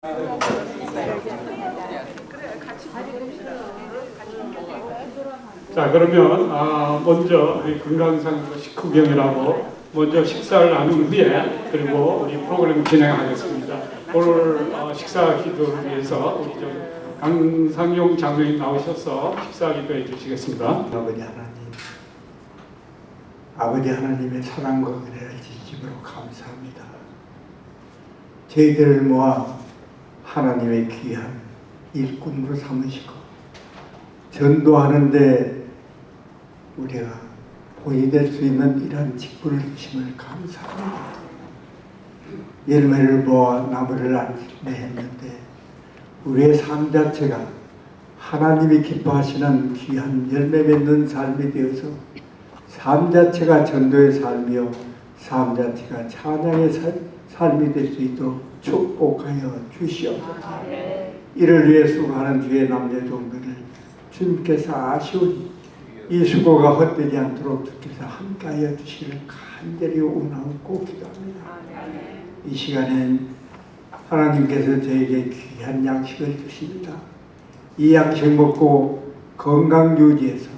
자, 그러면 먼저 우리 건강상 식후경이라고 먼저 식사를 나눈 후에 그리고 우리 프로그램 진행하겠습니다. 오늘 식사 기도를 위해서 우리 강상용 장로님 나오셔서 식사 기도해 주시겠습니다. 아버지 하나님의 사랑과 은혜를 진심으로 감사합니다. 저희들을 모아 하나님의 귀한 일꾼으로 삼으시고 전도하는데 우리가 본이 될 수 있는 이러한 직분을 주심을 감사합니다. 열매를 보아 나무를 안내 했는데 우리의 삶 자체가 하나님이 기뻐하시는 귀한 열매 맺는 삶이 되어서 삶 자체가 전도의 삶이요 삶 자체가 찬양의 삶이 될 수 있도록 축복하여 주시옵소서. 이를 위해 수고하는 주의 남자 종들을 주님께서 아시오니 이 수고가 헛되지 않도록 주께서 함께하여 주시기를 간절히 원하고 기도합니다. 이 시간엔 하나님께서 저에게 귀한 양식을 주십니다. 이 양식 먹고 건강 유지해서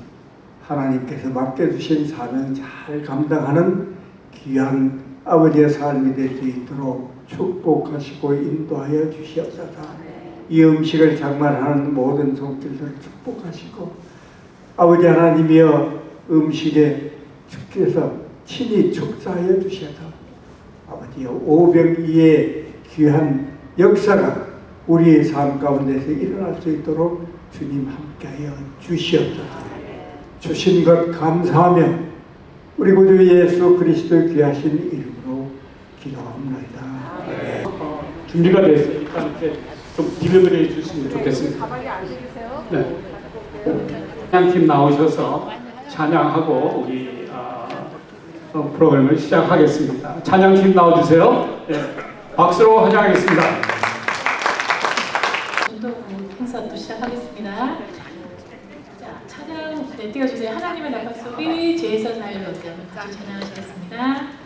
하나님께서 맡겨주신 사명 잘 감당하는 귀한 아버지의 삶이 될 수 있도록 축복하시고 인도하여 주시옵소서. 이 음식을 장만하는 모든 손길들 축복하시고 아버지 하나님이여 음식에 주께서 친히 축사하여 주셔서 아버지여 오병이의 귀한 역사가 우리의 삶 가운데서 일어날 수 있도록 주님 함께하여 주시옵소서. 주신 것 감사하며 우리 구주 예수 그리스도의 귀하신 이름으로 기도합니다. 네. 준비가 됐으니까 이렇게 좀 디벨을 해주시면 좋겠습니다. 네. 찬양팀 나오셔서 찬양하고 우리 프로그램을 시작하겠습니다. 찬양팀 나와주세요. 네. 박수로 환영하겠습니다. 운동 행사 또 시작하겠습니다. 자, 찬양 띄워주세요. 하나님의 나팔 소리 죄에서 자유를 얻게 하면 같이 찬양하시겠습니다.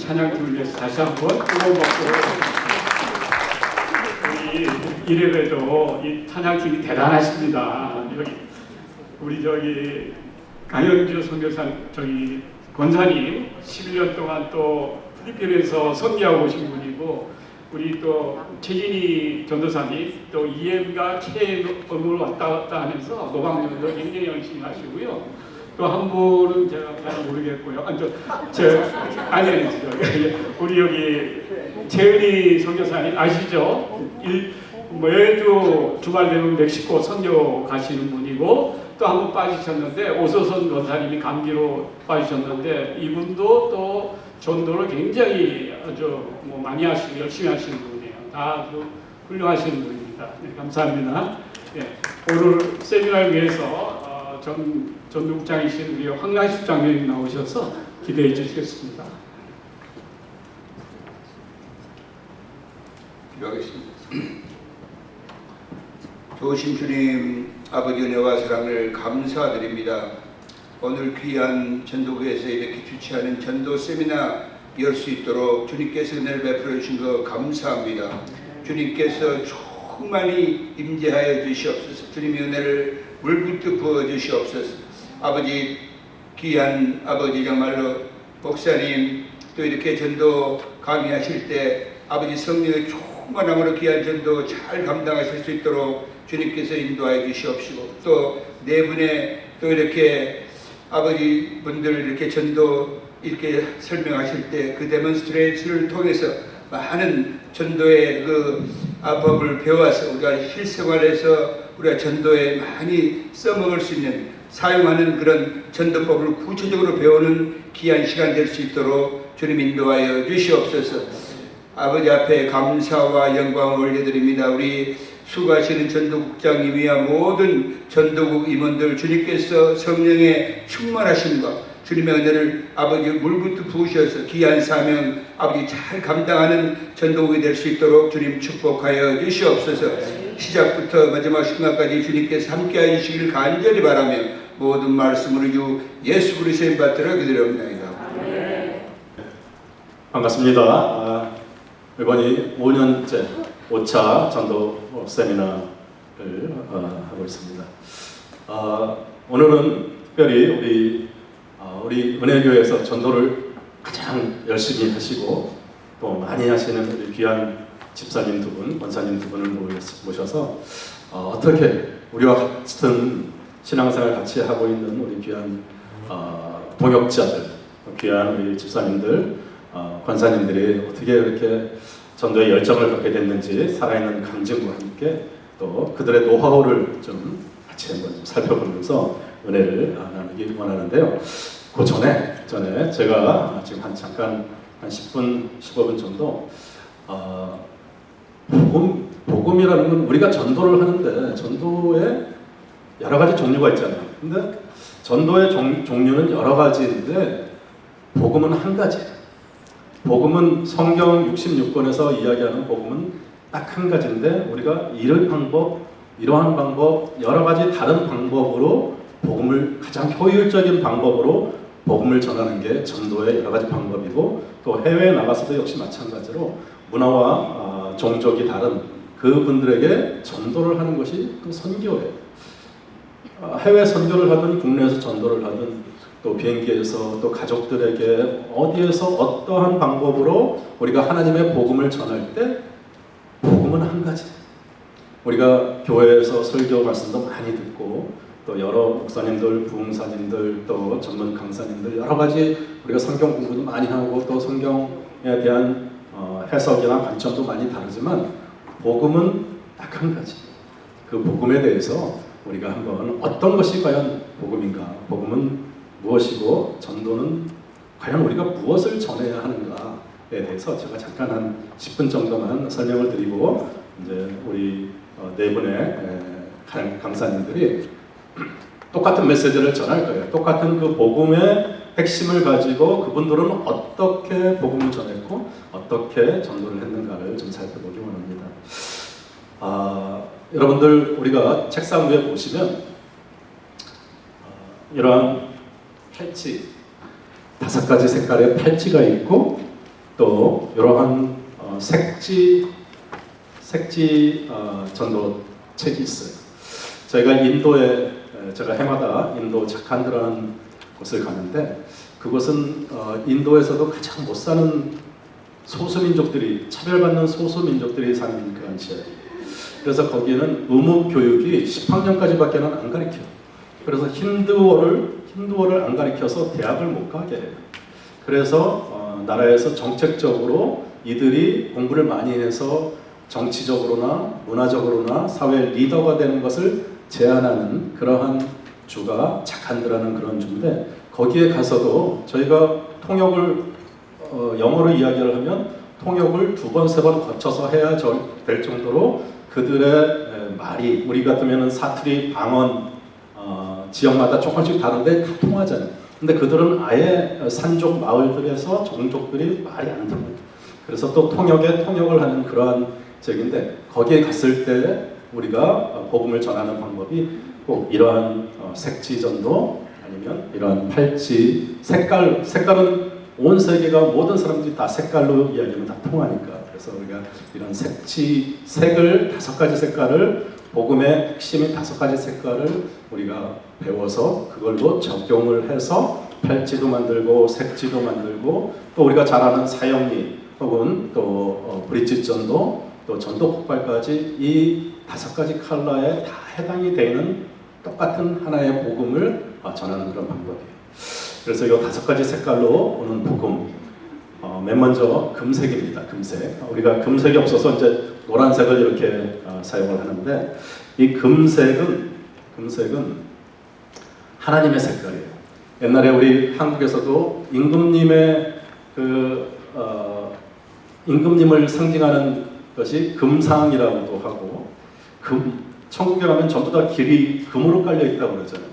찬양팀을 위해서 다시 한번 뜨거운 박수. 우리 이래봬도 이 찬양팀이 대단하십니다. 여기 우리 저기 강현주 선교사 저기 권사님 11년 동안 또 필리핀에서 선교하고 오신 분이고, 우리 또 최진희 전도사님 또 EM과 KM을 왔다 갔다 하면서 노방전도 굉장히 열심히 하시고요. 또 한 분은 제가 잘 모르겠고요. 아니 우리 여기 최은희 선교사님 아시죠? 매주 주말 되면 멕시코 선교 가시는 분이고, 또 한 분 빠지셨는데 오소선 권사님이 감기로 빠지셨는데, 이분도 또 전도를 굉장히 아주 많이 하시고 열심히 하시는 분이에요. 다 아주 훌륭하시는 분입니다. 네, 감사합니다. 네, 오늘 세미나를 위해서 전도국장이신 우리 황나식 장로님 나오셔서 기대해 주시겠습니다. 기도하겠습니다. 좋으신 주님, 아버지 은혜와 사랑을 감사드립니다. 오늘 귀한 전도부에서 이렇게 주최하는 전도 세미나 열 수 있도록 주님께서 은혜를 베풀어 주신 것 감사합니다. 주님께서 충만히 임재하여 주시옵소서. 주님의 은혜를 물붓듯 부어 주시옵소서. 아버지, 귀한 아버지, 정말로 목사님 또 이렇게 전도 강의하실 때 아버지 성령의 충만함으로 귀한 전도 잘 감당하실 수 있도록 주님께서 인도하여 주시옵시고, 또 네 분의 또 이렇게 아버지 분들 이렇게 전도 이렇게 설명하실 때 그 데몬스트레이션을 통해서 많은 전도의 그 법을 배워서 우리가 실생활에서 우리가 전도에 많이 써먹을 수 있는, 사용하는 그런 전도법을 구체적으로 배우는 귀한 시간 될 수 있도록 주님 인도하여 주시옵소서. 아버지 앞에 감사와 영광을 올려드립니다. 우리 수고하시는 전도국장님이야 모든 전도국 임원들 주님께서 성령의 충만하심과 주님의 은혜를 아버지 물붓듯 부으셔서 귀한 사명 아버지 잘 감당하는 전도국이 될 수 있도록 주님 축복하여 주시옵소서. 시작부터 마지막 순간까지 주님께서 함께하여 주시기를 간절히 바라며 모든 말씀으로 주 예수 그리스도의 이름 받들어 기도합니다. 반갑습니다. 이번이 5년째 5차 전도 세미나를 하고 있습니다. 오늘은 특별히 우리 은혜교회에서 전도를 가장 열심히 하시고 또 많이 하시는 우리 귀한 집사님 두 분, 권사님 두 분을 모셔서 어떻게 우리와 같은 신앙생활 같이 하고 있는 우리 귀한 동역자들, 귀한 우리 집사님들, 권사님들이 어떻게 이렇게 전도에 열정을 갖게 됐는지 살아있는 간증과 함께 또 그들의 노하우를 좀 같이 한번 좀 살펴보면서 은혜를 나누기 원하는데요. 그 전에 제가 지금 잠깐 한 10분, 15분 정도 복음이라는 건 우리가 전도를 하는데 전도에 여러 가지 종류가 있잖아요. 근데 전도의 종류는 여러 가지인데 복음은 한 가지. 복음은 성경 66권에서 이야기하는 복음은 딱 한 가지인데 우리가 이러한 방법, 여러 가지 다른 방법으로 복음을 가장 효율적인 방법으로 복음을 전하는 게 전도의 여러 가지 방법이고, 또 해외에 나가서도 역시 마찬가지로 문화와 종족이 다른 그분들에게 전도를 하는 것이 또 선교예요. 해외 선교를 하든 국내에서 전도를 하든 또 비행기에서 또 가족들에게 어디에서 어떠한 방법으로 우리가 하나님의 복음을 전할 때 복음은 한 가지. 우리가 교회에서 설교 말씀도 많이 듣고 또 여러 목사님들, 부흥사님들, 또 전문 강사님들 여러 가지 우리가 성경 공부도 많이 하고 또 성경에 대한 해석이나 관점도 많이 다르지만 복음은 딱 한 가지. 그 복음에 대해서 우리가 한번 어떤 것이 과연 복음인가, 복음은 무엇이고 전도는 과연 우리가 무엇을 전해야 하는가에 대해서 제가 잠깐 한 10분 정도만 설명을 드리고 이제 우리 네 분의 강사님들이 똑같은 메시지를 전할 거예요. 똑같은 그 복음의 핵심을 가지고 그분들은 어떻게 복음을 전했고 어떻게 전도를 했는가를 좀 살펴보기 원합니다. 여러분들 우리가 책상 위에 보시면 이러한 팔찌, 5가지 색깔의 팔찌가 있고 또 이러한 색지 전도 책이 있어요. 저희가 인도에 제가 해마다 인도 자칸드라는 곳을 가는데 그곳은 인도에서도 가장 못 사는 소수민족들이 차별받는 소수민족들이 사는 그런 지역이에요. 그래서 거기에는 의무 교육이 10학년까지밖에는 안 가르쳐요. 그래서 힌두어를 안 가르쳐서 대학을 못 가게 해요. 그래서 나라에서 정책적으로 이들이 공부를 많이 해서 정치적으로나 문화적으로나 사회 리더가 되는 것을 제안하는 그러한 주가 자칸드라는 그런 주인데 거기에 가서도 저희가 통역을 영어로 이야기를 하면 통역을 2번, 3번 거쳐서 해야 될 정도로 그들의 말이 우리 같으면 사투리, 방언 지역마다 조금씩 다른데 다 통하잖아요. 근데 그들은 아예 산족 마을들에서 종족들이 말이 안 들어요. 그래서 또 통역을 하는 그러한 지역인데 거기에 갔을 때 우리가 복음을 전하는 방법이 꼭 이러한 색지전도 아니면 이러한 팔찌 색깔은 온 세계가 모든 사람들이 다 색깔로 이야기하면 다 통하니까 그래서 우리가 이런 색을 5가지 색깔을 복음의 핵심인 5가지 색깔을 우리가 배워서 그걸로 적용을 해서 팔찌도 만들고 색지도 만들고 또 우리가 잘 아는 사형리 혹은 또 브릿지전도 또 전도 폭발까지 이 5가지 컬러에 다 해당이 되는 똑같은 하나의 복음을 전하는 그런 방법이에요. 그래서 이 5가지 색깔로 오는 복음 맨 먼저 금색입니다. 금색. 우리가 금색이 없어서 이제 노란색을 이렇게 사용을 하는데 이 금색은 하나님의 색깔이에요. 옛날에 우리 한국에서도 임금님을 상징하는 것이 금상이라고도 하고 천국에 가면 전부 다 길이 금으로 깔려 있다고 그러잖아요.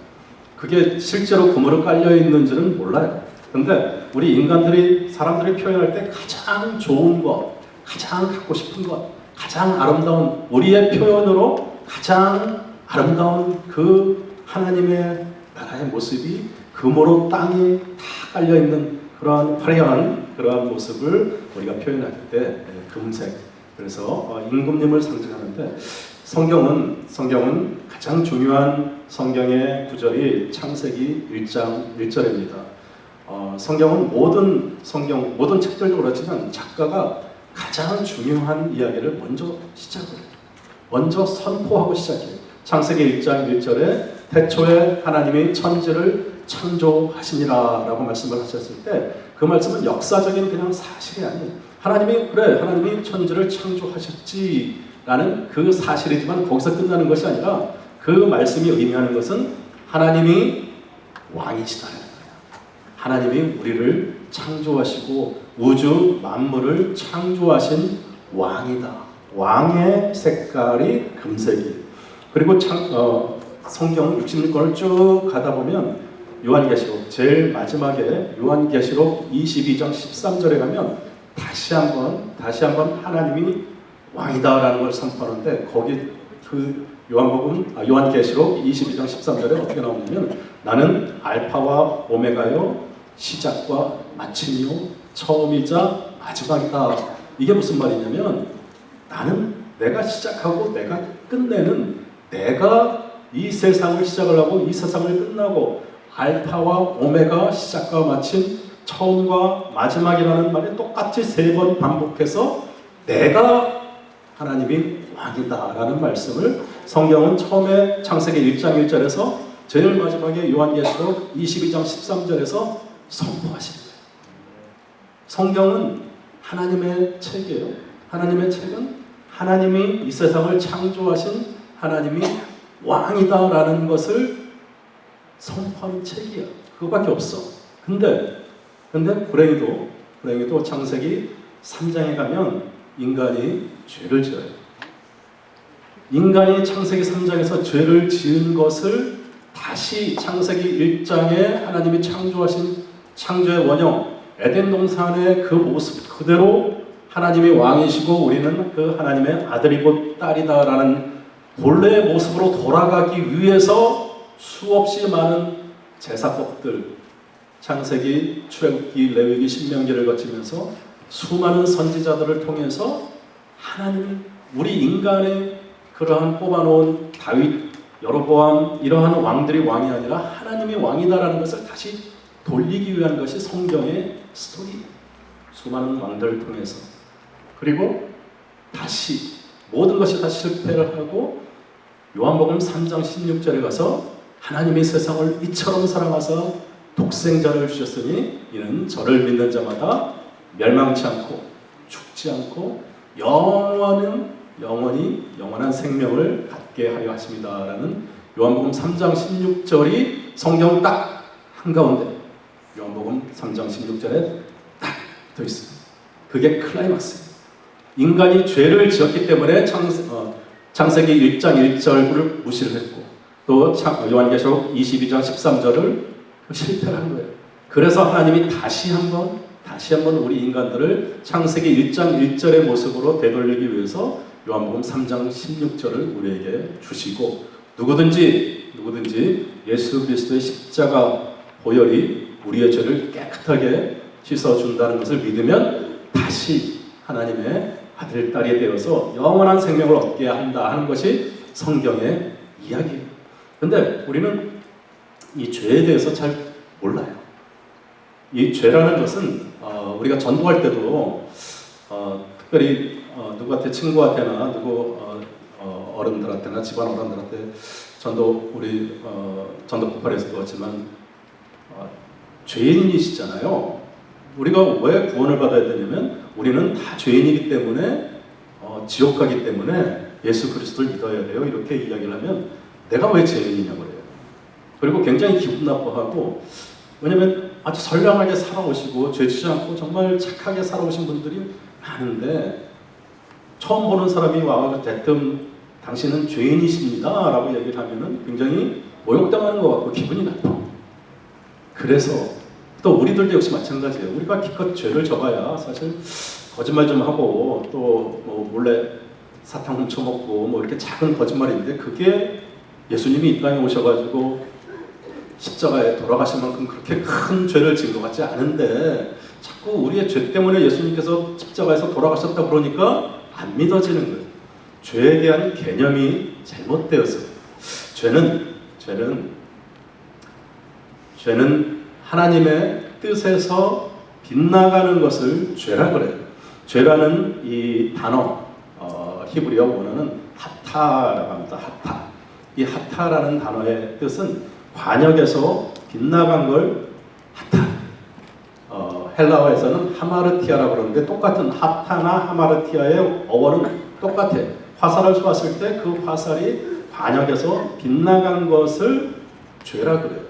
그게 실제로 금으로 깔려 있는지는 몰라요. 근데 우리 사람들이 표현할 때 가장 좋은 것, 가장 갖고 싶은 것, 가장 아름다운 우리의 표현으로 가장 아름다운 그 하나님의 나라의 모습이 금으로 땅에 다 깔려 있는 그러한 화려한 그러한 모습을 우리가 표현할 때 금색. 그래서 임금님을 상징하는데 성경은 가장 중요한 성경의 구절이 창세기 1장 1절입니다. 성경은 모든 책들도 그렇지만 작가가 가장 중요한 이야기를 먼저 선포하고 시작해요. 창세기 1장 1절에 태초에 하나님이 천지를 창조하시니라 라고 말씀을 하셨을 때 그 말씀은 역사적인 그냥 사실이 아니에요. 하나님이 천지를 창조하셨지 라는 그 사실이지만 거기서 끝나는 것이 아니라 그 말씀이 의미하는 것은 하나님이 왕이시다는 거예요. 하나님이 우리를 창조하시고 우주 만물을 창조하신 왕이다. 왕의 색깔이 금색이에요. 그리고 성경 66권을 쭉 가다 보면 요한계시록 제일 마지막에 요한계시록 22장 13절에 가면 다시 한번 하나님이 왕이다라는 걸 선포하는데 거기 그 요한계시록 22장 13절에 어떻게 나오냐면 나는 알파와 오메가요 시작과 마침이요 처음이자 마지막이다. 이게 무슨 말이냐면 나는 내가 시작하고 내가 끝내는 내가 이 세상을 시작을 하고 이 세상을 끝나고 알파와 오메가 시작과 마침 처음과 마지막이라는 말이 똑같이 3번 반복해서 내가 하나님이 왕이다라는 말씀을 성경은 처음에 창세기 1장 1절에서 제일 마지막에 요한계시록 22장 13절에서 선포하신 거예요. 성경은 하나님의 책이에요. 하나님의 책은 하나님이 이 세상을 창조하신 하나님이 왕이다라는 것을 선포한 책이야. 그거밖에 없어. 근데 불행히도 창세기 3장에 가면 인간이 죄를 지어요. 인간이 창세기 3장에서 죄를 지은 것을 다시 창세기 1장에 하나님이 창조하신 창조의 원형 에덴 동산의 그 모습 그대로 하나님이 왕이시고 우리는 그 하나님의 아들이고 딸이다라는 본래의 모습으로 돌아가기 위해서 수없이 많은 제사법들 창세기, 출애굽기, 레위기, 신명기를 거치면서 수많은 선지자들을 통해서 하나님이 우리 인간의 그러한 뽑아놓은 다윗, 여로보암 이러한 왕들이 왕이 아니라 하나님이 왕이다라는 것을 다시 돌리기 위한 것이 성경의 스토리. 수많은 왕들을 통해서. 그리고 다시 모든 것이 다 실패를 하고 요한복음 3장 16절에 가서 하나님이 세상을 이처럼 사랑하사 독생자를 주셨으니 이는 저를 믿는 자마다 멸망치 않고 죽지 않고 영원한 생명을 갖게 하려 하십니다라는 요한복음 3장 16절이 성경 딱 한가운데 요한복음 3장 16절에 딱 붙어 있습니다. 그게 클라이막스예요. 인간이 죄를 지었기 때문에 창세기 1장 1절을 무시를 했고 또 요한계시록 22장 13절을 실패를 한 거예요. 그래서 하나님이 다시 한번 우리 인간들을 창세기 1장 1절의 모습으로 되돌리기 위해서 요한복음 3장 16절을 우리에게 주시고 누구든지 예수 그리스도의 십자가 보혈이 우리의 죄를 깨끗하게 씻어준다는 것을 믿으면 다시 하나님의 아들, 딸이 되어서 영원한 생명을 얻게 한다 하는 것이 성경의 이야기예요. 그런데 우리는 이 죄에 대해서 잘 몰라요. 이 죄라는 것은 우리가 전도할 때도 특별히 누구한테 친구한테나 누구 어른들한테나 집안 어른들한테 우리 전도 폭발에서도 했지만 죄인이시잖아요. 우리가 왜 구원을 받아야 되냐면 우리는 다 죄인이기 때문에 지옥 가기 때문에 예수 그리스도를 믿어야 돼요. 이렇게 이야기를 하면 내가 왜 죄인이냐고 그래요. 그리고 굉장히 기분 나빠하고 왜냐면 아주 선량하게 살아오시고 죄지지 않고 정말 착하게 살아오신 분들이 많은데 처음 보는 사람이 와서 대뜸 당신은 죄인이십니다 라고 얘기를 하면은 굉장히 모욕당하는 것 같고 기분이 나빠. 그래서 또 우리들도 역시 마찬가지예요. 우리가 기껏 죄를 져봐야 사실 거짓말 좀 하고 또 뭐 몰래 사탕 훔쳐먹고 뭐 이렇게 작은 거짓말인데 그게 예수님이 이 땅에 오셔가지고 십자가에 돌아가신 만큼 그렇게 큰 죄를 지은 것 같지 않은데 자꾸 우리의 죄 때문에 예수님께서 십자가에서 돌아가셨다 그러니까 안 믿어지는 거예요. 죄에 대한 개념이 잘못되었어요. 죄는 하나님의 뜻에서 빗나가는 것을 죄라 그래요. 죄라는 이 단어 히브리어 원어는 하타라고 합니다. 하타. 이 하타라는 단어의 뜻은 관역에서 빗나간 걸 하타. 헬라어에서는 하마르티아라고 그러는데 똑같은 하타나 하마르티아의 어원은 똑같아. 화살을 쏘았을 때 그 화살이 관역에서 빗나간 것을 죄라 그래요.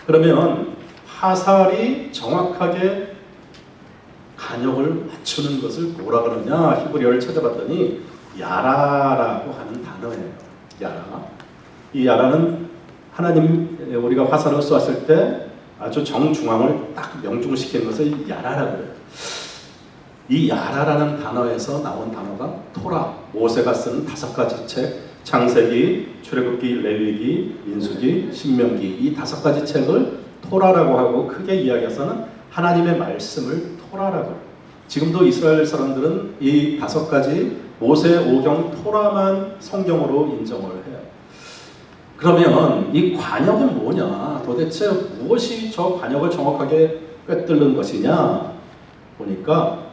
그러면 화살이 정확하게 간역을 맞추는 것을 뭐라 그러냐 히브리어를 찾아봤더니 야라라고 하는 단어예요. 야라. 이 야라는 하나님 우리가 화살을 쏘았을 때 아주 정중앙을 딱 명중시키는 것을 야라라고 해요. 이 야라라는 단어에서 나온 단어가 토라, 모세가 쓴 5가지 책, 창세기, 출애굽기, 레위기, 민수기, 신명기 이 5가지 책을 토라라고 하고 크게 이야기해서는 하나님의 말씀을 토라라고 해요. 지금도 이스라엘 사람들은 이 5가지 모세 오경 토라만 성경으로 인정을 해요. 그러면 이 관역은 뭐냐? 도대체 무엇이 저 관역을 정확하게 꿰뚫는 것이냐? 보니까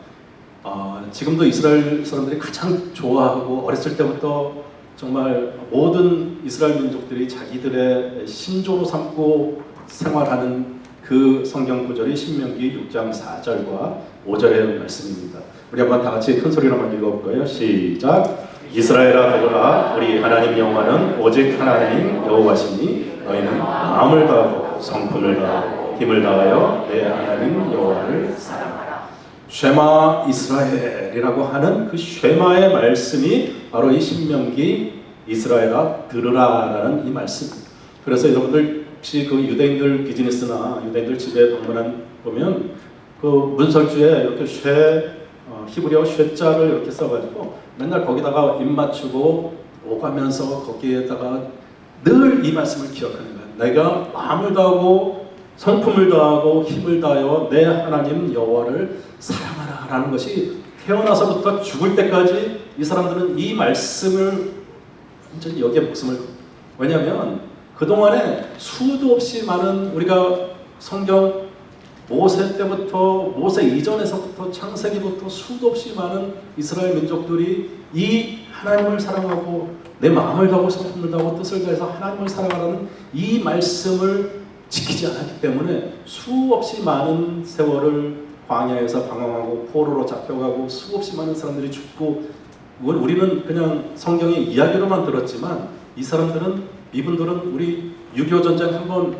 지금도 이스라엘 사람들이 가장 좋아하고 어렸을 때부터 정말 모든 이스라엘 민족들이 자기들의 신조로 삼고 생활하는 그 성경 구절이 신명기 6장 4절과 5절의 말씀입니다. 우리 한번 다 같이 큰 소리로 한번 읽어볼까요? 시작! 이스라엘아 들으라 우리 하나님 여호와는 오직 하나님 여호와시니 너희는 마음을 다하고 성품을 다하고 힘을 다하여 내 하나님 여호와를 사랑하라. 쉐마 이스라엘이라고 하는 그 쉐마의 말씀이 바로 이 신명기 이스라엘아 들으라라는 이 말씀. 그래서 여러분들 혹시 그 유대인들 비즈니스나 유대인들 집에 보면 그 문설주에 이렇게 히브리어 쉐자를 이렇게 써가지고 맨날 거기다가 입 맞추고 오가면서 거기에다가 늘 이 말씀을 기억하는 거야. 내가 마음을 다하고 성품을 다하고 힘을 다하여 내 하나님 여호와를 사랑하라라는 것이 태어나서부터 죽을 때까지 이 사람들은 이 말씀을 완전히 여기에 목숨을 걸. 왜냐하면 그동안에 수도 없이 많은 우리가 성경 모세 때부터 모세 이전에서부터 창세기부터 수도 없이 많은 이스라엘 민족들이 이 하나님을 사랑하고 내 마음을 다하고 성품을 다하고 뜻을 다해서 하나님을 사랑하라는 이 말씀을 지키지 않았기 때문에 수없이 많은 세월을 광야에서 방황하고 포로로 잡혀가고 수없이 많은 사람들이 죽고 우리는 그냥 성경의 이야기로만 들었지만 이 사람들은 이분들은 우리 6.25 전쟁 한번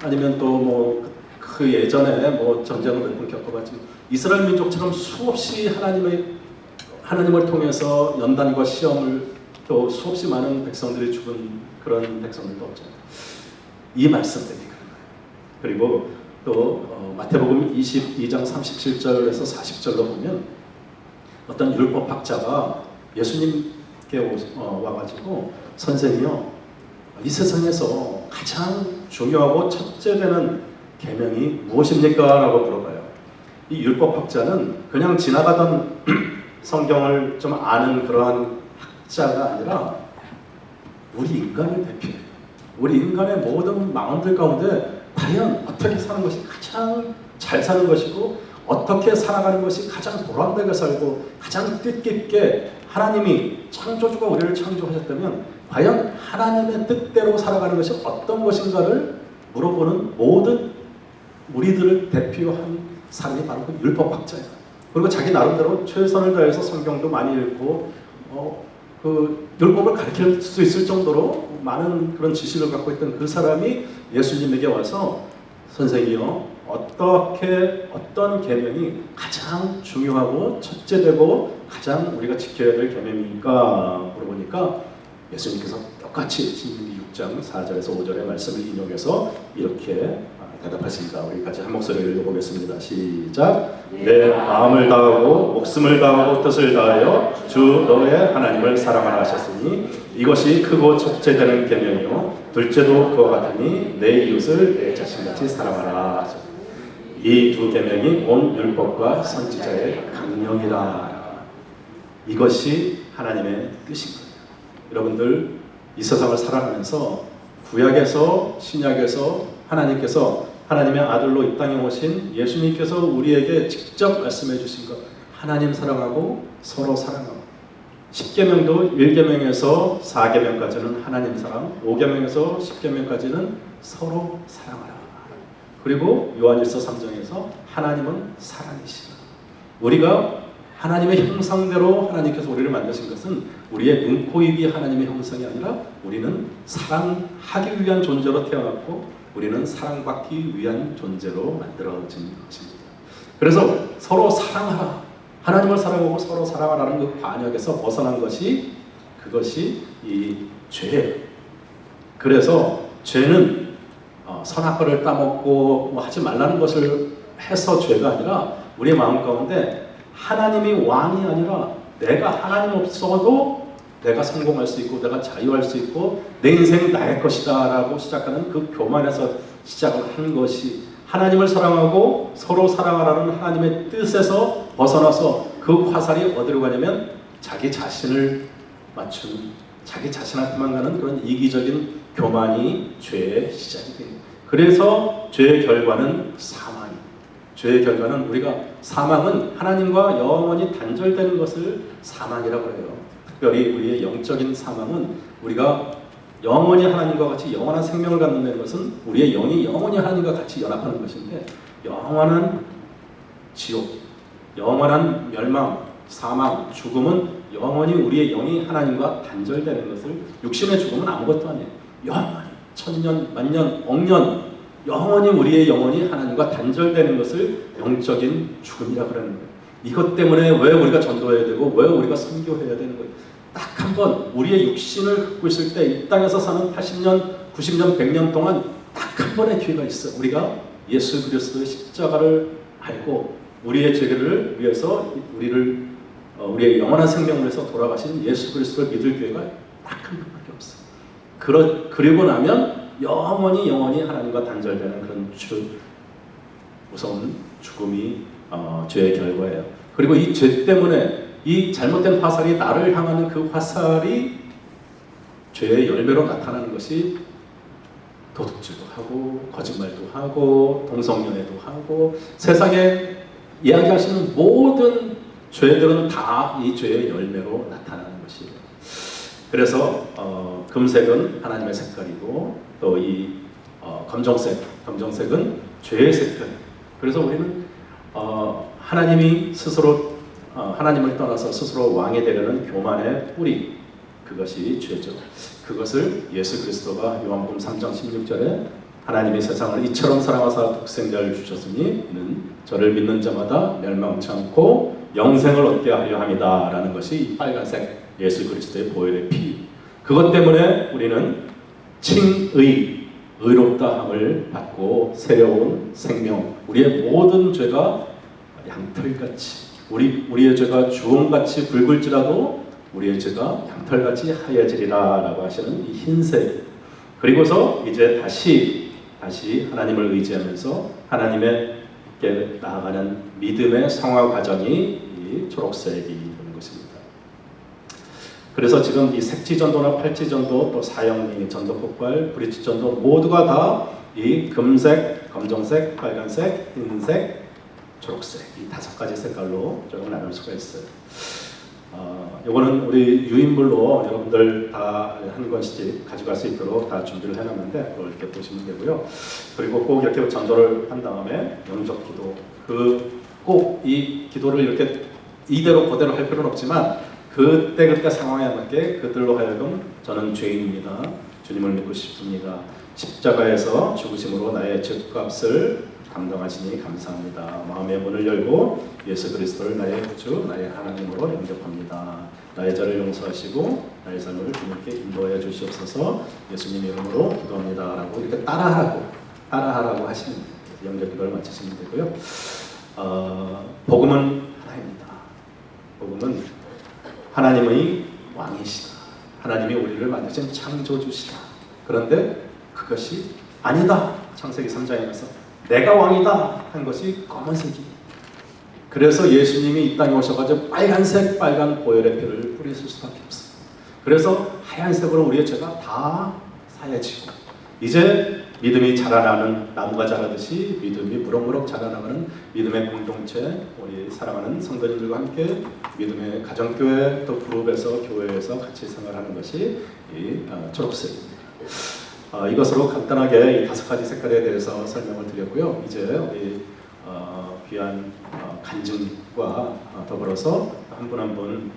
아니면 또 뭐 그 예전에 뭐 전쟁을 몇 번 겪어봤지만 이스라엘 민족처럼 수없이 하나님을 통해서 연단과 시험을 또 수없이 많은 백성들이 죽은 그런 백성들도 없잖아요. 이 말씀 때문에 그런 거예요. 그리고 또 마태복음 22장 37절에서 40절로 보면 어떤 율법학자가 예수님께 와가지고 선생이요, 이 세상에서 가장 중요하고 첫째 되는 계명이 무엇입니까? 라고 물어봐요. 이 율법학자는 그냥 지나가던 성경을 좀 아는 그러한 학자가 아니라 우리 인간을 대표해요. 우리 인간의 모든 마음들 가운데 과연 어떻게 사는 것이 가장 잘 사는 것이고 어떻게 살아가는 것이 가장 보람되게 살고 가장 뜻깊게 하나님이 창조주가 우리를 창조하셨다면 과연 하나님의 뜻대로 살아가는 것이 어떤 것인가를 물어보는 모든 우리들을 대표한 사람이 바로 그 율법학자예요. 그리고 자기 나름대로 최선을 다해서 성경도 많이 읽고 그 율법을 가르칠 수 있을 정도로 많은 그런 지식을 갖고 있던 그 사람이 예수님에게 와서 선생이요, 어떤 계명이 가장 중요하고 첫째되고 가장 우리가 지켜야 될 계명입니까? 물어보니까 예수님께서 똑같이 신명기 6장 4절에서 5절의 말씀을 인용해서 이렇게 대답하십니다. 우리 같이 한 목소리를 읽어보겠습니다. 시작. 내 마음을 다하고 목숨을 다하고 뜻을 다하여 주 너의 하나님을 사랑하라 하셨으니 이것이 크고 첫째되는 계명이요 둘째도 그와 같으니 내 이웃을 내 자신같이 사랑하라. 이 두 계명이 온 율법과 선지자의 강령이라. 이것이 하나님의 뜻인 거예요. 여러분들 이 세상을 살아가면서 구약에서 신약에서 하나님의 아들로 이 땅에 오신 예수님께서 우리에게 직접 말씀해 주신 것, 하나님 사랑하고 서로 사랑하고 10계명도 1계명에서 4계명까지는 하나님 사랑, 5계명에서 10계명까지는 서로 사랑하라. 그리고 요한일서 3장에서 하나님은 사랑이시다. 우리가 하나님의 형상대로 하나님께서 우리를 만드신 것은 우리의 눈, 코, 입이 하나님의 형상이 아니라 우리는 사랑하기 위한 존재로 태어났고 우리는 사랑받기 위한 존재로 만들어진 것입니다. 그래서 서로 사랑하라. 하나님을 사랑하고 서로 사랑하라는 그 관역에서 벗어난 것이 그것이 이 죄예요. 그래서 죄는 선악과를 따먹고 뭐 하지 말라는 것을 해서 죄가 아니라 우리의 마음 가운데 하나님이 왕이 아니라 내가 하나님 없어도 내가 성공할 수 있고 내가 자유할 수 있고 내 인생은 나의 것이다 라고 시작하는 그 교만에서 시작을 한 것이 하나님을 사랑하고 서로 사랑하라는 하나님의 뜻에서 벗어나서 그 화살이 어디로 가냐면 자기 자신을 맞추는 자기 자신한테만 가는 그런 이기적인 교만이 죄의 시작이 됩니다. 그래서 죄의 결과는 사망이에요. 죄의 결과는 사망은 하나님과 영원히 단절되는 것을 사망이라고 해요. 특별히 우리의 영적인 사망은 우리가 영원히 하나님과 같이 영원한 생명을 갖는 것은 우리의 영이 영원히 하나님과 같이 연합하는 것인데 영원한 지옥, 영원한 멸망, 사망, 죽음은 영원히 우리의 영이 하나님과 단절되는 것을 육신의 죽음은 아무것도 아니에요. 영원히 천년, 만년, 억년 영원히 우리의 영혼이 하나님과 단절되는 것을 영적인 죽음이라고 그러는 거예요. 이것 때문에 왜 우리가 전도해야 되고 왜 우리가 선교해야 되는 거예요. 딱 한 번 우리의 육신을 갖고 있을 때 이 땅에서 사는 80년, 90년, 100년 동안 딱 한 번의 기회가 있어요. 우리가 예수 그리스도의 십자가를 알고 우리의 죄를 위해서 우리의 영원한 생명을 위해서 돌아가신 예수 그리스도를 믿을 기회가 딱 한 번밖에 없어요. 그리고 나면 영원히 하나님과 단절되는 그런 무서운 죽음이 죄의 결과예요. 그리고 이 죄 때문에 이 잘못된 화살이 나를 향하는 그 화살이 죄의 열매로 나타나는 것이 도둑질도 하고 거짓말도 하고 동성연애도 하고 세상에 이야기할 수 있는 모든 죄들은 다 이 죄의 열매로 나타나는 것이에요. 그래서 금색은 하나님의 색깔이고 또 이 검정색은 죄의 색깔. 그래서 우리는 하나님이 스스로 하나님을 떠나서 스스로 왕이 되려는 교만의 뿌리, 그것이 죄죠. 그것을 예수 그리스도가 요한복음 3장 16절에 하나님이 세상을 이처럼 사랑하사 독생자를 주셨으니 이는 저를 믿는 자마다 멸망치 않고 영생을 얻게 하려 함이다 라는 것이 이 빨간색 예수 그리스도의 보혈의 피. 그것 때문에 우리는 의롭다함을 받고 새로운 생명, 우리의 모든 죄가 양털같이, 우리의 죄가 주홍같이 붉을지라도 우리의 죄가 양털같이 하얘지리라 라고 하시는 이 흰색. 그리고서 이제 다시 하나님을 의지하면서 하나님께 나아가는 믿음의 성화 과정이 이 초록색이 되는 것입니다. 그래서 지금 이 색지전도나 팔지전도 또 사형리, 전도폭발, 브릿지전도 모두가 다 이 금색, 검정색, 빨간색, 흰색, 초록색 이 5가지 색깔로 조금 나눌 수가 있어요. 이거는 우리 유인물로 여러분들 다 한 권씩 가져갈 수 있도록 다 준비를 해놨는데 그걸 이렇게 보시면 되고요. 그리고 꼭 이렇게 전도를 한 다음에 영접 기도, 꼭 이 기도를 이렇게 이대로 그대로 할 필요는 없지만 그때 상황에 맞게 그들로 하여금 저는 죄인입니다. 주님을 믿고 싶습니다. 십자가에서 죽으심으로 나의 죄값을 감당하시니 감사합니다. 마음의 문을 열고 예수 그리스도를 나의 구주, 나의 하나님으로 영접합니다. 나의 죄를 용서하시고 나의 삶을 주님께 인도하여 주시옵소서. 예수님 이름으로 기도합니다. 라고 이렇게 따라하라고 하시는 영접 기도를 마치시면 되고요. 복음은 하나입니다. 복음은 하나님의 왕이시다. 하나님이 우리를 만드신 창조주시다. 그런데 그것이 아니다. 창세기 3장에서 내가 왕이다 한 것이 검은색이. 그래서 예수님이 이 땅에 오셔가지고 빨간 보혈의 피를 뿌리실 수밖에 없어요. 그래서 하얀색으로 우리의 죄가 다 사해지고 이제 믿음이 자라나는 나무가 자라듯이 믿음이 무럭무럭 자라나가는 믿음의 공동체, 우리 사랑하는 성도님들과 함께 믿음의 가정교회 또 그룹에서 교회에서 같이 생활하는 것이 이 초록색입니다. 이것으로 간단하게 이 5가지 색깔에 대해서 설명을 드렸고요. 이제 우리 귀한 간증과 더불어서 한 분 한 분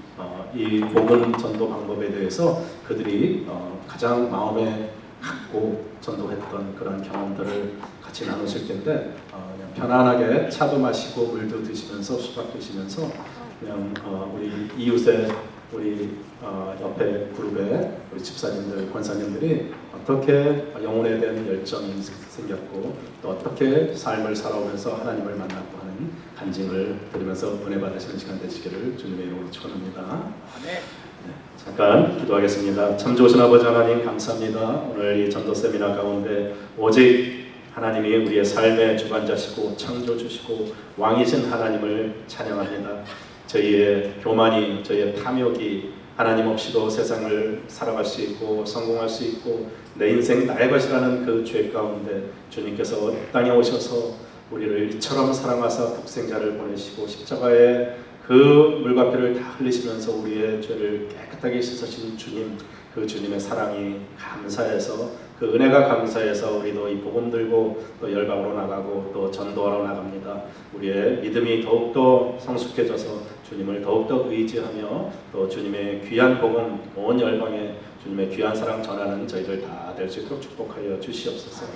이 복음 전도 방법에 대해서 그들이 가장 마음에 갖고 전도했던 그런 경험들을 같이 나누실 텐데 그냥 편안하게 차도 마시고 물도 드시면서 수박 드시면서 그냥 우리 이웃의 우리 옆에 그룹의 우리 집사님들, 권사님들이 어떻게 영혼에 대한 열정이 생겼고 또 어떻게 삶을 살아오면서 하나님을 만났고 하는 간증을 들으면서 은혜 받으시는 시간 되시기를 주님의 이름으로 축원합니다. 네, 잠깐 기도하겠습니다. 참 좋으신 아버지 하나님 감사합니다. 오늘 이 전도 세미나 가운데 오직 하나님이 우리의 삶의 주관자시고 창조주시고 왕이신 하나님을 찬양합니다. 저희의 교만이, 저희의 탐욕이 하나님 없이도 세상을 살아갈 수 있고 성공할 수 있고 내 인생 나의 것이라는 그 죄 가운데 주님께서 땅에 오셔서 우리를 이처럼 사랑하사 독생자를 보내시고 십자가에 그 물과 피를 다 흘리시면서 우리의 죄를 깨끗하게 씻으신 주님, 그 주님의 사랑이 감사해서 그 은혜가 감사해서 우리도 이 복음 들고 또 열방으로 나가고 또 전도하러 나갑니다. 우리의 믿음이 더욱더 성숙해져서 주님을 더욱더 의지하며 또 주님의 귀한 복음 온 열방에 주님의 귀한 사랑 전하는 저희들 다 될 수 있도록 축복하여 주시옵소서.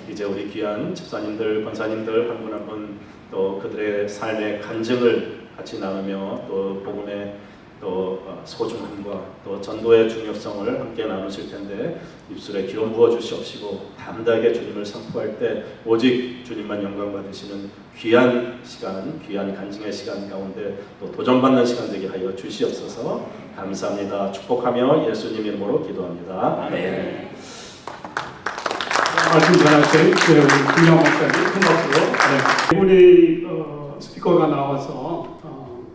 이제 우리 귀한 집사님들, 권사님들 한 분 한 분 또 그들의 삶의 간증을 같이 나누며 또 복음의 또 소중함과 또 전도의 중요성을 함께 나누실 텐데 입술에 기름 부어 주시옵시고 담대하게 주님을 선포할 때 오직 주님만 영광 받으시는 귀한 시간, 귀한 간증의 시간 가운데 또 도전받는 시간 되게 하여 주시옵소서. 감사합니다. 축복하며 예수님 이름으로 기도합니다. 아멘. 말씀 전하신 우리 김영 목사님 큰 박수로. 네. 우리 스피커가 나와서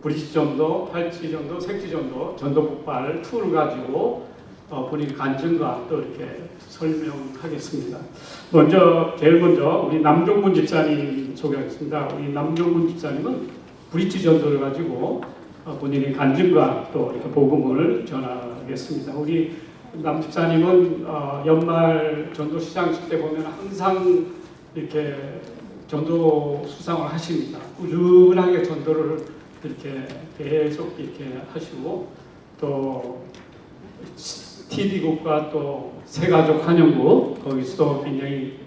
브릿지 전도, 팔찌 전도, 색지 전도, 전도 폭발 툴을 가지고 본인 간증과 또 이렇게 설명하겠습니다. 제일 먼저 우리 남종문 집사님 소개하겠습니다. 우리 남종문 집사님은 브릿지 전도를 가지고 본인의 간증과 또 이렇게 복음을 전하겠습니다. 우리 남 집사님은 연말 전도 시상식 때 보면 항상 이렇게 전도 수상을 하십니다. 꾸준하게 전도를 이렇게 계속 이렇게 하시고 또 TV국과 또 새가족 환영국 거기서도 굉장히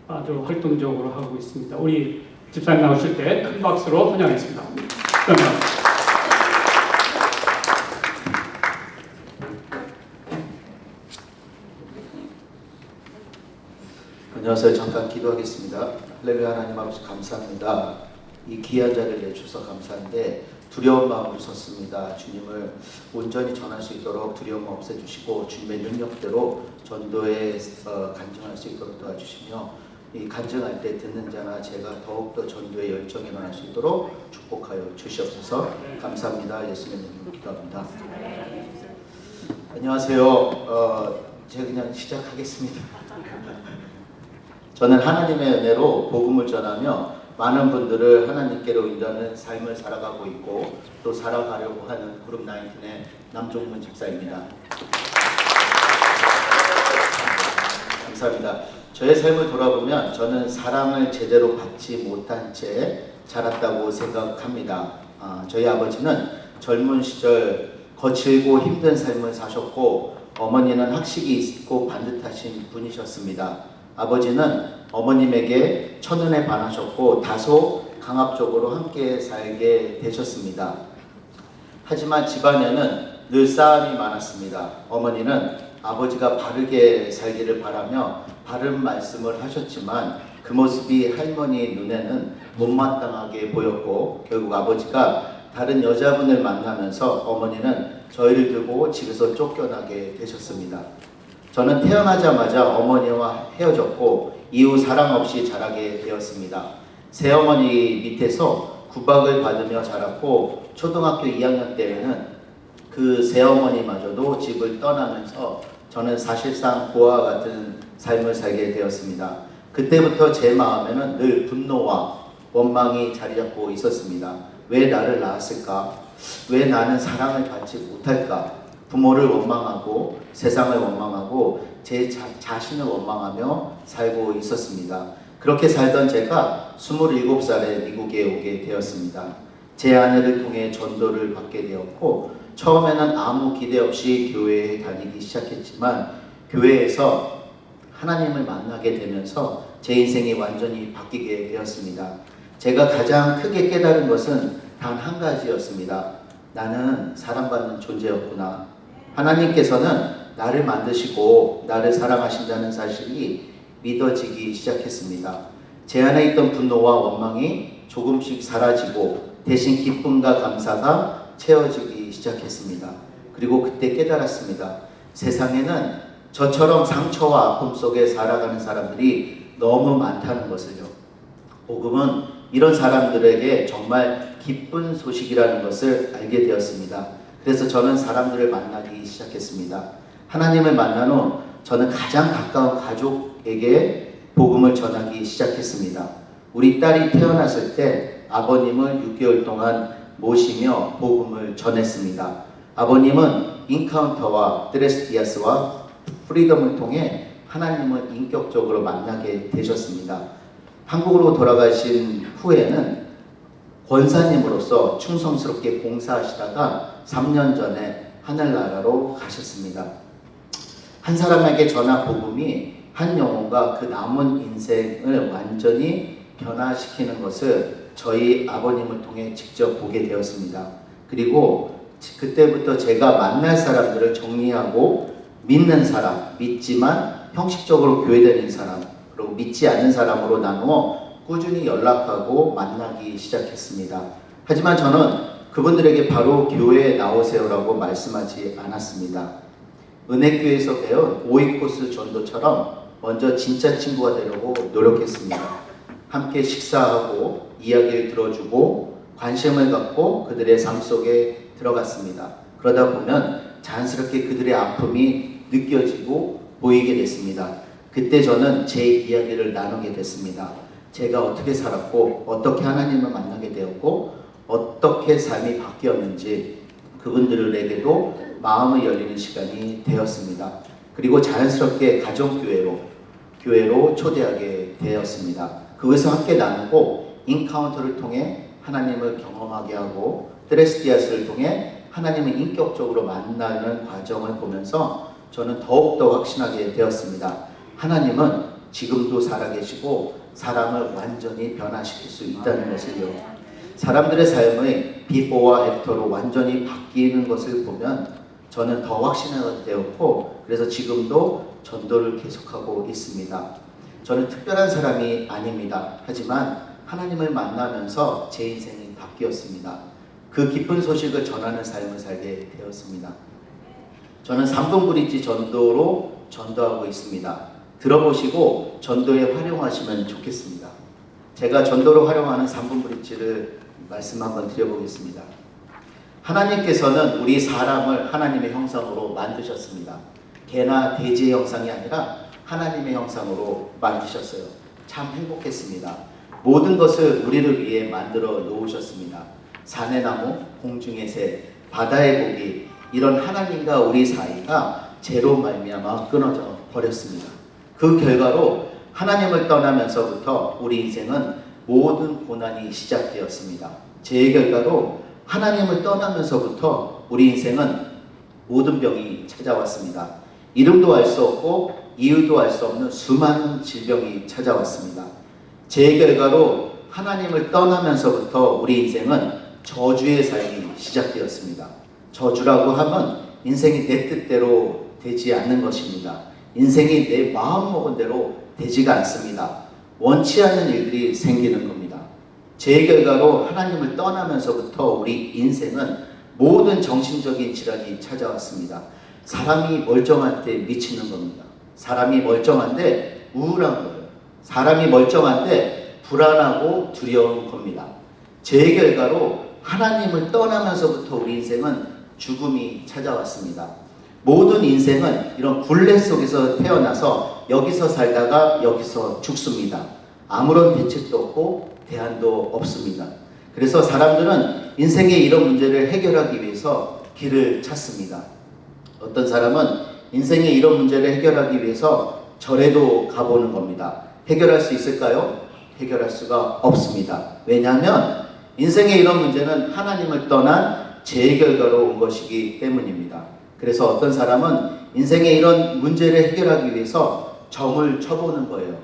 아주 활동적으로 하고 있습니다. 우리 집사님 나오실 때 큰 박수로 환영했습니다. 감사합니다. 안녕하세요. 잠깐 기도하겠습니다. 할렐루야. 하나님 아버지 감사합니다. 이 귀한 자리를 내주셔서 감사한데 두려운 마음으로 섰습니다. 주님을 온전히 전할 수 있도록 두려움 없애주시고 주님의 능력대로 전도에 간증할 수 있도록 도와주시며 이 간증할 때 듣는 자나 제가 더욱더 전도의 열정에 임할 수 있도록 축복하여 주시옵소서. 감사합니다. 예수님 이름으로 기도합니다. 안녕하세요. 제가 그냥 시작하겠습니다. 저는 하나님의 은혜로 복음을 전하며 많은 분들을 하나님께로 인도하는 삶을 살아가고 있고 또 살아가려고 하는 그룹 19의 남종문 집사입니다. 감사합니다. 저의 삶을 돌아보면 저는 사랑을 제대로 받지 못한 채 자랐다고 생각합니다. 저희 아버지는 젊은 시절 거칠고 힘든 삶을 사셨고 어머니는 학식이 있고 반듯하신 분이셨습니다. 아버지는 어머님에게 첫눈에 반하셨고 다소 강압적으로 함께 살게 되셨습니다. 하지만 집안에는 늘 싸움이 많았습니다. 어머니는 아버지가 바르게 살기를 바라며 바른 말씀을 하셨지만 그 모습이 할머니 눈에는 못마땅하게 보였고 결국 아버지가 다른 여자분을 만나면서 어머니는 저희를 두고 집에서 쫓겨나게 되셨습니다. 저는 태어나자마자 어머니와 헤어졌고 이후 사랑 없이 자라게 되었습니다. 새어머니 밑에서 구박을 받으며 자랐고 초등학교 2학년 때에는 그 새어머니마저도 집을 떠나면서 저는 사실상 고아와 같은 삶을 살게 되었습니다. 그때부터 제 마음에는 늘 분노와 원망이 자리 잡고 있었습니다. 왜 나를 낳았을까? 왜 나는 사랑을 받지 못할까? 부모를 원망하고 세상을 원망하고 제 자신을 원망하며 살고 있었습니다. 그렇게 살던 제가 27살에 미국에 오게 되었습니다. 제 아내를 통해 전도를 받게 되었고 처음에는 아무 기대 없이 교회에 다니기 시작했지만 교회에서 하나님을 만나게 되면서 제 인생이 완전히 바뀌게 되었습니다. 제가 가장 크게 깨달은 것은 단 한 가지였습니다. 나는 사랑받는 존재였구나. 하나님께서는 나를 만드시고 나를 사랑하신다는 사실이 믿어지기 시작했습니다. 제 안에 있던 분노와 원망이 조금씩 사라지고 대신 기쁨과 감사가 채워지기 시작했습니다. 그리고 그때 깨달았습니다. 세상에는 저처럼 상처와 아픔 속에 살아가는 사람들이 너무 많다는 것을요. 복음은 이런 사람들에게 정말 기쁜 소식이라는 것을 알게 되었습니다. 그래서 저는 사람들을 만나기 시작했습니다. 하나님을 만난 후 저는 가장 가까운 가족에게 복음을 전하기 시작했습니다. 우리 딸이 태어났을 때 아버님을 6개월 동안 모시며 복음을 전했습니다. 아버님은 인카운터와 드레스디아스와 프리덤을 통해 하나님을 인격적으로 만나게 되셨습니다. 한국으로 돌아가신 후에는 권사님으로서 충성스럽게 봉사하시다가 3년 전에 하늘나라로 가셨습니다. 한 사람에게 전한 복음이 한 영혼과 그 남은 인생을 완전히 변화시키는 것을 저희 아버님을 통해 직접 보게 되었습니다. 그리고 그때부터 제가 만날 사람들을 정리하고 믿는 사람, 믿지만 형식적으로 교회 다니는 사람, 그리고 믿지 않는 사람으로 나누어 꾸준히 연락하고 만나기 시작했습니다. 하지만 저는 그분들에게 바로 교회에 나오세요라고 말씀하지 않았습니다. 은혜교회에서 배운 5위 코스 전도처럼 먼저 진짜 친구가 되려고 노력했습니다. 함께 식사하고 이야기를 들어주고 관심을 갖고 그들의 삶 속에 들어갔습니다. 그러다 보면 자연스럽게 그들의 아픔이 느껴지고 보이게 됐습니다. 그때 저는 제 이야기를 나누게 됐습니다. 제가 어떻게 살았고 어떻게 하나님을 만나게 되었고 어떻게 삶이 바뀌었는지 그분들에게도 마음을 열리는 시간이 되었습니다. 그리고 자연스럽게 가정교회로 초대하게 되었습니다. 그것을 함께 나누고 인카운터를 통해 하나님을 경험하게 하고 드레스디아스를 통해 하나님을 인격적으로 만나는 과정을 보면서 저는 더욱더 확신하게 되었습니다. 하나님은 지금도 살아계시고 사람을 완전히 변화시킬 수 있다는 것을요. 사람들의 삶의 비포와 애프터로 완전히 바뀌는 것을 보면 저는 더 확신하게 되었고 그래서 지금도 전도를 계속하고 있습니다. 저는 특별한 사람이 아닙니다. 하지만 하나님을 만나면서 제 인생이 바뀌었습니다. 그 기쁜 소식을 전하는 삶을 살게 되었습니다. 저는 3분 브릿지 전도로 전도하고 있습니다. 들어보시고 전도에 활용하시면 좋겠습니다. 제가 전도로 활용하는 3분 브릿지를 말씀 한번 드려보겠습니다. 하나님께서는 우리 사람을 하나님의 형상으로 만드셨습니다. 개나 돼지의 형상이 아니라 하나님의 형상으로 만드셨어요. 참 행복했습니다. 모든 것을 우리를 위해 만들어 놓으셨습니다. 산의 나무, 공중의 새, 바다의 고기, 이런 하나님과 우리 사이가 죄로 말미암아 끊어져 버렸습니다. 그 결과로 하나님을 떠나면서부터 우리 인생은 모든 고난이 시작되었습니다. 죄의 결과로 하나님을 떠나면서부터 우리 인생은 모든 병이 찾아왔습니다. 이름도 알 수 없고 이유도 알 수 없는 수많은 질병이 찾아왔습니다. 죄의 결과로 하나님을 떠나면서부터 우리 인생은 저주의 삶이 시작되었습니다. 저주라고 하면 인생이 내 뜻대로 되지 않는 것입니다. 인생이 내 마음먹은 대로 되지가 않습니다. 원치 않는 일들이 생기는 겁니다. 죄의 결과로 하나님을 떠나면서부터 우리 인생은 모든 정신적인 질환이 찾아왔습니다. 사람이 멀쩡한 때 미치는 겁니다. 사람이 멀쩡한데 우울한 거예요. 사람이 멀쩡한데 불안하고 두려운 겁니다. 죄의 결과로 하나님을 떠나면서부터 우리 인생은 죽음이 찾아왔습니다. 모든 인생은 이런 굴레 속에서 태어나서 여기서 살다가 여기서 죽습니다. 아무런 대책도 없고 대안도 없습니다. 그래서 사람들은 인생의 이런 문제를 해결하기 위해서 길을 찾습니다. 어떤 사람은 인생의 이런 문제를 해결하기 위해서 절에도 가보는 겁니다. 해결할 수 있을까요? 해결할 수가 없습니다. 왜냐하면 인생의 이런 문제는 하나님을 떠난 죄의 결과로 온 것이기 때문입니다. 그래서 어떤 사람은 인생의 이런 문제를 해결하기 위해서 점을 쳐보는 거예요.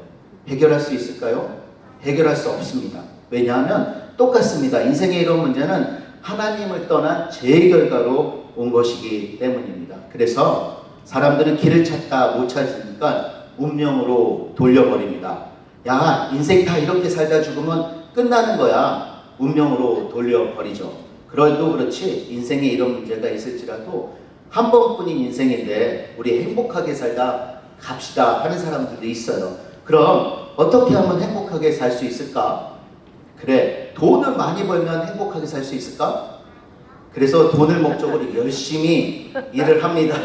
해결할 수 있을까요? 해결할 수 없습니다. 왜냐하면 똑같습니다. 인생의 이런 문제는 하나님을 떠난 죄의 결과로 온 것이기 때문입니다. 그래서 사람들은 길을 찾다 못 찾으니까 운명으로 돌려버립니다. 야, 인생 다 이렇게 살다 죽으면 끝나는 거야. 운명으로 돌려버리죠. 그래도 그렇지 인생에 이런 문제가 있을지라도 한 번뿐인 인생인데 우리 행복하게 살다 갑시다 하는 사람들도 있어요. 그럼 어떻게 하면 행복하게 살 수 있을까? 그래, 돈을 많이 벌면 행복하게 살 수 있을까? 그래서 돈을 목적으로 열심히 일을 합니다.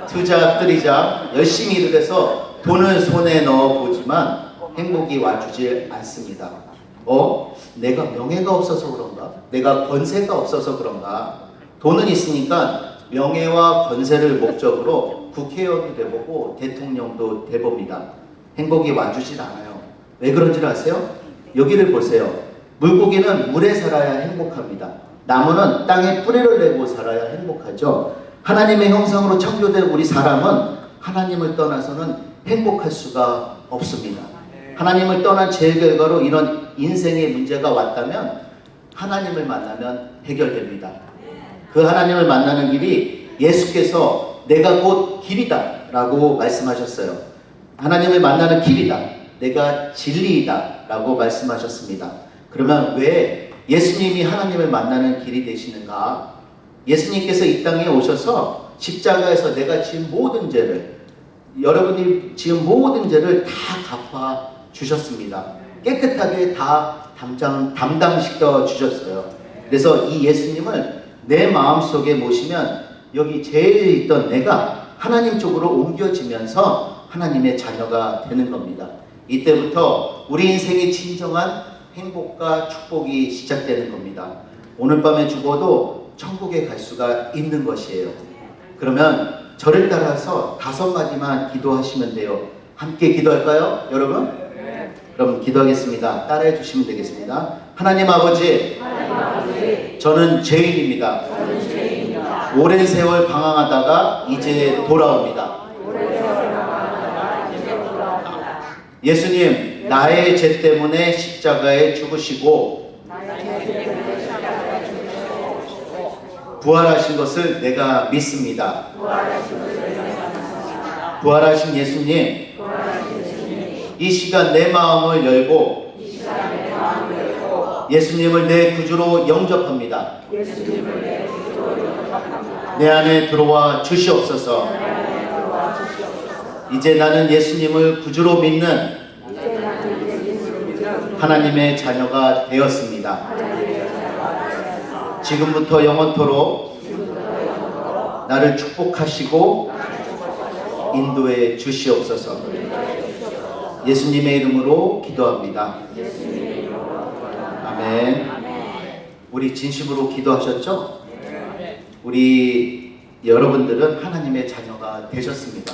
투자, 뜨리자 열심히 일을 해서 돈을 손에 넣어보지만 행복이 와주질 않습니다. 내가 명예가 없어서 그런가? 내가 권세가 없어서 그런가? 돈은 있으니까 명예와 권세를 목적으로 국회의원도 돼보고 대통령도 돼봅니다. 행복이 와주질 않아요. 왜 그런지 아세요? 여기를 보세요. 물고기는 물에 살아야 행복합니다. 나무는 땅에 뿌리를 내고 살아야 행복하죠. 하나님의 형상으로 창조된 우리 사람은 하나님을 떠나서는 행복할 수가 없습니다. 하나님을 떠난 죄의 결과로 이런 인생의 문제가 왔다면 하나님을 만나면 해결됩니다. 그 하나님을 만나는 길이 예수께서 내가 곧 길이다 라고 말씀하셨어요. 하나님을 만나는 길이다. 내가 진리이다 라고 말씀하셨습니다. 그러면 왜 예수님이 하나님을 만나는 길이 되시는가? 예수님께서 이 땅에 오셔서 십자가에서 내가 지은 모든 죄를 여러분이 지은 모든 죄를 다 갚아 주셨습니다. 깨끗하게 다 담당시켜 주셨어요. 그래서 이 예수님을 내 마음속에 모시면 여기 죄에 있던 내가 하나님 쪽으로 옮겨지면서 하나님의 자녀가 되는 겁니다. 이때부터 우리 인생의 진정한 행복과 축복이 시작되는 겁니다. 오늘 밤에 죽어도 천국에 갈 수가 있는 것이에요. 그러면 저를 따라서 5마디만 기도하시면 돼요. 함께 기도할까요, 여러분? 그럼 기도하겠습니다. 따라해 주시면 되겠습니다. 하나님 아버지, 저는 죄인입니다. 오랜 세월 방황하다가 이제 돌아옵니다. 예수님, 나의 죄 때문에 십자가에 죽으시고 부활하신 것을 내가 믿습니다. 부활하신 예수님, 이 시간 내 마음을 열고 예수님을 내 구주로 영접합니다. 내 안에 들어와 주시옵소서. 이제 나는 예수님을 구주로 믿는 하나님의 자녀가 되었습니다. 지금부터 영원토록 나를 축복하시고 인도해 주시옵소서. 예수님의 이름으로 기도합니다. 아멘. 우리 진심으로 기도하셨죠? 우리 여러분들은 하나님의 자녀가 되셨습니다.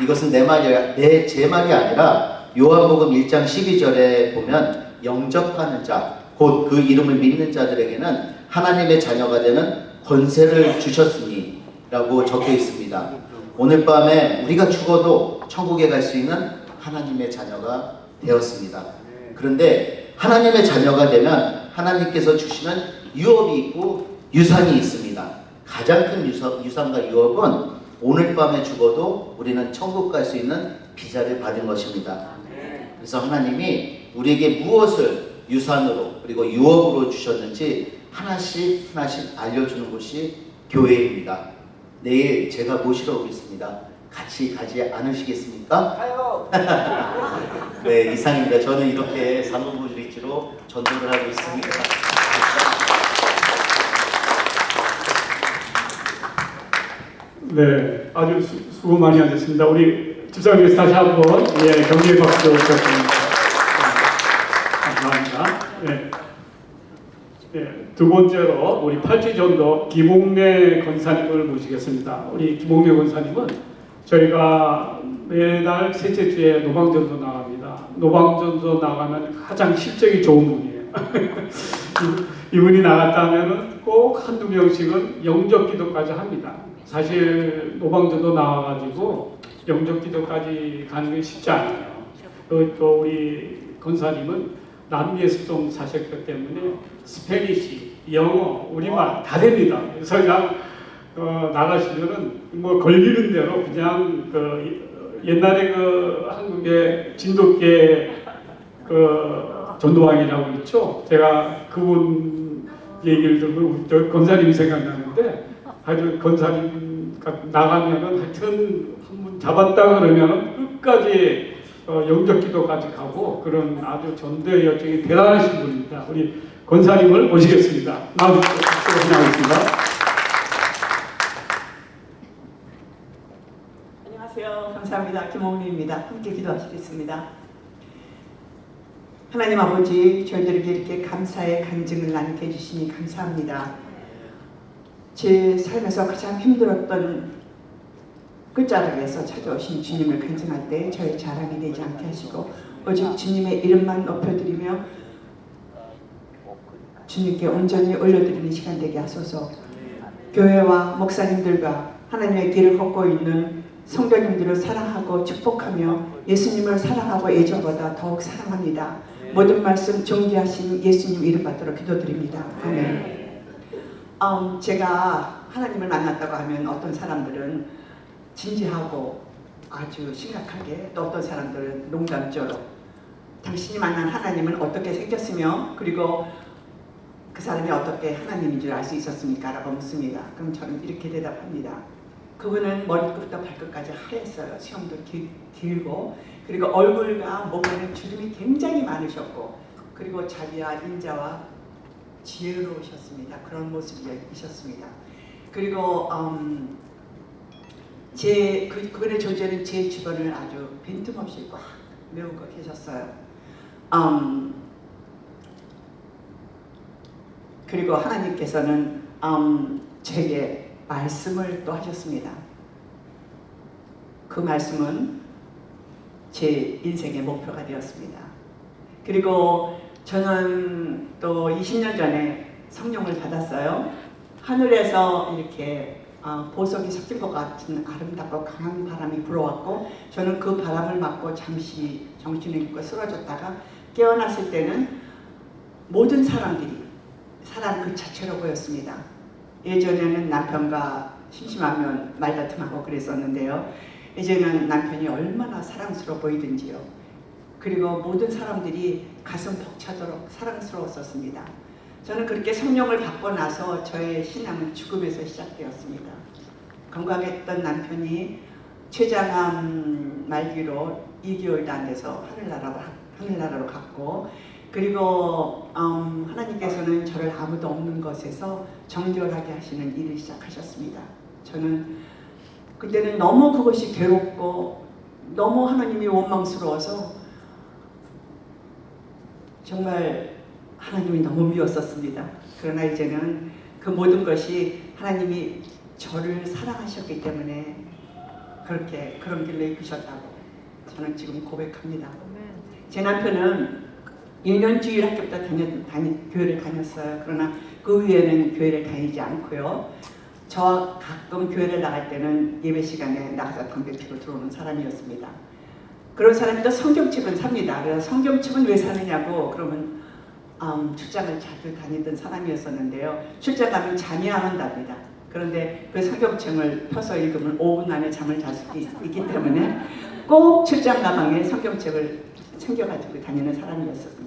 이것은 제 말이 아니라 요한복음 1장 12절에 보면 영접하는 자, 곧 그 이름을 믿는 자들에게는 하나님의 자녀가 되는 권세를 주셨으니 라고 적혀 있습니다. 오늘 밤에 우리가 죽어도 천국에 갈 수 있는 하나님의 자녀가 되었습니다. 그런데 하나님의 자녀가 되면 하나님께서 주시는 유업이 있고 유산이 있습니다. 가장 큰 유산과 유업은 오늘 밤에 죽어도 우리는 천국 갈 수 있는 비자를 받은 것입니다. 그래서 하나님이 우리에게 무엇을 유산으로 그리고 유업으로 주셨는지 하나씩 알려주는 곳이 교회입니다. 내일 제가 모시러 오겠습니다. 같이 가지 않으시겠습니까? 가요. 네, 이상입니다. 저는 이렇게 사무부리치로 전도를 하고 있습니다. 네, 아주 수고 많이 하셨습니다. 우리 집사님께서 다시 한번 격려의 박수 부탁드립니다. 감사합니다. 네. 두 번째로 우리 팔찌전도 김홍래 권사님을 모시겠습니다. 우리 김홍래 권사님은 저희가 매달 셋째 주에 노방전도 나갑니다. 노방전도 나가면 가장 실적이 좋은 분이에요. 이분이 나갔다면 꼭 한두 명씩은 영접기도까지 합니다. 사실 노방전도 나와가지고 영접기도까지 가는 게 쉽지 않아요. 또 우리 권사님은 남미에서 좀 사셨기 때문에 스페니시, 영어, 우리말 다 됩니다. 그래서 그냥 나가시면은 뭐 걸리는 대로 그냥 옛날에 한국의 진돗개 전도왕이라고 있죠. 제가 그분 얘기를 들으면 저 권사님이 생각나는데 아주 권사님 나가면은 하여튼 한번 잡았다 그러면은 끝까지 영접기도까지 가고 그런 아주 전도의 열정이 대단하신 분입니다. 우리 권사님을 모시겠습니다. 나와주시고 진행하겠습니다. 안녕하세요. 감사합니다. 김홍리입니다. 함께 기도하시겠습니다. 하나님 아버지, 저희들에게 이렇게 감사의 간증을 나누게 해주시니 감사합니다. 제 삶에서 가장 힘들었던 끝자락에서 찾아오신 주님을 간증할 때 저의 자랑이 되지 않게 하시고 오직 주님의 이름만 높여드리며 주님께 온전히 올려드리는 시간 되게 하소서. 교회와 목사님들과 하나님의 길을 걷고 있는 성도님들을 사랑하고 축복하며 예수님을 사랑하고 예전보다 더욱 사랑합니다. 모든 말씀 존귀하신 예수님 이름 받도록 기도드립니다. 아멘. 제가 하나님을 만났다고 하면 어떤 사람들은 진지하고 아주 심각하게, 또 어떤 사람들은 농담조로 당신이 만난 하나님은 어떻게 생겼으며 그리고 그 사람이 어떻게 하나님인 줄 알 수 있었습니까? 라고 묻습니다. 그럼 저는 이렇게 대답합니다. 그분은 머리끝부터 발끝까지 하였어요. 수염도 길고 그리고 얼굴과 목에는 주름이 굉장히 많으셨고 그리고 자비와 인자와 지혜로우셨습니다. 그런 모습이셨습니다. 그리고 그분의 존재는 제 주변을 아주 빈틈없이 꽉 메우고 계셨어요. 그리고 하나님께서는 제게 말씀을 또 하셨습니다. 그 말씀은 제 인생의 목표가 되었습니다. 그리고 저는 또 20년 전에 성령을 받았어요. 하늘에서 이렇게 보석이 섞인 것 같은 아름답고 강한 바람이 불어왔고 저는 그 바람을 맞고 잠시 정신을 잃고 쓰러졌다가 깨어났을 때는 모든 사람들이 사람 그 자체로 보였습니다. 예전에는 남편과 심심하면 말다툼하고 그랬었는데요. 이제는 남편이 얼마나 사랑스러워 보이든지요. 그리고 모든 사람들이 가슴 벅차도록 사랑스러웠었습니다. 저는 그렇게 성령을 받고 나서 저의 신앙은 죽음에서 시작되었습니다. 건강했던 남편이 췌장암 말기로 2개월도 안 돼서 하늘나라로 갔고 그리고 하나님께서는 저를 아무도 없는 곳에서 정결하게 하시는 일을 시작하셨습니다. 저는 그때는 너무 그것이 괴롭고 너무 하나님이 원망스러워서 정말 하나님이 너무 미웠었습니다. 그러나 이제는 그 모든 것이 하나님이 저를 사랑하셨기 때문에 그런 길로 이끄셨다고 저는 지금 고백합니다. 제 남편은 1년 주일학교부터 교회를 다녔어요. 그러나 그 위에는 교회를 다니지 않고요. 저와 가끔 교회를 나갈 때는 예배 시간에 나가서 담배 피고 들어오는 사람이었습니다. 그런 사람이 성경책은 삽니다. 그래서 성경책은 왜 사느냐고 그러면 출장을 자주 다니던 사람이었었는데요. 출장 가면 잠이 안 온답니다. 그런데 그 성경책을 펴서 읽으면 5분 안에 잠을 잘 수 있기 때문에 꼭 출장 가방에 성경책을 챙겨가지고 다니는 사람이었습니다.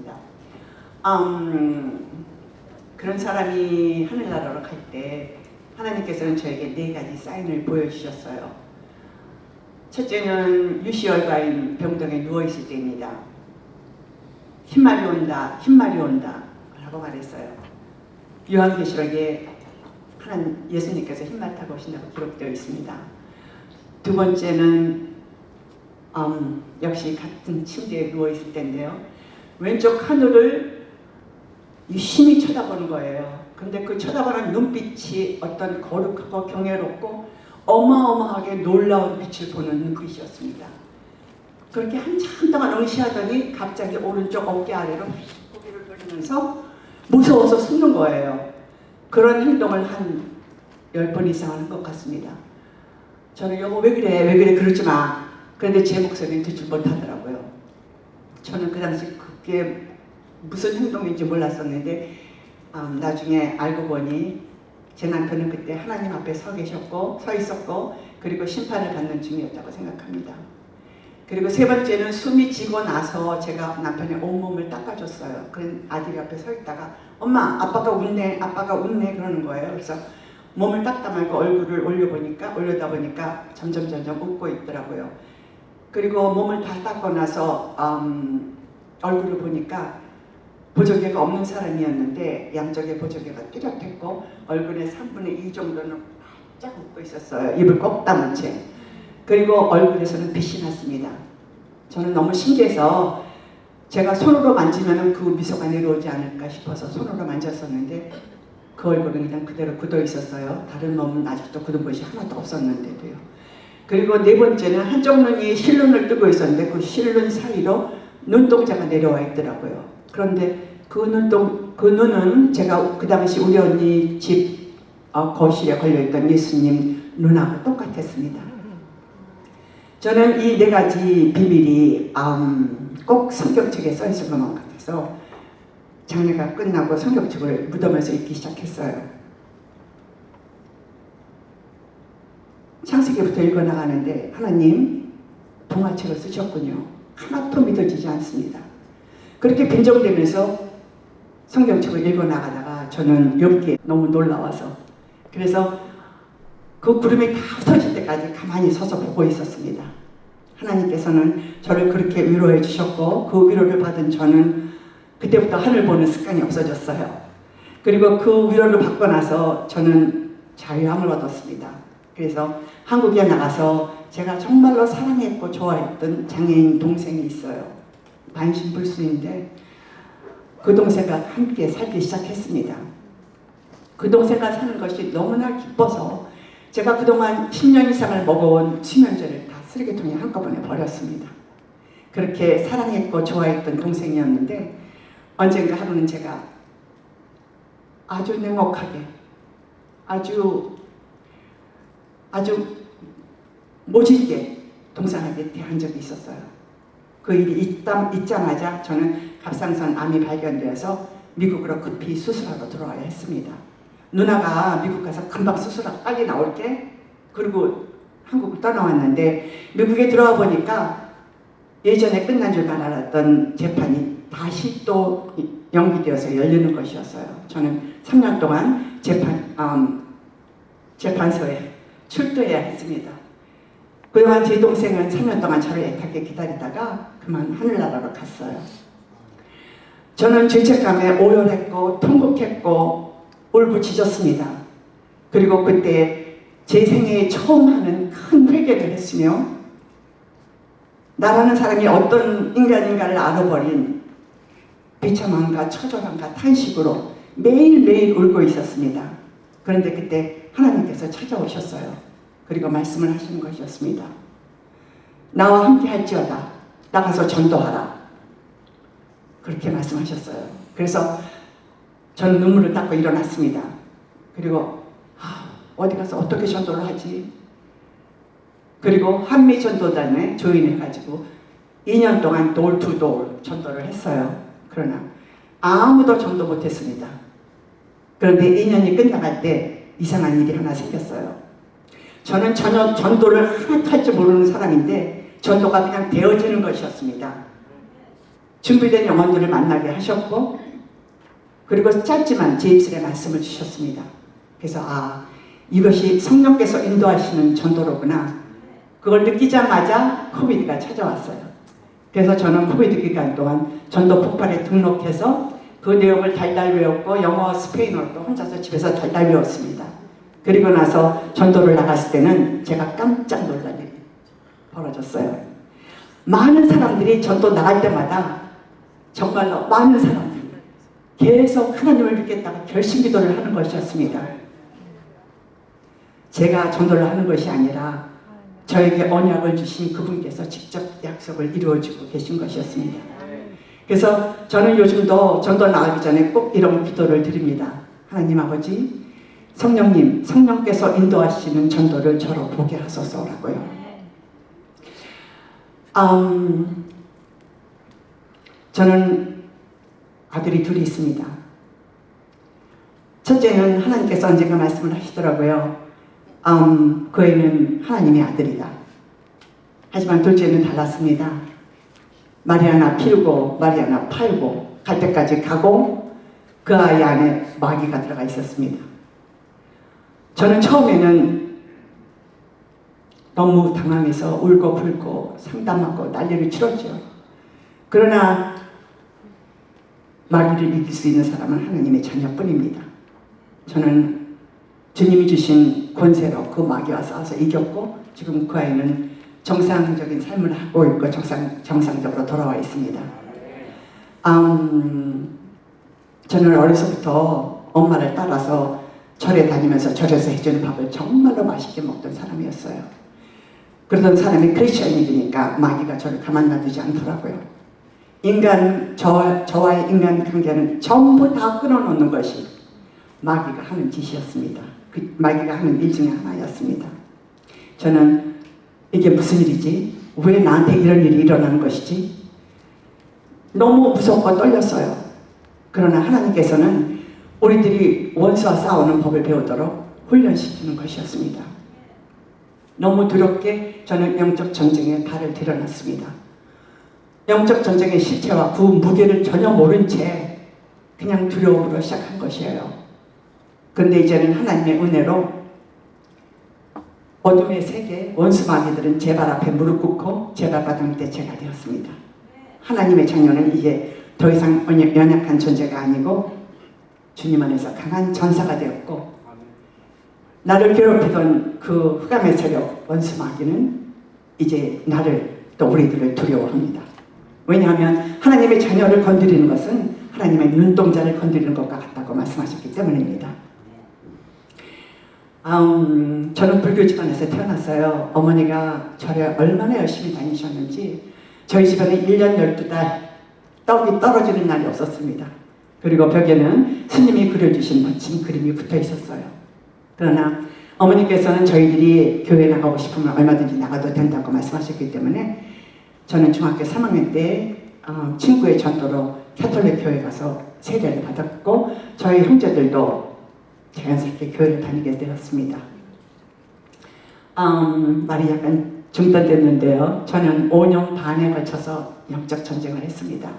그런 사람이 하늘나라로 갈 때 하나님께서는 저에게 4가지 사인을 보여주셨어요. 첫째는 유시열과인 병동에 누워있을 때입니다. 흰말이 온다, 흰말이 온다 라고 말했어요. 요한계시록에 예수님께서 흰말 타고 오신다고 기록되어 있습니다. 두 번째는 역시 같은 침대에 누워있을 때인데요. 왼쪽 하늘을 유심히 쳐다보는 거예요. 근데 그 쳐다보는 눈빛이 어떤 거룩하고 경외롭고 어마어마하게 놀라운 빛을 보는 눈빛이었습니다. 그렇게 한참 동안 응시하더니 갑자기 오른쪽 어깨 아래로 고개를 돌리면서 무서워서 숨는 거예요. 그런 행동을 한 10번 이상 하는 것 같습니다. 저는 여보 왜 그래 그러지 마. 그런데 제 목소리는 듣지 못하더라고요. 저는 그 당시 그게 무슨 행동인지 몰랐었는데 나중에 알고 보니 제 남편은 그때 하나님 앞에 서 있었고 그리고 심판을 받는 중이었다고 생각합니다. 그리고 세 번째는 숨이 지고 나서 제가 남편의 온몸을 닦아줬어요. 그런 아들이 앞에 서 있다가 엄마 아빠가 웃네 그러는 거예요. 그래서 몸을 닦다 말고 얼굴을 올려다 보니까 점점 웃고 있더라고요. 그리고 몸을 다 닦고 나서 얼굴을 보니까 보조개가 없는 사람이었는데 양쪽에 보조개가 뚜렷했고 얼굴의 3분의 2 정도는 바짝 웃고 있었어요. 입을 꼭 다문 채. 그리고 얼굴에서는 빛이 났습니다. 저는 너무 신기해서 제가 손으로 만지면 그 미소가 내려오지 않을까 싶어서 손으로 만졌었는데 그 얼굴은 그냥 그대로 굳어 있었어요. 다른 몸은 아직도 굳은 곳이 하나도 없었는데도요. 그리고 네 번째는 한쪽 눈이 실눈을 뜨고 있었는데 그 실눈 사이로 눈동자가 내려와 있더라고요. 그런데 그 눈은 제가 그 당시 우리 언니 집 거실에 걸려있던 예수님 눈하고 똑같았습니다. 저는 이 4가지 비밀이 꼭 성경책에 써 있을 것만 같아서 장례가 끝나고 성경책을 무덤에서 읽기 시작했어요. 창세기부터 읽어나가는데 하나님 동화책을 쓰셨군요. 하나도 믿어지지 않습니다. 그렇게 빈정되면서 성경책을 읽어나가다가 저는 욥기에 너무 놀라워서 그래서 그 구름이 다 흩어질 때까지 가만히 서서 보고 있었습니다. 하나님께서는 저를 그렇게 위로해 주셨고 그 위로를 받은 저는 그때부터 하늘 보는 습관이 없어졌어요. 그리고 그 위로를 받고 나서 저는 자유함을 얻었습니다. 그래서 한국에 나가서 제가 정말로 사랑했고 좋아했던 장애인 동생이 있어요. 반신불수인데 그 동생과 함께 살기 시작했습니다. 그 동생과 사는 것이 너무나 기뻐서 제가 그동안 10년 이상을 먹어온 수면제를 다 쓰레기통에 한꺼번에 버렸습니다. 그렇게 사랑했고 좋아했던 동생이었는데 언젠가 하루는 제가 아주 냉혹하게 아주 모질게 동생에게 대한 적이 있었어요. 그 일이 있자마자 저는 갑상선 암이 발견되어서 미국으로 급히 수술하러 들어와야 했습니다. 누나가 미국 가서 금방 수술하고 빨리 나올게 그리고 한국을 떠나왔는데 미국에 들어와 보니까 예전에 끝난 줄만 알았던 재판이 다시 또 연기되어서 열리는 것이었어요. 저는 3년 동안 재판소에 출두해야 했습니다. 그동안 제 동생은 3년 동안 저를 애타게 기다리다가 그만 하늘나라로 갔어요. 저는 죄책감에 오열했고 통곡했고 울부짖었습니다. 그리고 그때 제 생애에 처음 하는 큰 회개를 했으며 나라는 사람이 어떤 인간인가를 알아버린 비참함과 처절함과 탄식으로 매일매일 울고 있었습니다. 그런데 그때 하나님께서 찾아오셨어요. 그리고 말씀을 하시는 것이었습니다. 나와 함께 할지어다. 나가서 전도하라. 그렇게 말씀하셨어요. 그래서 저는 눈물을 닦고 일어났습니다. 그리고 어디 가서 어떻게 전도를 하지? 그리고 한미전도단에 조인해가지고 2년 동안 돌 투 돌 전도를 했어요. 그러나 아무도 전도 못했습니다. 그런데 2년이 끝나갈 때 이상한 일이 하나 생겼어요. 저는 전혀 전도를 하나도 할 줄 모르는 사람인데 전도가 그냥 되어지는 것이었습니다. 준비된 영혼들을 만나게 하셨고 그리고 짧지만 제 입술에 말씀을 주셨습니다. 그래서 이것이 성령께서 인도하시는 전도로구나. 그걸 느끼자마자 코비드가 찾아왔어요. 그래서 저는 코비드 기간 동안 전도 폭발에 등록해서 그 내용을 달달 외웠고 영어, 스페인어도 혼자서 집에서 달달 외웠습니다. 그리고 나서 전도를 나갔을 때는 제가 깜짝 놀랄 일이 벌어졌어요. 많은 사람들이 전도 나갈 때마다 정말로 많은 사람들이 계속 하나님을 믿겠다고 결심기도를 하는 것이었습니다. 제가 전도를 하는 것이 아니라 저에게 언약을 주신 그분께서 직접 약속을 이루어주고 계신 것이었습니다. 그래서 저는 요즘도 전도 나가기 전에 꼭 이런 기도를 드립니다. 하나님 아버지, 성령님, 성령께서 인도하시는 전도를 저로 보게 하소서라고요. 저는 아들이 둘이 있습니다. 첫째는 하나님께서 언젠가 말씀을 하시더라고요. 그 애는 하나님의 아들이다. 하지만 둘째는 달랐습니다. 말이 하나 피우고 말이 하나 팔고 갈 때까지 가고 그 아이 안에 마귀가 들어가 있었습니다. 저는 처음에는 너무 당황해서 울고 불고 상담하고 난리를 치렀죠. 그러나 마귀를 이길 수 있는 사람은 하나님의 자녀뿐입니다. 저는 주님이 주신 권세로 그 마귀와 싸워서 이겼고 지금 그 아이는 정상적인 삶을 하고 있고 정상적으로 돌아와 있습니다. 저는 어려서부터 엄마를 따라서 절에 다니면서 절에서 해주는 밥을 정말로 맛있게 먹던 사람이었어요. 그러던 사람이 크리스천이 되니까 마귀가 저를 가만 놔두지 않더라고요. 저와의 인간 관계는 전부 다 끊어놓는 것이 마귀가 하는 짓이었습니다. 그 마귀가 하는 일 중에 하나였습니다. 저는 이게 무슨 일이지? 왜 나한테 이런 일이 일어나는 것이지? 너무 무섭고 떨렸어요. 그러나 하나님께서는 우리들이 원수와 싸우는 법을 배우도록 훈련시키는 것이었습니다. 너무 두렵게 저는 영적 전쟁에 발을 들여놨습니다. 영적 전쟁의 실체와 그 무게를 전혀 모른 채 그냥 두려움으로 시작한 것이에요. 그런데 이제는 하나님의 은혜로 어둠의 세계 원수 마귀들은 제 발 앞에 무릎 꿇고 제 발바닥 밑에 제가 되었습니다. 하나님의 자녀는 이제 더 이상 연약한 존재가 아니고 주님 안에서 강한 전사가 되었고, 나를 괴롭히던 그 흑암의 세력 원수 마귀는 이제 나를 또 우리들을 두려워합니다. 왜냐하면 하나님의 자녀를 건드리는 것은 하나님의 눈동자를 건드리는 것과 같다고 말씀하셨기 때문입니다. 저는 불교 집안에서 태어났어요. 어머니가 저를 얼마나 열심히 다니셨는지 저희 집안에 1년 12달 떡이 떨어지는 날이 없었습니다. 그리고 벽에는 스님이 그려주신 멋진 그림이 붙어 있었어요. 그러나 어머니께서는 저희들이 교회 나가고 싶으면 얼마든지 나가도 된다고 말씀하셨기 때문에 저는 중학교 3학년 때 친구의 전도로 캐톨릭 교회 가서 세례를 받았고, 저희 형제들도 자연스럽게 교회를 다니게 되었습니다. 말이 약간 중단됐는데요. 저는 5년 반에 걸쳐서 영적 전쟁을 했습니다.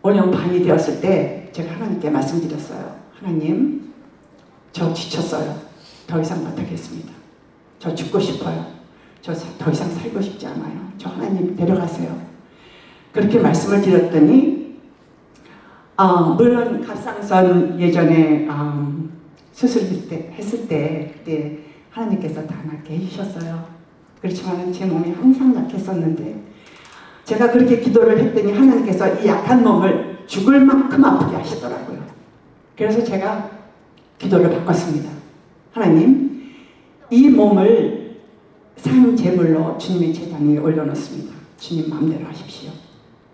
5년 반이 되었을 때 제가 하나님께 말씀드렸어요. 하나님, 저 지쳤어요. 더 이상 못하겠습니다. 저 죽고 싶어요. 저 더 이상 살고 싶지 않아요. 저 하나님 데려가세요. 그렇게 말씀을 드렸더니 물론 갑상선 예전에 수술했을 때 그때 하나님께서 다 낫게 해주셨어요. 그렇지만 제 몸이 항상 약했었는데 제가 그렇게 기도를 했더니 하나님께서 이 약한 몸을 죽을 만큼 아프게 하시더라고요. 그래서 제가 기도를 바꿨습니다. 하나님, 이 몸을 산 제물로 주님의 제단에 올려놓습니다. 주님 마음대로 하십시오.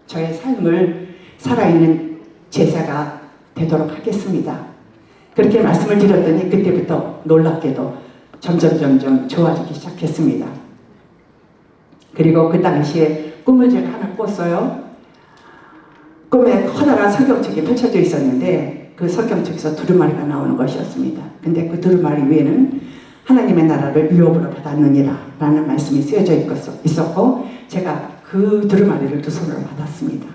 저의 삶을 살아있는 제사가 되도록 하겠습니다. 그렇게 말씀을 드렸더니 그때부터 놀랍게도 점점 좋아지기 시작했습니다. 그리고 그 당시에 꿈을 제가 하나 꿨어요. 꿈에 커다란 성경책이 펼쳐져 있었는데 그 성경책에서 두루마리가 나오는 것이었습니다. 근데 그 두루마리 위에는 하나님의 나라를 유업으로 받았느니라 라는 말씀이 쓰여져 있었고, 제가 그 두루마리를 두 손으로 받았습니다.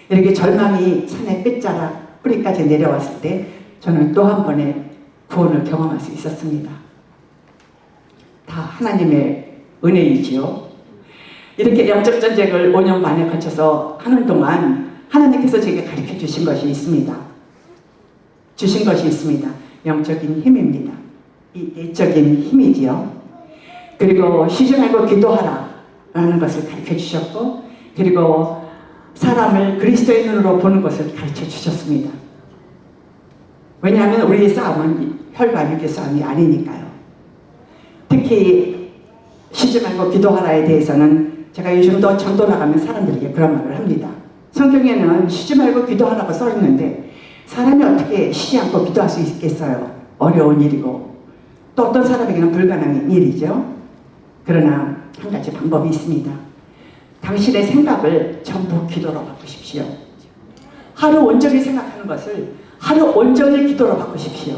이렇게 절망이 산의 끝자락 뿌리까지 내려왔을 때 저는 또 한 번의 구원을 경험할 수 있었습니다. 다 하나님의 은혜이지요. 이렇게 영적 전쟁을 5년 반에 거쳐서 하는 동안 하나님께서 제게 가르쳐 주신 것이 있습니다. 영적인 힘입니다. 이 내적인 힘이지요. 그리고 쉬지 말고 기도하라 라는 것을 가르쳐 주셨고, 그리고 사람을 그리스도의 눈으로 보는 것을 가르쳐 주셨습니다. 왜냐하면 우리의 싸움은 혈과 육의 싸움이 아니니까요. 특히 쉬지 말고 기도하라에 대해서는 제가 요즘도 전도 나가면 사람들에게 그런 말을 합니다. 성경에는 쉬지 말고 기도하라고 써 있는데 사람이 어떻게 쉬지 않고 기도할 수 있겠어요? 어려운 일이고 또 어떤 사람에게는 불가능한 일이죠. 그러나 한 가지 방법이 있습니다. 당신의 생각을 전부 기도로 바꾸십시오. 하루 온전히 생각하는 것을 하루 온전히 기도로 바꾸십시오.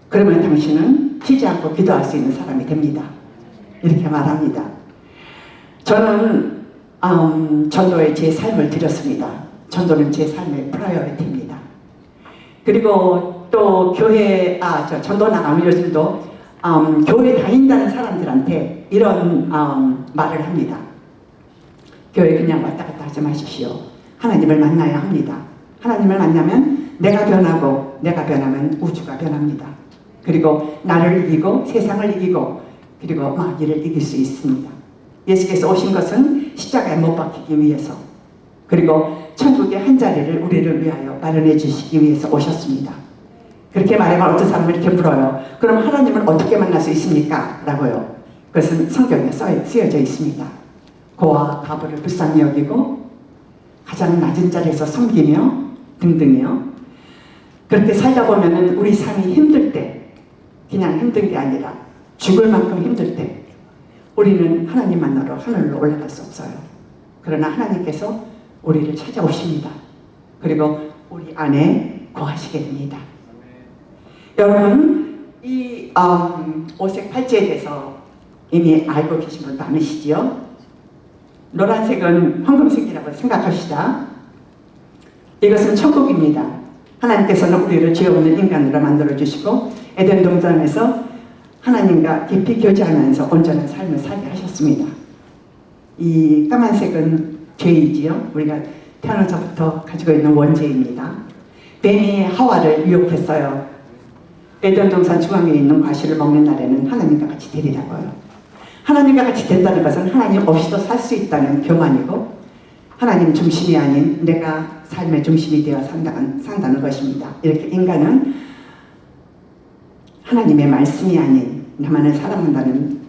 그러면 당신은 쉬지 않고 기도할 수 있는 사람이 됩니다. 이렇게 말합니다. 저는 전도에 제 삶을 드렸습니다. 전도는 제 삶의 프라이어리티입니다. 그리고 또 교회, 전도 나가면 요즘도 교회 다닌다는 사람들한테 이런 말을 합니다. 교회 그냥 왔다 갔다 하지 마십시오. 하나님을 만나야 합니다. 하나님을 만나면 내가 변하고 내가 변하면 우주가 변합니다. 그리고 나를 이기고 세상을 이기고 그리고 마귀를 이길 수 있습니다. 예수께서 오신 것은 십자가에 못 박히기 위해서, 그리고 천국의 한 자리를 우리를 위하여 마련해 주시기 위해서 오셨습니다. 그렇게 말하면 어떤 사람은 이렇게 물어요. 그럼 하나님을 어떻게 만날 수 있습니까? 라고요. 그것은 성경에 쓰여져 있습니다. 고아 가부를 불쌍히 여기고 가장 낮은 자리에서 섬기며 등등이요. 그렇게 살다 보면은 우리 삶이 힘들 때, 그냥 힘든 게 아니라 죽을 만큼 힘들 때 우리는 하나님 만나러 하늘로 올라갈 수 없어요. 그러나 하나님께서 우리를 찾아오십니다. 그리고 우리 안에 거하시게 됩니다. 여러분, 이 오색 팔찌에 대해서 이미 알고 계신 분 많으시지요? 노란색은 황금색이라고 생각합시다. 이것은 천국입니다. 하나님께서는 우리를 죄 없는 인간으로 만들어 주시고 에덴 동산에서 하나님과 깊이 교제하면서 온전한 삶을 살게 하셨습니다. 이 까만색은 죄이지요. 우리가 태어나서부터 가지고 있는 원죄입니다. 뱀이 하와를 유혹했어요. 에덴 동산 중앙에 있는 과실을 먹는 날에는 하나님과 같이 되리라고요. 하나님과 같이 된다는 것은 하나님 없이도 살 수 있다는 교만이고 하나님 중심이 아닌 내가 삶의 중심이 되어 산다는 것입니다. 이렇게 인간은 하나님의 말씀이 아닌 나만을 사랑한다는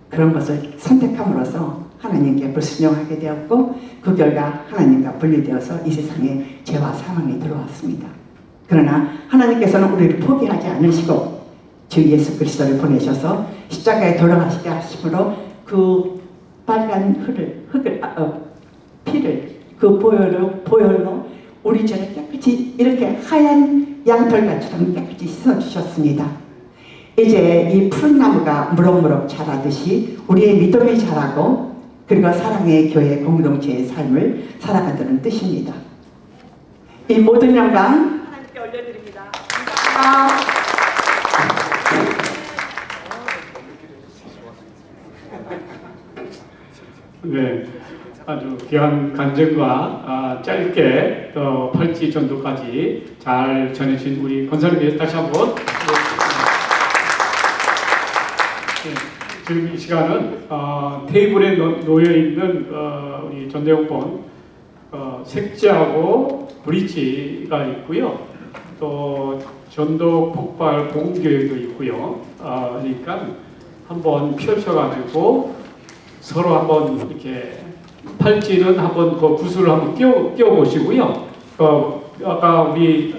그런 것을 선택함으로써 하나님께 불순종하게 되었고 그 결과 하나님과 분리되어서 이 세상에 죄와 사망이 들어왔습니다. 그러나 하나님께서는 우리를 포기하지 않으시고 주 예수 그리스도를 보내셔서 십자가에 돌아가시게 하심으로 그 빨간 피를 그 보혈로 우리 죄를 깨끗이 이렇게 하얀 양털같처럼 깨끗이 씻어주셨습니다. 이제 이 푸른 나무가 무럭무럭 자라듯이 우리의 믿음이 자라고 그리고 사랑의 교회 공동체의 삶을 살아가는 뜻입니다. 이 모든 영광 하나님께 올려드립니다. 감사합니다. 네, 아주 귀한 간증과 짧게 팔찌 전도까지 잘 전해주신 우리 권사님께 다시 한번 지금 이 시간은 테이블에 놓여 있는 우리 전대용본 색지하고 브릿지가 있고요. 또 전도 폭발 봉교회도 있고요. 그러니까 한번 펼쳐가지고 서로 한번 이렇게 팔찌는 한번 그 구슬을 한번 끼워 보시고요. 아까 우리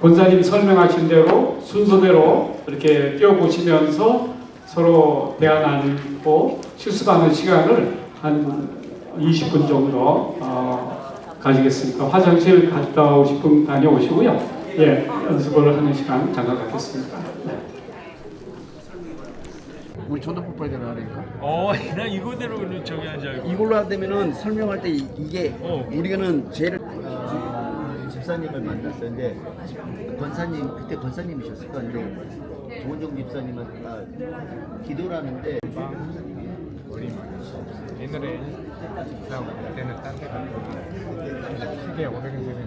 권사님 설명하신 대로 순서대로 이렇게 끼워 보시면서 서로 대화 나누고 실습하는 시간을 한 20분 정도 가지겠습니까? 화장실 갔다 오실 분 다녀오시고요. 예, 연습을 하는 시간 잠깐 갖겠습니다. 네. 우리 전도 폭발대로 하니까 나 이거대로 정해야지. 이걸로 하면은 설명할 때 이게 우리가는 죄를 집사님을 만났었는데 권사님 그때 권사님이셨을 건데 조은정 집사님은 기도를 하는데 옛날에 집사하고 그때는 딴 데 갔고 크게 500년 전에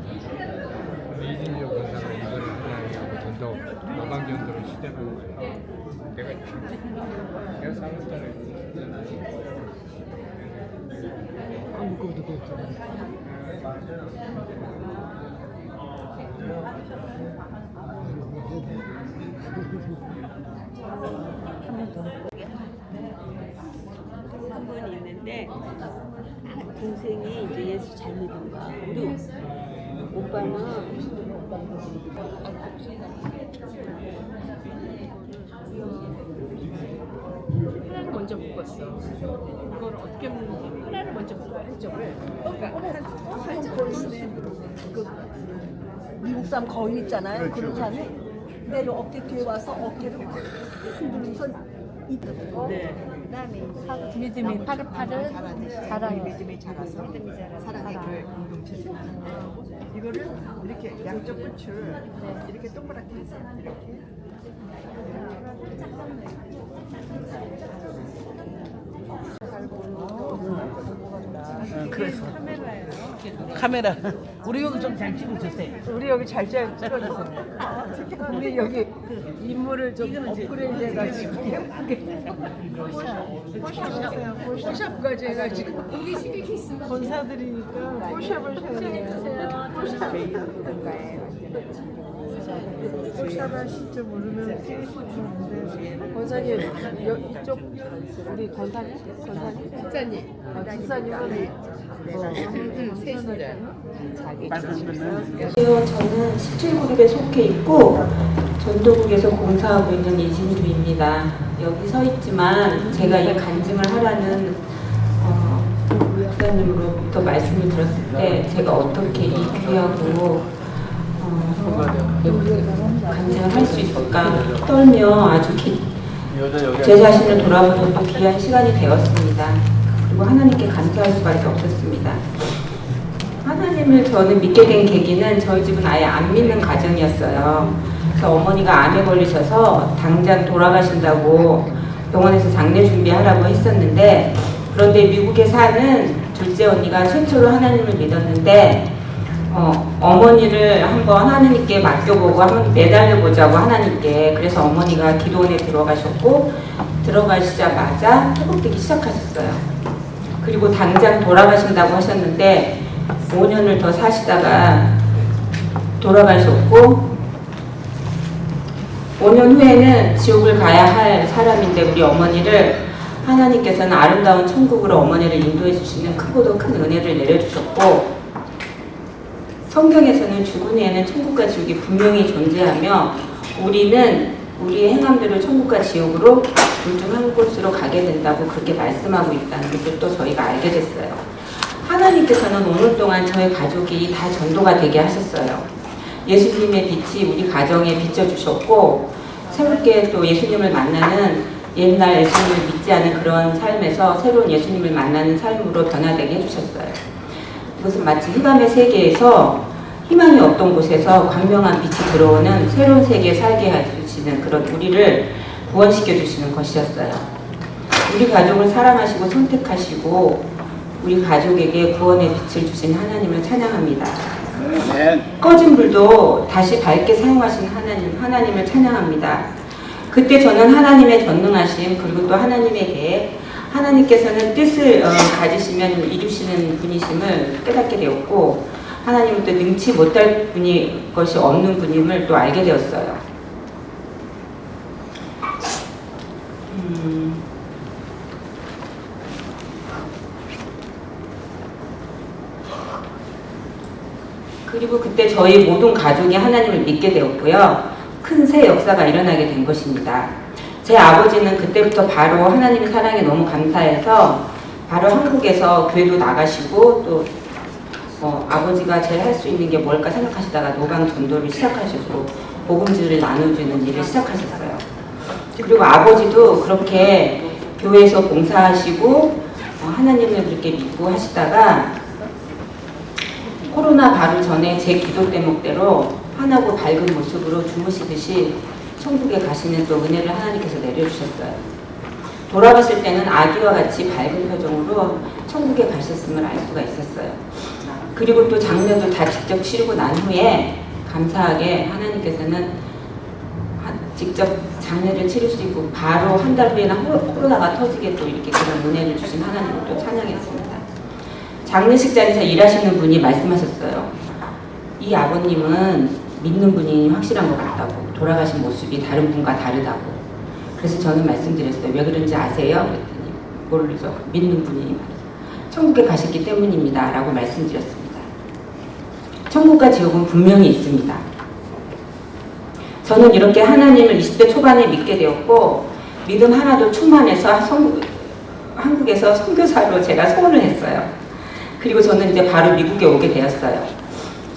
이진조 권사가 이거를 하나하고 전도 노방전도를 시작한 거예요. 내가 3년 전에 한 분이 있는데 동생이 이제 예수 잘 믿은 거야. 우리 오빠는 하나를 먼저 묶었어. 이걸 어떻게 묶는지 하나를 먼저 묶어 한쪽을. 미국 사람 거인 있잖아요. 그런 사람이 내려 어깨 뒤에 와서 어깨를 확 흔들면서 있더라고. 네. 그다음에 믿음이 파릇파릇 자라요. 믿음이 자라서 사랑의 교회 공동체에서 이거를 이렇게 양쪽 끝을 이렇게 동그랗게 하세요. 이렇게. 그래서 카메라 우리 여기 좀 잘 찍어주세요. 우리 여기 잘 찍어주세요. 우리 여기 인물을 좀 업그레이드 해가지고 예쁘게 포샵까지 해가지고 여기 시계 케이스 권사들이니까 포샵을 해주세요. 포샵을 진짜 모르면 케이스인데 권사님 이쪽 우리 권사님 집사님은 저는 17그룹에 속해 있고 전도국에서 공사하고 있는 이진주입니다. 여기 서 있지만 제가 이 간증을 하라는 목사님으로부터 말씀을 들었을 때 제가 어떻게 이 귀하고 간증을 할 수 있을까 떨며 아주 제 자신을 돌아보는 또 귀한 시간이 되었습니다. 그리고 하나님께 감사할 수밖에 없었습니다. 하나님을 저는 믿게 된 계기는 저희 집은 아예 안 믿는 가정이었어요. 그래서 어머니가 암에 걸리셔서 당장 돌아가신다고 병원에서 장례 준비하라고 했었는데, 그런데 미국에 사는 둘째 언니가 최초로 하나님을 믿었는데 어머니를 한번 하나님께 맡겨보고 한번 매달려보자고 하나님께. 그래서 어머니가 기도원에 들어가셨고, 들어가시자마자 회복되기 시작하셨어요. 그리고 당장 돌아가신다고 하셨는데 5년을 더 사시다가 돌아가셨고, 5년 후에는 지옥을 가야 할 사람인데 우리 어머니를 하나님께서는 아름다운 천국으로 어머니를 인도해 주시는 크고도 큰 은혜를 내려주셨고, 성경에서는 죽은 후에는 천국과 지옥이 분명히 존재하며 우리는 우리의 행함대로 천국과 지옥으로 둘 중 한 곳으로 가게 된다고 그렇게 말씀하고 있다는 것을 또 저희가 알게 됐어요. 하나님께서는 5년 동안 저희 가족이 다 전도가 되게 하셨어요. 예수님의 빛이 우리 가정에 비춰주셨고, 새롭게 또 예수님을 만나는, 옛날 예수님을 믿지 않은 그런 삶에서 새로운 예수님을 만나는 삶으로 변화되게 해주셨어요. 이것은 마치 흑암의 세계에서 희망이 없던 곳에서 광명한 빛이 들어오는 새로운 세계에 살게 해주시는 그런 우리를 구원시켜 주시는 것이었어요. 우리 가족을 사랑하시고 선택하시고 우리 가족에게 구원의 빛을 주신 하나님을 찬양합니다. 꺼진 불도 다시 밝게 사용하신 하나님을 찬양합니다. 그때 저는 하나님의 전능하심, 그리고 또 하나님에 대해 하나님께서는 뜻을 가지시면 이루시는 분이심을 깨닫게 되었고, 하나님은 또 능치 못할 것이 없는 분임을 또 알게 되었어요. 그리고 그때 저희 모든 가족이 하나님을 믿게 되었고요. 큰 새 역사가 일어나게 된 것입니다. 제 아버지는 그때부터 바로 하나님의 사랑에 너무 감사해서 바로 한국에서 교회도 나가시고, 또 아버지가 제일 할 수 있는 게 뭘까 생각하시다가 노방 전도를 시작하시고 복음지를 나눠주는 일을 시작하셨어요. 그리고 아버지도 그렇게 교회에서 봉사하시고 하나님을 그렇게 믿고 하시다가 코로나 바로 전에 제 기도 대목대로 환하고 밝은 모습으로 주무시듯이 천국에 가시는 또 은혜를 하나님께서 내려주셨어요. 돌아가실 때는 아기와 같이 밝은 표정으로 천국에 가셨음을 알 수가 있었어요. 그리고 또 장례도 다 직접 치르고 난 후에 감사하게 하나님께서는 직접 장례를 치를 수 있고 바로 한 달 후에는 코로나가 터지게 또 이렇게 그런 은혜를 주신 하나님을 또 찬양했습니다. 장례식장에서 일하시는 분이 말씀하셨어요. 이 아버님은 믿는 분이 확실한 것 같다고, 돌아가신 모습이 다른 분과 다르다고. 그래서 저는 말씀드렸어요. 왜 그런지 아세요? 그랬더니 모르죠. 믿는 분이 천국에 가셨기 때문입니다 라고 말씀드렸습니다. 천국과 지옥은 분명히 있습니다. 저는 이렇게 하나님을 20대 초반에 믿게 되었고, 믿음 하나도 충만해서 한국에서 선교사로 제가 소원을 했어요. 그리고 저는 이제 바로 미국에 오게 되었어요.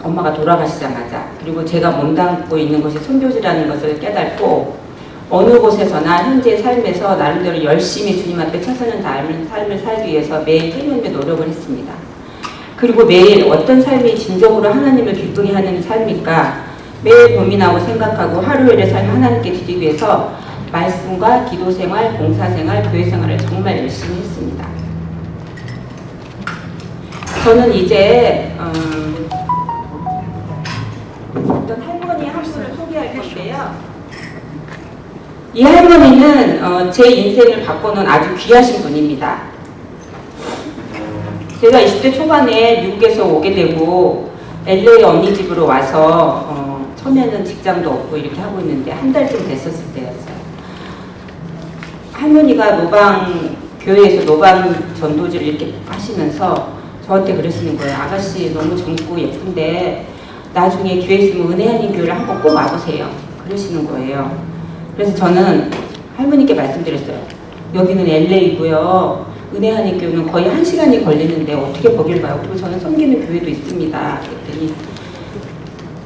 엄마가 돌아가시자마자. 그리고 제가 몸담고 있는 것이 선교지라는 것을 깨닫고, 어느 곳에서나 현재 삶에서 나름대로 열심히 주님 앞에 최선을 다하는 삶을 살기 위해서 매일 끊임없이 노력을 했습니다. 그리고 매일 어떤 삶이 진정으로 하나님을 기쁘게 하는 삶일까 매일 고민하고 생각하고 하루일의 삶을 하나님께 드리기 위해서 말씀과 기도생활, 봉사생활, 교회생활을 정말 열심히 했습니다. 저는 이제 어떤 할머니 한 분을 소개할 건데요. 이 할머니는 제 인생을 바꿔놓은 아주 귀하신 분입니다. 제가 20대 초반에 미국에서 오게 되고 LA 언니 집으로 와서 처음에는 직장도 없고 이렇게 하고 있는데 한 달쯤 됐었을 때였어요. 할머니가 교회에서 노방 전도지를 이렇게 하시면서 저한테 그러시는 거예요. 아가씨 너무 젊고 예쁜데 나중에 교회 있으면 은혜 아닌 교회를 한번 꼭 와보세요. 그러시는 거예요. 그래서 저는 할머니께 말씀드렸어요. 여기는 LA고요. 은혜 아닌 교회는 거의 1시간이 걸리는데 어떻게 거길 가요? 그리고 저는 섬기는 교회도 있습니다. 그랬더니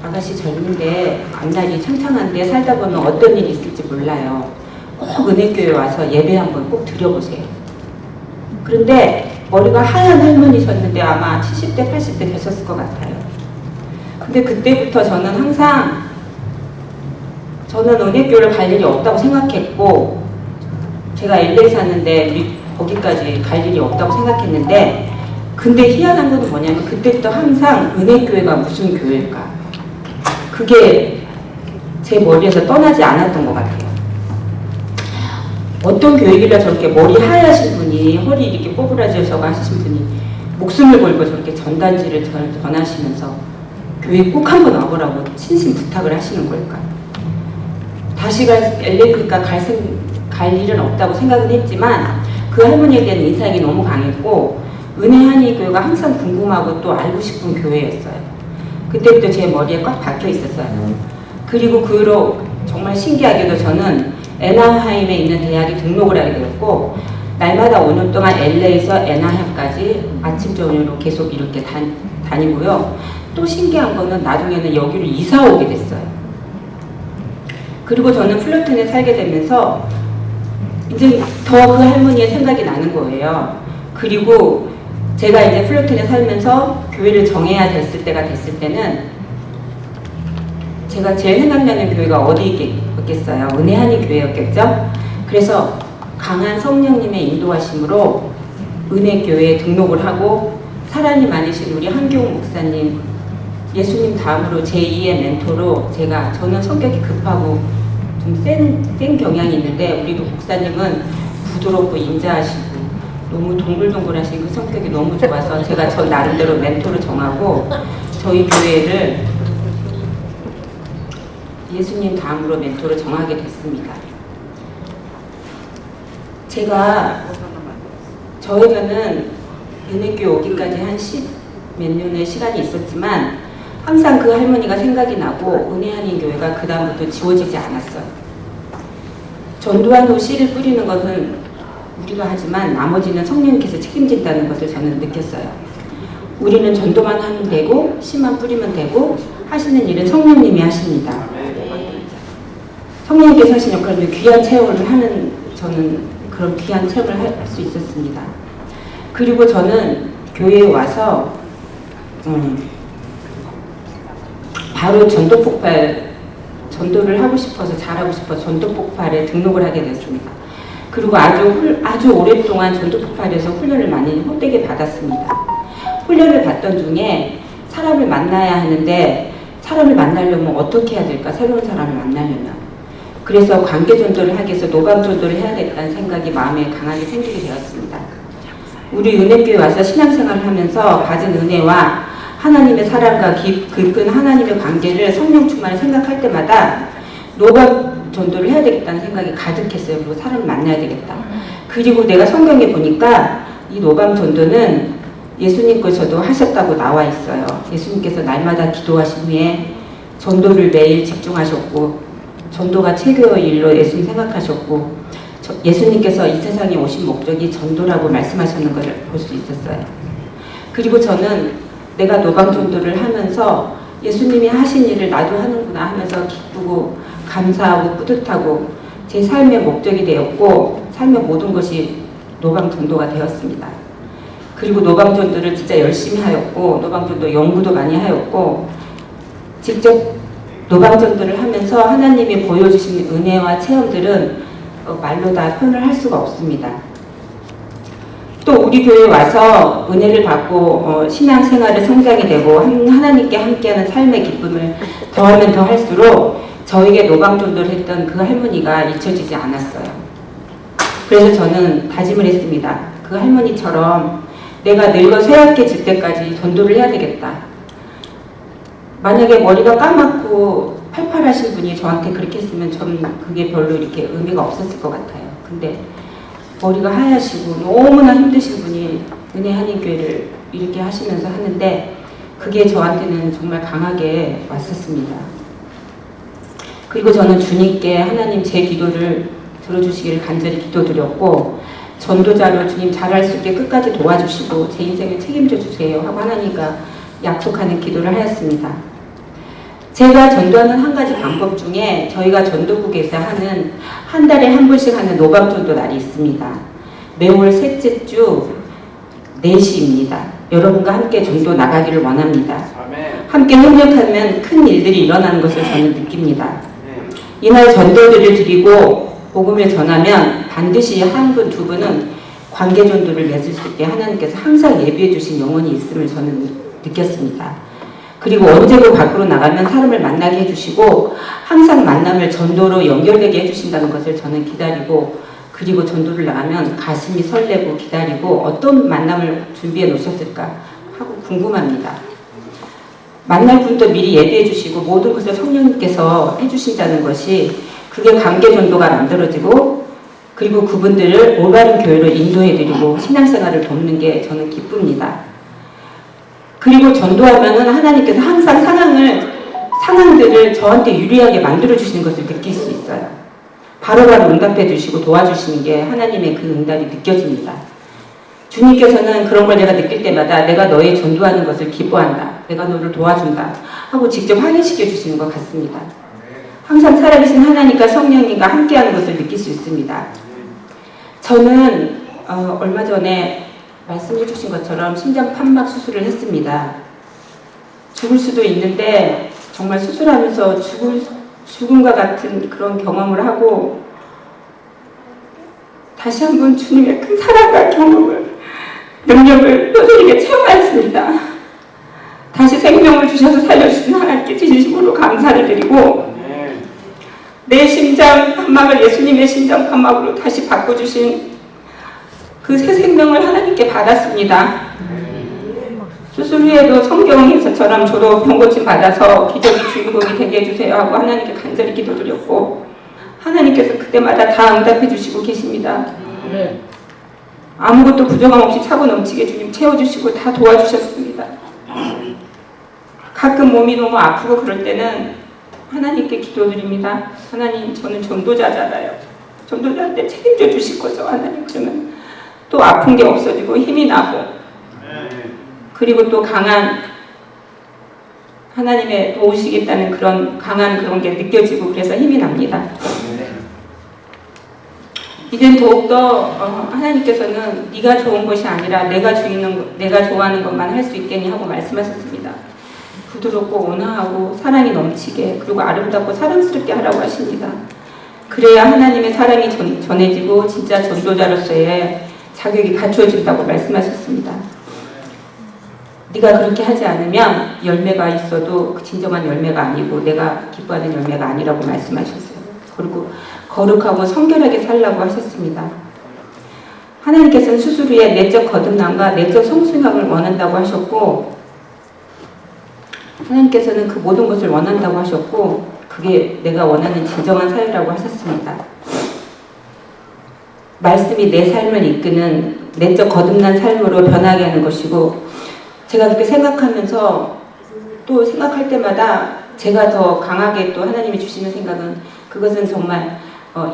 아가씨 젊은데 앞날이 창창한데 살다 보면 어떤 일이 있을지 몰라요. 꼭 은혜교회 와서 예배 한번 꼭 드려보세요. 그런데 머리가 하얀 할머니셨는데 아마 70대, 80대 되셨을 것 같아요. 근데 그때부터 저는 항상 저는 은혜교를 갈 일이 없다고 생각했고 제가 LA 사는데 우리 거기까지 갈 일이 없다고 생각했는데 근데 희한한 건 뭐냐면 그때부터 항상 은혜교회가 무슨 교회일까 그게 제 머리에서 떠나지 않았던 것 같아요. 어떤 교회길래 저렇게 머리 하얘신 분이 허리 이렇게 꼬부라져서 하시신 분이 목숨을 걸고 저렇게 전단지를 전하시면서 교회 꼭 한번 와보라고 친신 부탁을 하시는 걸까? 다시 LA니까 갈 일은 없다고 생각은 했지만 그 할머니에 대한 인상이 너무 강했고 은혜하니 교회가 항상 궁금하고 또 알고 싶은 교회였어요. 그때부터 제 머리에 꽉 박혀 있었어요. 그리고 그 후로 정말 신기하게도 저는 애나하임에 있는 대학에 등록을 하게 되었고 날마다 5년 동안 LA에서 애나하임까지 아침 저녁으로 계속 이렇게 다니고요. 또 신기한 거는 나중에는 여기로 이사 오게 됐어요. 그리고 저는 플러튼에 살게 되면서 이제 더 그 할머니의 생각이 나는 거예요. 그리고 제가 이제 플러튼에 살면서 교회를 정해야 됐을 때가 됐을 때는 제가 제일 생각나는 교회가 어디겠어요? 은혜하니 교회였겠죠? 그래서 강한 성령님의 인도하심으로 은혜교회에 등록을 하고 사랑이 많으신 우리 한교훈 목사님 예수님 다음으로 제2의 멘토로 저는 성격이 급하고 좀 센 경향이 있는데 우리 목사님은 부드럽고 인자하시고 너무 동글동글하신 그 성격이 너무 좋아서 제가 저 나름대로 멘토를 정하고 저희 교회를 예수님 다음으로 멘토를 정하게 됐습니다. 저에게는 은혜교회 오기까지 한 10몇 년의 시간이 있었지만 항상 그 할머니가 생각이 나고 은혜하니 교회가 그 다음부터 지워지지 않았어요. 전도한 후 씨를 뿌리는 것은 우리가 하지만 나머지는 성령님께서 책임진다는 것을 저는 느꼈어요. 우리는 전도만 하면 되고 씨만 뿌리면 되고 하시는 일은 성령님이 하십니다. 성령님께서 하신 역할을 귀한 체험을 하는 저는 그런 귀한 체험을 할 수 있었습니다. 그리고 저는 교회에 와서 바로 전도를 하고 싶어서 잘하고 싶어서 전도폭발에 등록을 하게 됐습니다. 그리고 아주 오랫동안 전도폭발에서 훈련을 많이 헛되게 받았습니다. 훈련을 받던 중에 사람을 만나야 하는데 사람을 만나려면 어떻게 해야 될까? 새로운 사람을 만나려면. 그래서 관계전도를 하기 위해서 노감전도를 해야겠다는 생각이 마음에 강하게 생기게 되었습니다. 우리 은혜교회 와서 신앙생활을 하면서 받은 은혜와 하나님의 사랑과 깊은 하나님의 관계를 성령 충만을 생각할 때마다 노감전도를 해야 되겠다는 생각이 가득했어요. 그리고 사람을 만나야 되겠다. 그리고 내가 성경에 보니까 이 노감전도는 예수님께서도 하셨다고 나와 있어요. 예수님께서 날마다 기도하신 후에 전도를 매일 집중하셨고 전도가 최고의 일로 예수님 생각하셨고 예수님께서 이 세상에 오신 목적이 전도라고 말씀하시는 것을 볼 수 있었어요. 그리고 저는 내가 노방전도를 하면서 예수님이 하신 일을 나도 하는구나 하면서 기쁘고 감사하고 뿌듯하고 제 삶의 목적이 되었고 삶의 모든 것이 노방전도가 되었습니다. 그리고 노방전도를 진짜 열심히 하였고 노방전도 연구도 많이 하였고 직접 노방전도를 하면서 하나님이 보여주신 은혜와 체험들은 말로 다 표현을 할 수가 없습니다. 또 우리 교회에 와서 은혜를 받고 신앙생활을 성장이 되고 하나님께 함께하는 삶의 기쁨을 더하면 더 할수록 저에게 노방전도를 했던 그 할머니가 잊혀지지 않았어요. 그래서 저는 다짐을 했습니다. 그 할머니처럼 내가 늙어 쇠약해질 때까지 전도를 해야 되겠다. 만약에 머리가 까맣고 팔팔하신 분이 저한테 그렇게 했으면 저는 그게 별로 이렇게 의미가 없었을 것 같아요. 근데 머리가 하얗시고 너무나 힘드신 분이 은혜하니 교회를 이렇게 하시면서 하는데 그게 저한테는 정말 강하게 왔었습니다. 그리고 저는 주님께 하나님 제 기도를 들어주시기를 간절히 기도드렸고 전도자로 주님 잘할 수 있게 끝까지 도와주시고 제 인생을 책임져 주세요 하고 하나님과 약속하는 기도를 하였습니다. 제가 전도하는 한 가지 방법 중에 저희가 전도국에서 하는 한 달에 한 번씩 하는 노방전도 날이 있습니다. 매월 셋째 주 4시입니다. 여러분과 함께 전도 나가기를 원합니다. 함께 협력하면 큰 일들이 일어나는 것을 저는 느낍니다. 이날 전도들을 드리고 복음을 전하면 반드시 한 분, 두 분은 관계 전도를 맺을 수 있게 하나님께서 항상 예비해 주신 영혼이 있음을 저는 느꼈습니다. 그리고 언제고 밖으로 나가면 사람을 만나게 해주시고 항상 만남을 전도로 연결되게 해주신다는 것을 저는 기다리고, 그리고 전도를 나가면 가슴이 설레고 기다리고 어떤 만남을 준비해 놓으셨을까 하고 궁금합니다. 만날 분도 미리 예비해 주시고 모든 것을 성령님께서 해주신다는 것이, 그게 관계 전도가 만들어지고 그리고 그분들을 올바른 교회로 인도해드리고 신앙생활을 돕는 게 저는 기쁩니다. 그리고 전도하면은 하나님께서 항상 상황들을 저한테 유리하게 만들어주시는 것을 느낄 수 있어요. 바로바로 응답해 주시고 도와주시는 게 하나님의 그 응답이 느껴집니다. 주님께서는 그런 걸 내가 느낄 때마다 내가 너의 전도하는 것을 기뻐한다, 내가 너를 도와준다 하고 직접 확인시켜 주시는 것 같습니다. 항상 살아계신 하나님과 성령님과 함께하는 것을 느낄 수 있습니다. 저는 얼마 전에 말씀해 주신 것처럼 심장 판막 수술을 했습니다. 죽을 수도 있는데 정말 수술하면서 죽음과 같은 그런 경험을 하고 다시 한번 주님의 큰 사랑과 경험을, 능력을 뼈저리게 체험하였습니다. 다시 생명을 주셔서 살려주신 하나님께 진심으로 감사를 드리고, 내 심장 판막을 예수님의 심장 판막으로 다시 바꿔주신 그 새 생명을 하나님께 받았습니다. 수술 후에도 성경에서처럼 저도 병고침 받아서 기적이 주인공이 되게 해주세요 하고 하나님께 간절히 기도드렸고, 하나님께서 그때마다 다 응답해 주시고 계십니다. 아무것도 부족함 없이 차고 넘치게 주님 채워주시고 다 도와주셨습니다. 가끔 몸이 너무 아프고 그럴 때는 하나님께 기도드립니다. 하나님, 저는 전도자잖아요. 전도자한테 책임져 주실 거죠, 하나님. 그러면 또 아픈 게 없어지고 힘이 나고, 그리고 또 강한 하나님의 도우시겠다는 그런 강한 그런 게 느껴지고 그래서 힘이 납니다. 이젠 더욱더 하나님께서는 네가 좋은 것이 아니라 내가 좋아하는 것만 할 수 있겠니 하고 말씀하셨습니다. 부드럽고 온화하고 사랑이 넘치게, 그리고 아름답고 사랑스럽게 하라고 하십니다. 그래야 하나님의 사랑이 전해지고 진짜 전도자로서의 자격이 갖추어진다고 말씀하셨습니다. 네가 그렇게 하지 않으면 열매가 있어도 그 진정한 열매가 아니고 내가 기뻐하는 열매가 아니라고 말씀하셨어요. 그리고 거룩하고 성결하게 살라고 하셨습니다. 하나님께서는 수술 후에 내적 거듭남과 내적 성숙함을 원한다고 하셨고, 하나님께서는 그 모든 것을 원한다고 하셨고, 그게 내가 원하는 진정한 사유라고 하셨습니다. 말씀이 내 삶을 이끄는 내적 거듭난 삶으로 변하게 하는 것이고, 제가 그렇게 생각하면서 또 생각할 때마다 제가 더 강하게 또 하나님이 주시는 생각은, 그것은 정말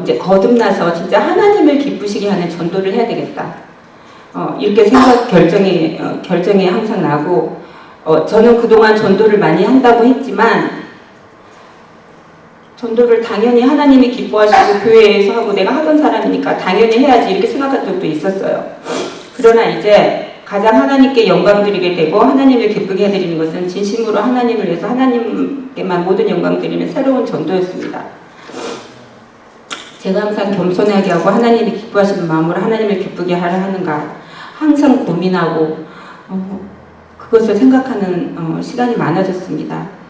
이제 거듭나서 진짜 하나님을 기쁘시게 하는 전도를 해야 되겠다. 이렇게 결정이 항상 나고, 저는 그동안 전도를 많이 한다고 했지만, 전도를 당연히 하나님이 기뻐하시고 교회에서 하고 내가 하던 사람이니까 당연히 해야지 이렇게 생각한 적도 있었어요. 그러나 이제 가장 하나님께 영광 드리게 되고 하나님을 기쁘게 해드리는 것은 진심으로 하나님을 위해서 하나님께만 모든 영광 드리는 새로운 전도였습니다. 제가 항상 겸손하게 하고 하나님이 기뻐하시는 마음으로 하나님을 기쁘게 하려 하는가 항상 고민하고 그것을 생각하는 시간이 많아졌습니다.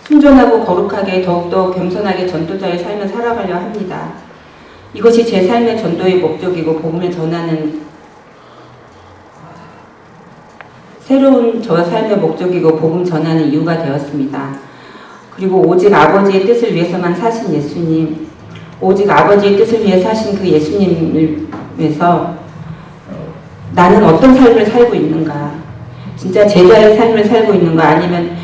순전하고 거룩하게 더욱더 겸손하게 전도자의 삶을 살아가려 합니다. 이것이 제 삶의 전도의 목적이고 복음을 전하는 새로운 저 삶의 목적이고 복음 전하는 이유가 되었습니다. 그리고 오직 아버지의 뜻을 위해서만 사신 예수님, 오직 아버지의 뜻을 위해 사신 그 예수님을 위해서 나는 어떤 삶을 살고 있는가, 진짜 제자의 삶을 살고 있는가, 아니면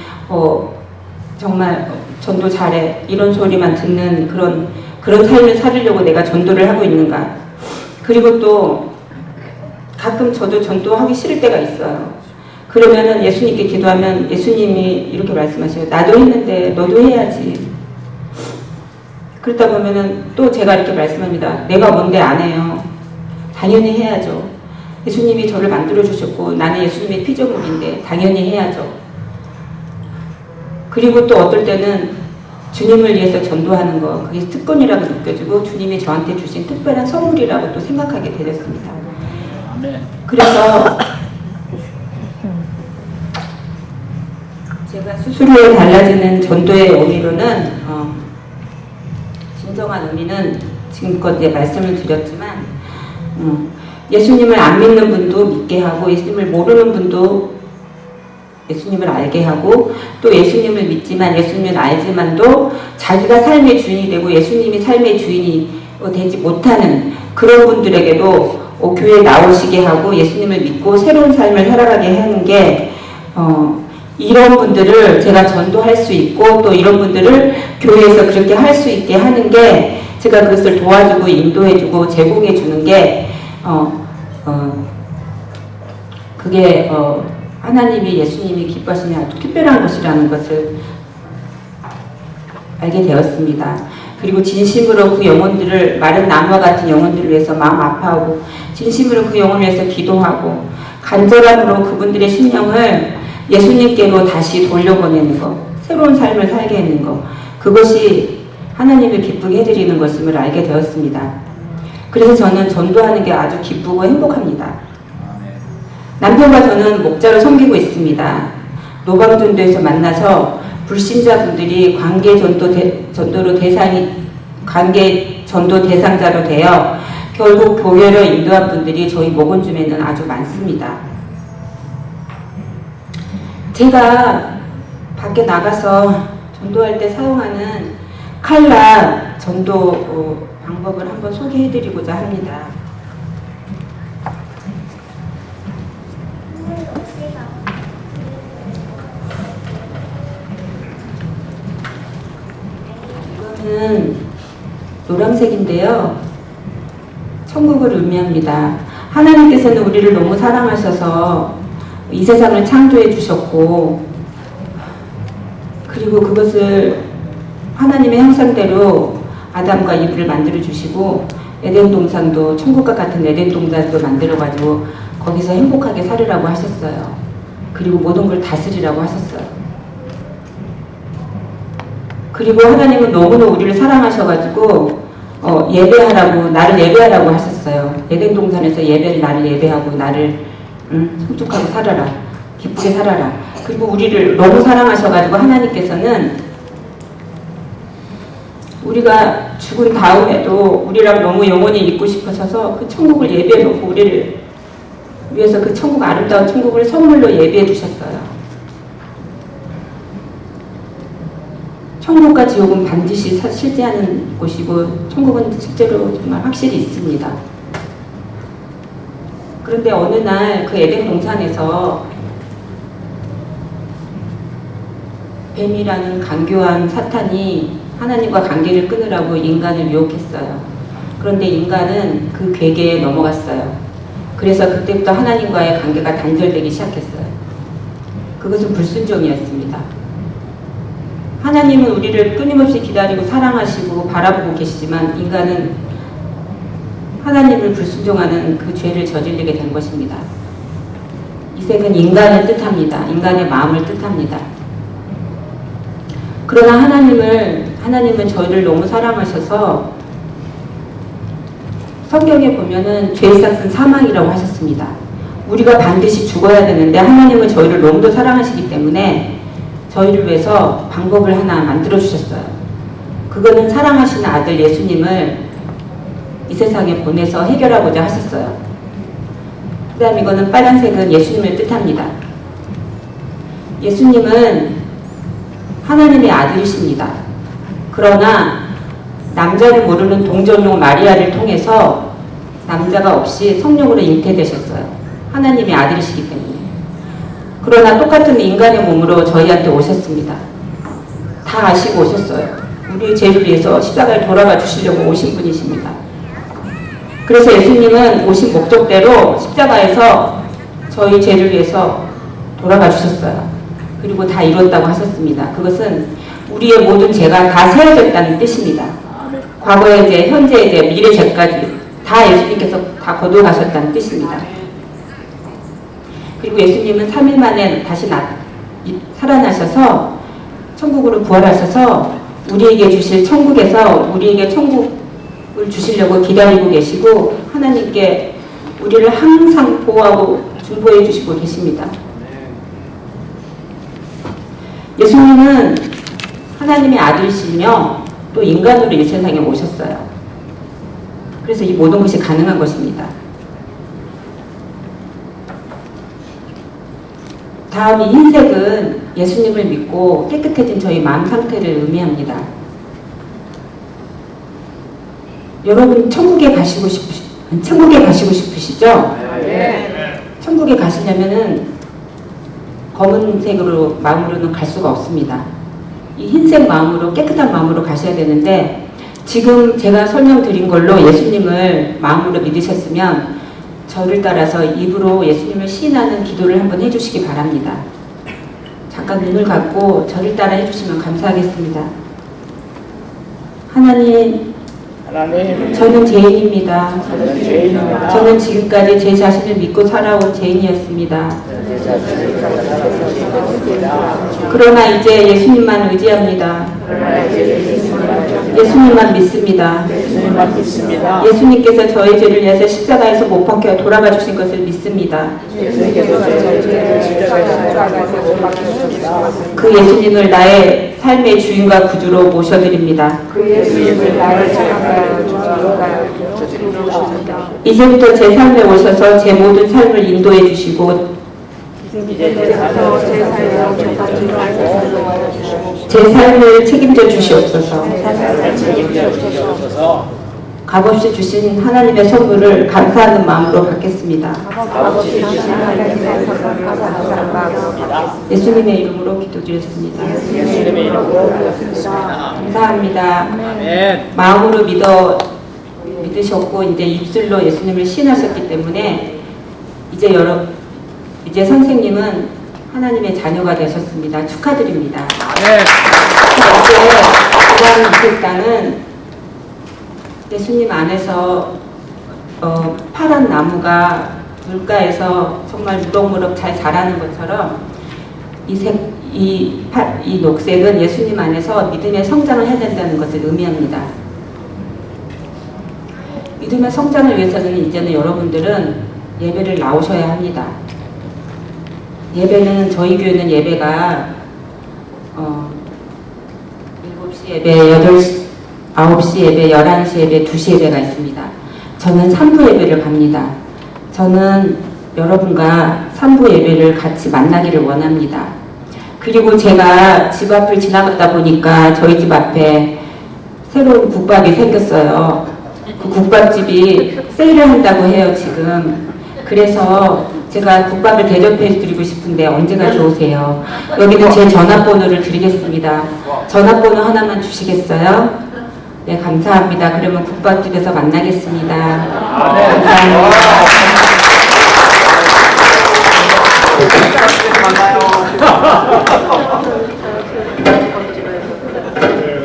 정말 전도 잘해 이런 소리만 듣는 그런 삶을 살으려고 내가 전도를 하고 있는가. 그리고 또 가끔 저도 전도하기 싫을 때가 있어요. 그러면은 예수님께 기도하면 예수님이 이렇게 말씀하셔요. 나도 했는데 너도 해야지. 그러다 보면은 또 제가 이렇게 말씀합니다. 내가 뭔데 안 해요. 당연히 해야죠. 예수님이 저를 만들어 주셨고 나는 예수님의 피조물인데 당연히 해야죠. 그리고 또 어떨 때는 주님을 위해서 전도하는 거, 그게 특권이라고 느껴지고 주님이 저한테 주신 특별한 선물이라고 또 생각하게 되었습니다. 그래서 제가 수술 후에 달라지는 전도의 의미로는 진정한 의미는 지금껏 이제 말씀을 드렸지만 예수님을 안 믿는 분도 믿게 하고 예수님을 모르는 분도 예수님을 알게 하고 또 예수님을 믿지만 예수님을 알지만도 자기가 삶의 주인이 되고 예수님이 삶의 주인이 되지 못하는 그런 분들에게도 교회에 나오시게 하고 예수님을 믿고 새로운 삶을 살아가게 하는 게 이런 분들을 제가 전도할 수 있고 또 이런 분들을 교회에서 그렇게 할 수 있게 하는 게 제가 그것을 도와주고 인도해주고 제공해주는 게 그게 하나님이 예수님이 기뻐하시는 아주 특별한 것이라는 것을 알게 되었습니다. 그리고 진심으로 그 영혼들을 마른 나무와 같은 영혼들을 위해서 마음 아파하고 진심으로 그 영혼을 위해서 기도하고 간절함으로 그분들의 심령을 예수님께로 다시 돌려보내는 것, 새로운 삶을 살게 하는 것, 그것이 하나님을 기쁘게 해드리는 것임을 알게 되었습니다. 그래서 저는 전도하는 게 아주 기쁘고 행복합니다. 남편과 저는 목자로 섬기고 있습니다. 노방전도에서 만나서 불신자분들이 관계 전도 대상자로 되어 결국 교회로 인도한 분들이 저희 모건줌에는 아주 많습니다. 제가 밖에 나가서 전도할 때 사용하는 칼라 전도 방법을 한번 소개해드리고자 합니다. 이거는 노란색인데요. 천국을 의미합니다. 하나님께서는 우리를 너무 사랑하셔서 이 세상을 창조해 주셨고 그리고 그것을 하나님의 형상대로 아담과 이브를 만들어 주시고 에덴 동산도 천국과 같은 에덴 동산도 만들어 가지고 거기서 행복하게 살으라고 하셨어요. 그리고 모든 걸 다스리라고 하셨어요. 그리고 하나님은 너무나 우리를 사랑하셔가지고 예배하라고 나를 예배하라고 하셨어요. 에덴 동산에서 나를 예배하고 나를 성숙하게 살아라, 기쁘게 살아라. 그리고 우리를 너무 사랑하셔가지고 하나님께서는 우리가 죽은 다음에도 우리랑 너무 영원히 있고 싶으셔서 그 천국을 예배해놓고 우리를 위해서 그 천국 아름다운 천국을 선물로 예배해 주셨어요. 천국과 지옥은 반드시 실제하는 곳이고 천국은 실제로 정말 확실히 있습니다. 그런데 어느 날 그 에덴 동산에서 뱀이라는 간교한 사탄이 하나님과 관계를 끊으라고 인간을 유혹했어요. 그런데 인간은 그 괴계에 넘어갔어요. 그래서 그때부터 하나님과의 관계가 단절되기 시작했어요. 그것은 불순종이었습니다. 하나님은 우리를 끊임없이 기다리고 사랑하시고 바라보고 계시지만 인간은 하나님을 불순종하는 그 죄를 저지르게 된 것입니다. 이 색은 인간을 뜻합니다. 인간의 마음을 뜻합니다. 그러나 하나님은 저희를 너무 사랑하셔서 성경에 보면은 죄의 삭은 사망이라고 하셨습니다. 우리가 반드시 죽어야 되는데 하나님은 저희를 너무도 사랑하시기 때문에 저희를 위해서 방법을 하나 만들어 주셨어요. 그거는 사랑하시는 아들 예수님을 이 세상에 보내서 해결하고자 하셨어요. 그 다음 이거는 빨간색은 예수님을 뜻합니다. 예수님은 하나님의 아들이십니다. 그러나 남자를 모르는 동정용 마리아를 통해서 남자가 없이 성령으로 잉태되셨어요. 하나님의 아들이시기 때문에. 그러나 똑같은 인간의 몸으로 저희한테 오셨습니다. 다 아시고 오셨어요. 우리의 죄를 위해서 십자가에 돌아가 주시려고 오신 분이십니다. 그래서 예수님은 오신 목적대로 십자가에서 저희 죄를 위해서 돌아가 주셨어요. 그리고 다 이뤘다고 하셨습니다. 그것은 우리의 모든 죄가 다 세워졌다는 뜻입니다. 과거의 죄, 현재의 죄, 미래 죄까지 다 예수님께서 다 거두가셨다는 뜻입니다. 그리고 예수님은 3일 만에 다시 살아나셔서 천국으로 부활하셔서 우리에게 주실 천국에서 우리에게 천국을 주시려고 기다리고 계시고 하나님께 우리를 항상 보호하고 중보해 주시고 계십니다. 예수님은 하나님의 아들이시며 또 인간으로 이 세상에 오셨어요. 그래서 이 모든 것이 가능한 것입니다. 다음 이 흰색은 예수님을 믿고 깨끗해진 저희 마음 상태를 의미합니다. 여러분 천국에 가시고 싶으시죠? 네. 천국에 가시려면은 검은색으로 마음으로는 갈 수가 없습니다. 이 흰색 마음으로 깨끗한 마음으로 가셔야 되는데 지금 제가 설명드린 걸로 예수님을 마음으로 믿으셨으면 저를 따라서 입으로 예수님을 시인하는 기도를 한번 해주시기 바랍니다. 잠깐 눈을 감고 저를 따라 해주시면 감사하겠습니다. 하나님, 저는 죄인입니다. 저는 지금까지 제 자신을 믿고 살아온 죄인이었습니다. 그러나 이제 예수님만 의지합니다. 예수님만 믿습니다. 예수님께서 저의 죄를 위해서 십자가에서 못 박혀 돌아가 주신 것을 믿습니다. 그 예수님을 나의 삶의 주인과 구주로 모셔드립니다. 이제부터 제 삶에 오셔서 제 모든 삶을 인도해 주시고 제 삶을 책임져 주시옵소서. 값없이 주신 하나님의 선물을 감사하는 마음으로 받겠습니다. 예수님의 이름으로 기도드렸습니다. 감사합니다. 마음으로 믿으셨고 이제 입술로 예수님을 시인하셨기 때문에 이제 선생님은 하나님의 자녀가 되셨습니다. 축하드립니다. 이제 이단은 예수님 안에서 파란 나무가 물가에서 정말 무럭무럭 잘 자라는 것처럼 이 녹색은 예수님 안에서 믿음의 성장을 해야 된다는 것을 의미합니다. 믿음의 성장을 위해서는 이제는 여러분들은 예배를 나오셔야 합니다. 예배는 저희 교회는 예배가 7시 예배, 8시, 9시 예배, 11시 예배, 2시 예배가 있습니다. 저는 3부 예배를 갑니다. 저는 여러분과 3부 예배를 같이 만나기를 원합니다. 그리고 제가 집 앞을 지나가다 보니까 저희 집 앞에 새로운 국밥이 생겼어요. 그 국밥집이 세일을 한다고 해요, 지금. 그래서 제가 국밥을 대접해 드리고 싶은데 언제가 좋으세요? 여기는 제 전화번호를 드리겠습니다. 전화번호 하나만 주시겠어요? 네, 감사합니다. 그러면 국밥집에서 만나겠습니다. 감사합니다.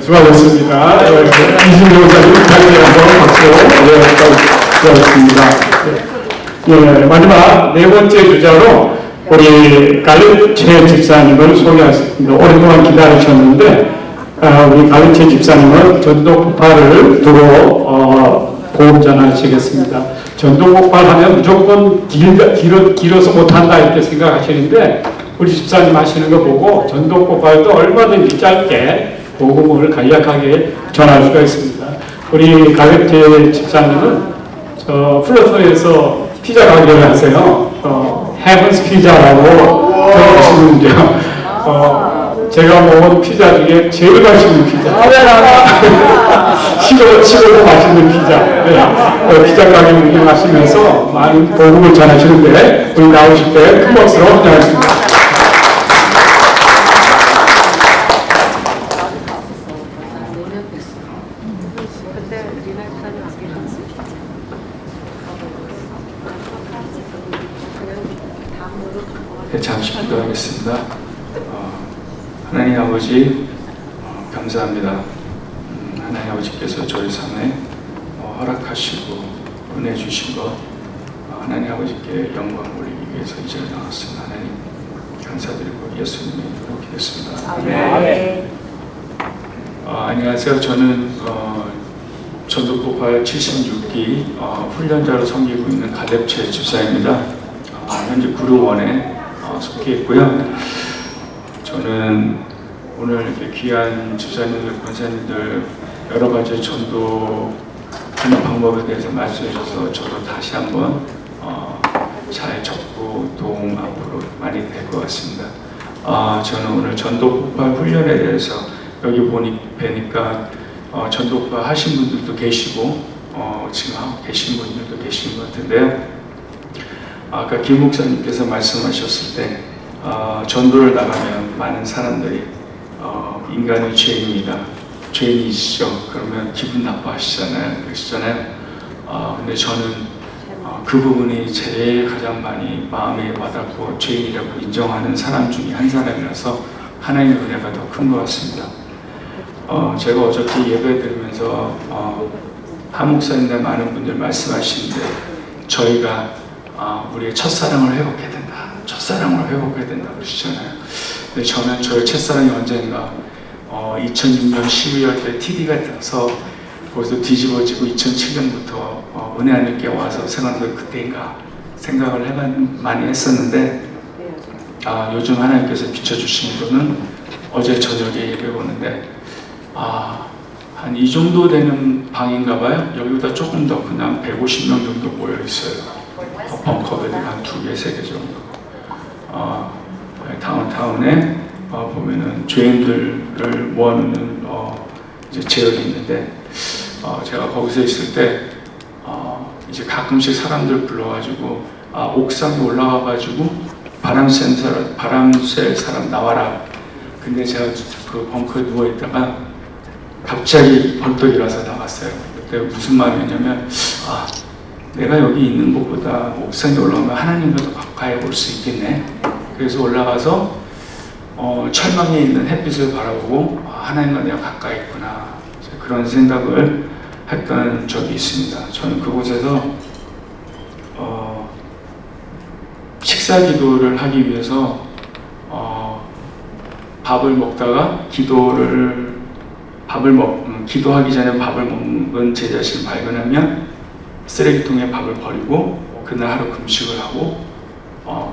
수고하셨습니다. 이진호 원장님 다리에서 박수 부탁드립니다. 예, 마지막 네 번째 주자로 우리 갈르체 집사님을 소개하겠습니다. 오랫동안 기다리셨는데 우리 갈르체 집사님은 전도 폭발을 두고 복음 전하시겠습니다. 전도 폭발하면 무조건 길어서 못한다 이렇게 생각하시는데 우리 집사님 하시는 거 보고 전도 폭발도 얼마든지 짧게 복음을 간략하게 전할 수가 있습니다. 우리 갈르체 집사님은 플러터에서 피자 가게를 하세요. 헤븐스 피자라고 들어보시는데요. 제가 먹은 피자 중에 제일 맛있는 피자. 식어도 맛있는 피자. 네. 피자 가게 운영하시면서 많은 복음을 전하시는데 우리 나오실 때 큰 박수로 환영하겠습니다. 네, 잠시 기도하겠습니다. 하나님 아버지 감사합니다. 하나님 아버지께서 저희 삶에 허락하시고 은혜 주신 것 하나님 아버지께 영광 올리기 위해서 이 자리에 나왔습니다. 하나님 감사드리고 예수님의 이름으로 기도했습니다. 아멘. 안녕하세요. 저는 전도폭발 76기 훈련자로 섬기고 있는 갈렙채 집사입니다. 현재 구루원에 속해 있고요. 저는 오늘 이렇게 귀한 집사님들, 권사님들 여러 가지 전도하는 방법에 대해서 말씀해 주셔서 저도 다시 한번 잘 적고 도움 앞으로 많이 될 것 같습니다. 저는 오늘 전도폭발 훈련에 대해서 여기 뵈니까 전도폭발 하신 분들도 계시고 지금 하고 계신 분들도 계신 것 같은데요. 아까 김 목사님께서 말씀하셨을 때 전도를 나가면 많은 사람들이 인간의 죄인입니다. 죄인이시죠. 그러면 기분 나빠하시잖아요. 그러시잖아요. 근데 저는 그 부분이 제일 가장 많이 마음에 와닿고 죄인이라고 인정하는 사람 중에 한 사람이라서 하나님의 은혜가 더 큰 것 같습니다. 제가 어저께 예배 드리면서 하 목사님과 많은 분들 말씀하시는데 저희가 우리의 첫사랑을 회복해야 된다. 첫사랑을 회복해야 된다 그러시잖아요. 근데 저는 저의 첫사랑이 언젠가 2006년 12월 때 TV가 떠서 거기서 뒤집어지고 2007년부터 은혜 하나님께 와서 생각을 그때인가 생각을 많이 했었는데 요즘 하나님께서 비춰주신 거는 어제 저녁에 예배 보는데 한 이 정도 되는 방인가 봐요. 여기보다 조금 더 그냥 150명 정도 모여 있어요. 벙커들이 한 2개, 3개 정도. 다운타운에 보면은 죄인들을 모아놓는 이제 지역이 있는데 제가 거기서 있을 때 이제 가끔씩 사람들 불러가지고 옥상에 올라가가지고 바람 쐴 사람 나와라. 근데 제가 그 벙커에 누워 있다가 갑자기 벌떡 일어나서 나갔어요. 그때 무슨 마음이냐면 내가 여기 있는 것보다 옥상에 올라가면 하나님과 더 가까이 올 수 있겠네. 그래서 올라가서 철망에 있는 햇빛을 바라보고 하나님과 내가 가까이 있구나. 그런 생각을 했던 적이 있습니다. 저는 그곳에서 식사 기도를 하기 위해서 밥을 먹다가 기도하기 전에 밥을 먹은 제 자신을 발견하면 쓰레기통에 밥을 버리고 그날 하루 금식을 하고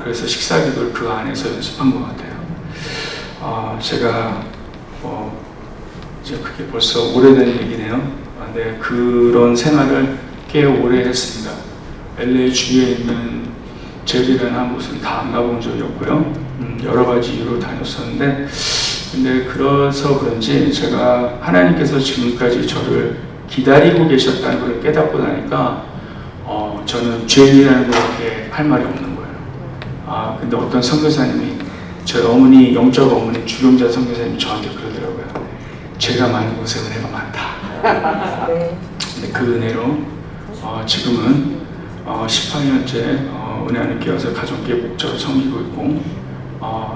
그래서 식사 기도를 그 안에서 연습한 것 같아요. 제가 이제 그게 벌써 오래된 얘기네요. 네, 그런 생활을 꽤 오래 했습니다. LA 주위에 있는 제리라는 곳은 다 안 가본 적이 없고요. 여러 가지 이유로 다녔었는데 근데 그래서 그런지 제가 하나님께서 지금까지 저를 기다리고 계셨다는 걸 깨닫고 나니까 저는 죄인이라는 것밖에 할 말이 없는 거예요. 근데 어떤 선교사님이 저희 어머니, 영적 어머니 주경자 선교사님이 저한테 그러더라고요. 죄가 많은 곳에 은혜가 많다. 근데 그 은혜로 지금은 18년째 은혜 하나님께 와서 가정교회 목자로 섬기고 있고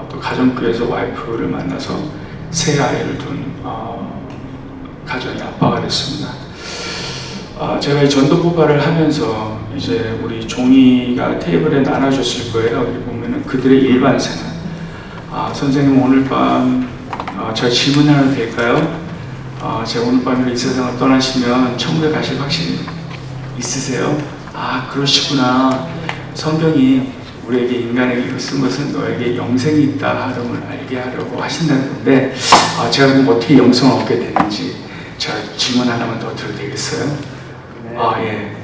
또 가정교회에서 와이프를 만나서 세 아이를 둔 가정의 아빠가 됐습니다. 제가 이 전도폭발을 하면서 이제 우리 종이가 테이블에 나눠줬을 거예요. 여기 보면은 그들의 일반 생활. 선생님 오늘 밤 제가 질문 하나 될까요? 제가 오늘 밤에 이 세상을 떠나시면 천국에 가실 확신이 있으세요? 그러시구나. 성경이 우리에게 인간에게 이거 쓴 것은 너에게 영생이 있다 하름을 알게 하려고 하신다는 건데 제가 그럼 어떻게 영생을 얻게 되는지 제가 질문 하나만 더 드려도 되겠어요? 예.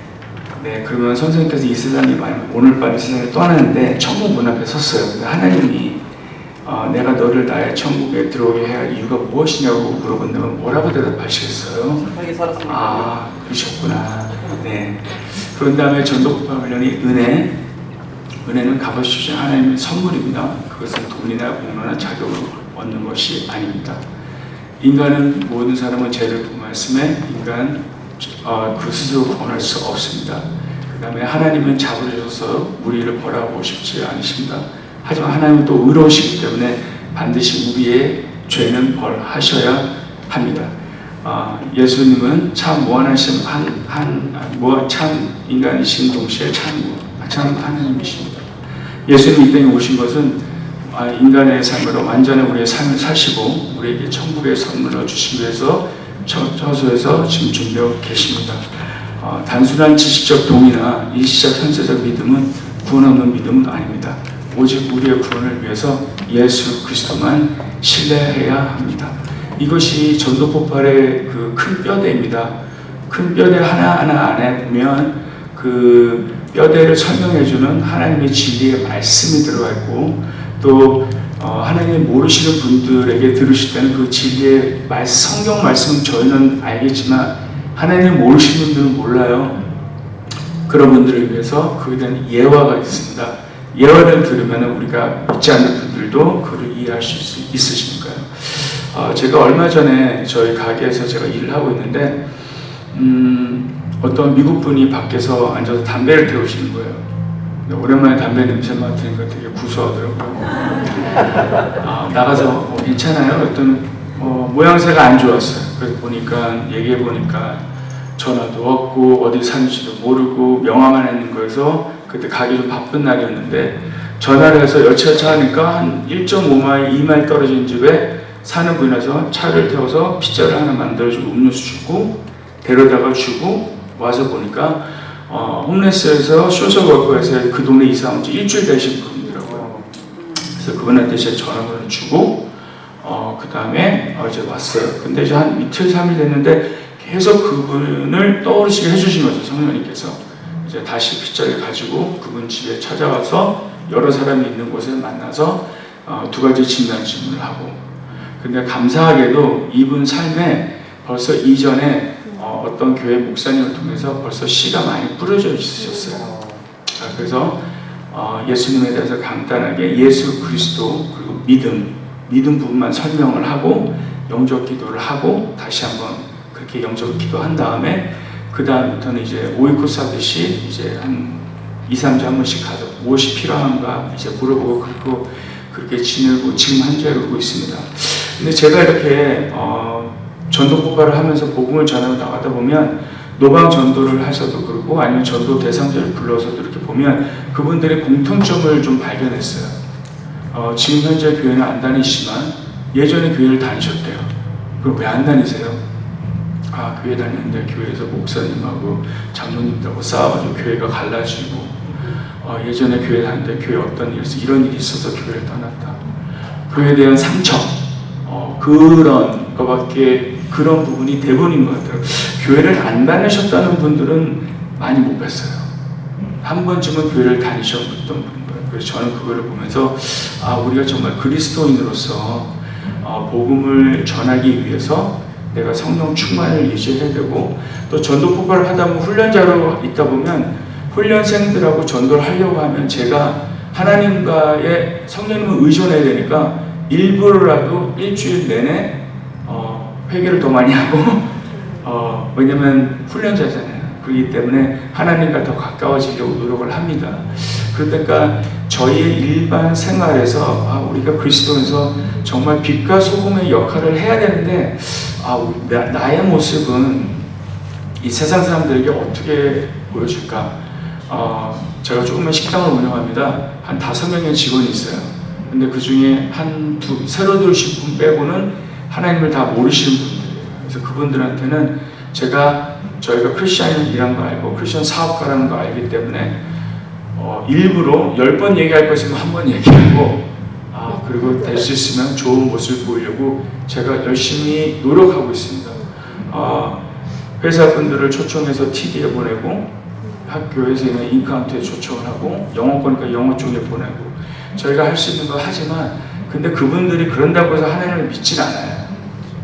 네, 그러면 선생님께서 이 세상에 오늘 밤 이 세상에 떠나는데 천국 문 앞에 섰어요. 근데 하나님이 내가 너를 나의 천국에 들어오게 해야 할 이유가 무엇이냐고 물어본다면 뭐라고 대답하시겠어요? 그러셨구나. 네. 그런 다음에 전도폭발 훈련이 은혜는 값없이 주신 하나님의 선물입니다. 그것은 돈이나 공로나 자격으로 얻는 것이 아닙니다. 인간은 모든 사람은 죄를 범했음에 인간 그 스스로 구원할 수 없습니다. 그 다음에 하나님은 잡으셔서 우리를 벌하고 싶지 않으십니다. 하지만 하나님은 또 의로우시기 때문에 반드시 우리의 죄는 벌하셔야 합니다. 예수님은 참 무한하신 참 인간이신 동시에 참 하나님이십니다. 예수님이 이 땅에 오신 것은 인간의 삶으로 완전히 우리의 삶을 사시고 우리에게 천국의 선물로 주시기 위해서 처소에서 지금 준비하고 계십니다. 단순한 지식적 동의나 일시적 현세적 믿음은 구원 없는 믿음은 아닙니다. 오직 우리의 구원을 위해서 예수 그리스도만 신뢰해야 합니다. 이것이 전도 폭발의 그 큰 뼈대입니다. 큰 뼈대 하나하나 안에 보면 그 뼈대를 설명해주는 하나님의 진리의 말씀이 들어가 있고, 또 하나님이 모르시는 분들에게 들으실 때는 그 진리의 성경 말씀은 저희는 알겠지만 하나님 모르시는 분들은 몰라요. 그런 분들을 위해서 그에 대한 예화가 있습니다. 예화를 들으면 우리가 믿지 않는 분들도 그를 이해할 수 있으시니까요. 제가 얼마 전에 저희 가게에서 제가 일을 하고 있는데 어떤 미국 분이 밖에서 앉아서 담배를 태우시는 거예요. 오랜만에 담배 냄새 맡으니까 되게 구수하더라고요. 나가서 괜찮아요? 어떤 모양새가 안 좋았어요. 그래서 보니까 얘기해 보니까 전화도 없고 어디 사는지도 모르고 명함만 있는 거여서 그때 가기 좀 바쁜 날이었는데 전화를 해서 여차여차 하니까 한 1.5마일, 2마일 떨어진 집에 사는 분이라서 차를 태워서 피자를 하나 만들어주고 음료수 주고 데려다가 주고 와서 보니까 홈레스에서 소셜워커에서 그 동네 이사 온 지 일주일 되신 분이더라고요. 그래서 그분한테 제 전화번호를 주고 그 다음에 이제 왔어요. 근데 이제 한 이틀 3일 됐는데 계속 그분을 떠오르시게 해주신 거죠. 성령님께서 이제 다시 피자를 가지고 그분 집에 찾아와서 여러 사람이 있는 곳에 만나서 2가지 진단 질문을 하고, 근데 감사하게도 이분 삶에 벌써 이전에 어떤 교회 목사님을 통해서 벌써 씨가 많이 뿌려져 있으셨어요. 그래서 예수님에 대해서 간단하게 예수 그리스도 그리고 믿음 부분만 설명을 하고 영접 기도를 하고 다시 한번 그렇게 영접 기도한 다음에 그 다음부터는 이제 오이 코스 하듯이 이제 한 2, 3주 한 번씩 가서 무엇이 필요한가 이제 물어보고 그렇게 지내고 지금 현재 그러고 있습니다. 근데 제가 이렇게 전도 폭발을 하면서 복음을 전하고 나가다 보면 노방 전도를 하셔도 그렇고 아니면 전도 대상자를 불러서도 이렇게 보면 그분들의 공통점을 좀 발견했어요. 지금 현재 교회는 안 다니시지만 예전에 교회를 다니셨대요. 그럼 왜 안 다니세요? 교회 다녔는데 교회에서 목사님하고 장로님들하고 싸워가지고 교회가 갈라지고 예전에 교회 다녔는데 교회 어떤 일이 있어서 이런 일이 있어서 교회를 떠났다. 교회에 대한 상처 그런 거밖에 그런 부분이 대부분인 것 같아요. 교회를 안 다니셨다는 분들은 많이 못 뵀어요. 한 번쯤은 교회를 다니셨던 분인 거예요. 그래서 저는 그거를 보면서 우리가 정말 그리스도인으로서 복음을 전하기 위해서 내가 성령 충만을 유지해야 되고, 또 전도 폭발을 하다 보면 훈련자로 있다 보면 훈련생들하고 전도를 하려고 하면 제가 하나님과의 성령님을 의존해야 되니까 일부러라도 일주일 내내 회개를 더 많이 하고 왜냐면 훈련자잖아요. 그렇기 때문에 하나님과 더 가까워지려고 노력을 합니다. 그러니까 저희의 일반 생활에서 우리가 그리스도에서 정말 빛과 소금의 역할을 해야 되는데 나의 모습은 이 세상 사람들에게 어떻게 보여줄까? 제가 조그만 식당을 운영합니다. 한 5명의 직원이 있어요. 근데 그 중에 새로 들으신 분 빼고는 하나님을 다 모르시는 분들이에요. 그래서 그분들한테는 저희가 크리스천이라는 거 알고 크리스천 사업가라는 거 알기 때문에 일부러 10번 얘기할 것이면 한 번 얘기하고 그리고 될 수 있으면 좋은 모습을 보이려고 제가 열심히 노력하고 있습니다. 회사분들을 초청해서 TV에 보내고 학교에서 있는 인카운트에 초청을 하고 영어 거니까 영어 쪽에 보내고 저희가 할 수 있는 거 하지만 근데 그분들이 그런다고 해서 하나님을 믿질 않아요.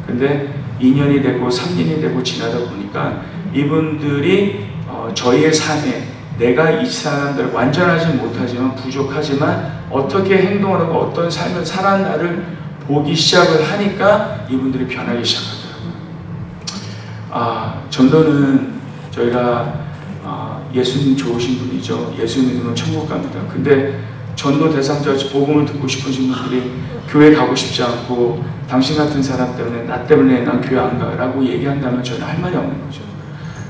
근데 2년이 되고 3년이 되고 지나다 보니까 이분들이 저희의 삶에 내가 이 사람들 완전하지 못하지만 부족하지만 어떻게 행동을 하고 어떤 삶을 살았나를 보기 시작을 하니까 이분들이 변하기 시작하더라고요. 전도는 저희가 예수님 좋으신 분이죠. 예수 믿으면 천국 갑니다. 근데 전도 대상자 복음을 듣고 싶으신 분들이 교회 가고 싶지 않고 당신 같은 사람 때문에 나 때문에 난 교회 안 가라고 얘기한다면 저는 할 말이 없는 거죠.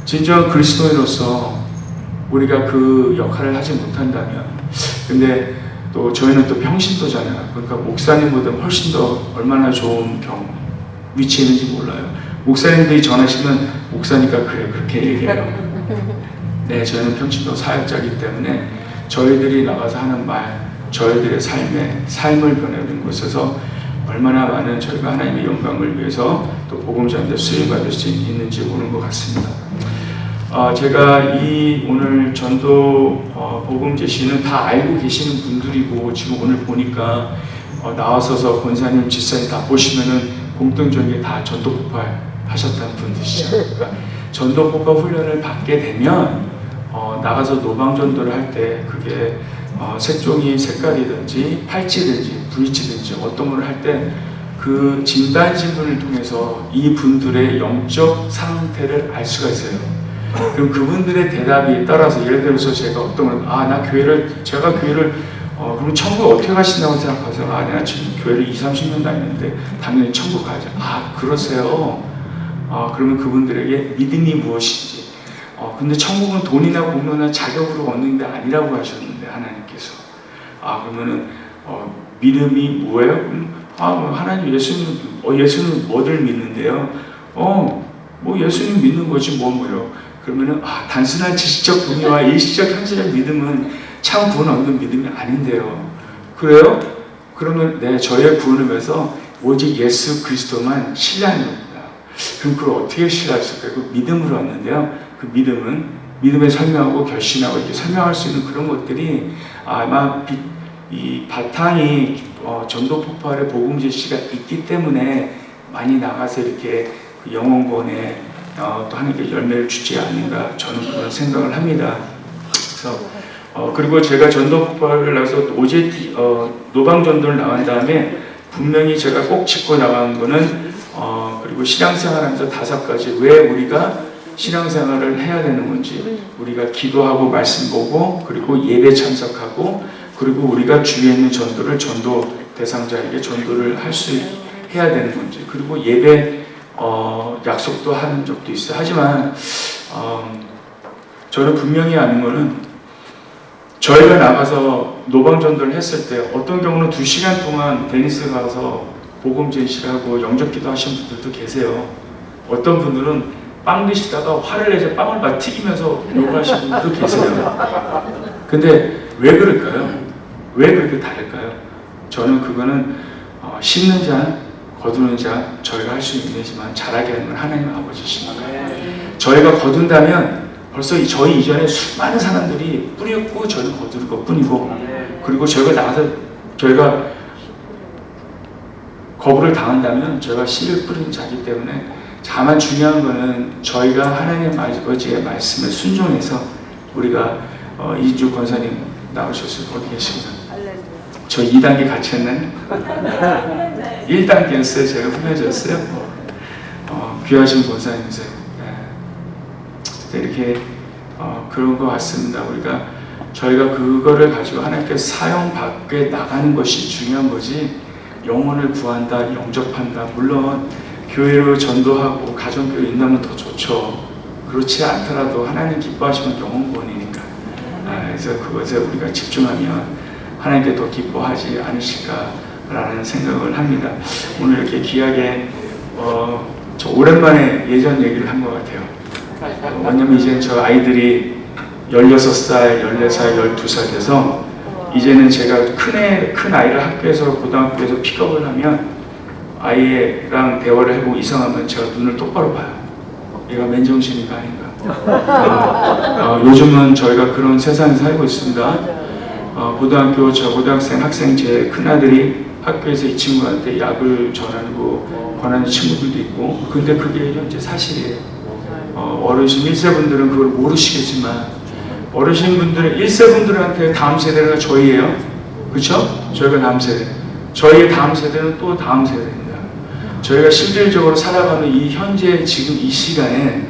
진정 그리스도인으로서 우리가 그 역할을 하지 못한다면, 근데 또 저희는 또 평신도잖아요. 그러니까 목사님보다 훨씬 더 얼마나 좋은 위치에 있는지 몰라요. 목사님들이 전하시면 목사니까 그래 그렇게 얘기해요. 네, 저희는 평신도 사역자이기 때문에 저희들이 나가서 하는 말, 저희들의 삶을 변화된 곳에서 얼마나 많은 저희가 하나님의 영광을 위해서 또 복음 전대 수행받을 수 있는지 보는 것 같습니다. 제가 이 오늘 전도 복음 제시는 다 알고 계시는 분들이고 지금 오늘 보니까 나와서서 권사님, 집사님 다 보시면은 공통적인 다 전도 폭발 하셨다는 분들이시죠. 그러니까 전도 폭발 훈련을 받게 되면 나가서 노방 전도를 할 때 그게 색종이 색깔이든지 팔찌든지 브릿지든지 어떤 걸 할 때 그 진단 진분을 통해서 이 분들의 영적 상태를 알 수가 있어요. 그럼 그분들의 대답에 따라서 예를 들어서 제가 어떤 걸 제가 교회를 그럼 천국 어떻게 가신다고 생각하세요? 내가 지금 교회를 20-30년 다녔는데 당연히 천국 가죠. 그러세요. 그러면 그분들에게 믿음이 무엇인지. 근데 천국은 돈이나 공로나 자격으로 얻는 게 아니라고 하셨는데 하나님께서. 그러면은 믿음이 뭐예요? 하나님 예수는 뭐를 믿는데요? 뭐 예수님 믿는 거지 뭐요? 그러면은 단순한 지식적 동의와 일시적 현실적 믿음은 참 구원 얻는 믿음이 아닌데요. 그래요? 그러면 네, 저의 구원을 위해서 오직 예수 그리스도만 신뢰하는 겁니다. 그럼 그걸 어떻게 신뢰할 수 있을까요? 그 믿음으로 얻는데요. 그 믿음은 믿음에 설명하고 결신하고 이렇게 설명할 수 있는 그런 것들이 아마 이 바탕이 전도 폭발의 복음 제시가 있기 때문에 많이 나가서 이렇게 그 영혼권에 또 하나님께 열매를 주지 않는가 저는 그런 생각을 합니다. 그래서 그리고 제가 전도 폭발을 나서 OJT 노방 전도를 나간 다음에 분명히 제가 꼭 짚고 나간 거는 그리고 신앙생활하면서 5가지 왜 우리가 신앙생활을 해야 되는 건지 우리가 기도하고 말씀 보고 그리고 예배 참석하고 그리고 우리가 주위에 있는 전도를 전도 대상자에게 전도를 해야 되는 건지 그리고 예배 약속도 하는 적도 있어요. 하지만 저는 분명히 아는 거는 저희가 나가서 노방전도를 했을 때 어떤 경우는 2시간 동안 베니스 가서 복음 제시하고 영접기도 하시는 분들도 계세요. 어떤 분들은 빵 드시다가 화를 내서 빵을 막 튀기면서 욕하시는 분들도 계세요. 근데 왜 그럴까요? 왜 그렇게 다를까요? 저는 그거는 심는 자, 거두는 자 저희가 할 수 있지만 잘하게 하는 건 하나님 아버지십니다. 저희가 거둔다면 벌써 저희 이전에 수많은 사람들이 뿌렸고 저희는 거두는 것 뿐이고 그리고 저희가 나가서 저희가 거부를 당한다면 저희가 씨를 뿌리는 자기 때문에 다만 중요한 거는 저희가 하나님 아버지의 말씀에 순종해서 우리가 이주 권사님 나오셨어요. 어디 계십니까? 저 2단계 같이 했나요? 1단계였어요. 제가 후회졌어요. 귀하신 권사님이세요. 네. 이렇게 그런 것 같습니다. 저희가 그거를 가지고 하나님께서 사용받게 나가는 것이 중요한 거지 영혼을 구한다, 영접한다. 물론 교회로 전도하고 가정교회 있나면 더 좋죠. 그렇지 않더라도 하나님 기뻐하시면 영혼 구원이니까. 그래서 그것에 우리가 집중하면 하나님께 더 기뻐하지 않으실까라는 생각을 합니다. 오늘 이렇게 귀하게 저 오랜만에 예전 얘기를 한 것 같아요. 왜냐면 이제 저 아이들이 16살, 14살, 12살 돼서 이제는 제가 큰 아이를 학교에서 고등학교에서 픽업을 하면 아이랑 대화를 해보고 이상하면 제가 눈을 똑바로 봐요. 얘가 맨정신인가 아닌가. 요즘은 저희가 그런 세상에 살고 있습니다. 저 고등학생 학생 제 큰아들이 학교에서 이 친구한테 약을 전하고 권하는 친구들도 있고 근데 그게 현재 사실이에요. 어르신 1세분들은 그걸 모르시겠지만 어르신분들은 1세분들한테 다음 세대가 저희예요. 그렇죠? 저희가 다음 세대. 저희의 다음 세대는 또 다음 세대입니다. 저희가 실질적으로 살아가는 이 현재 지금 이 시간에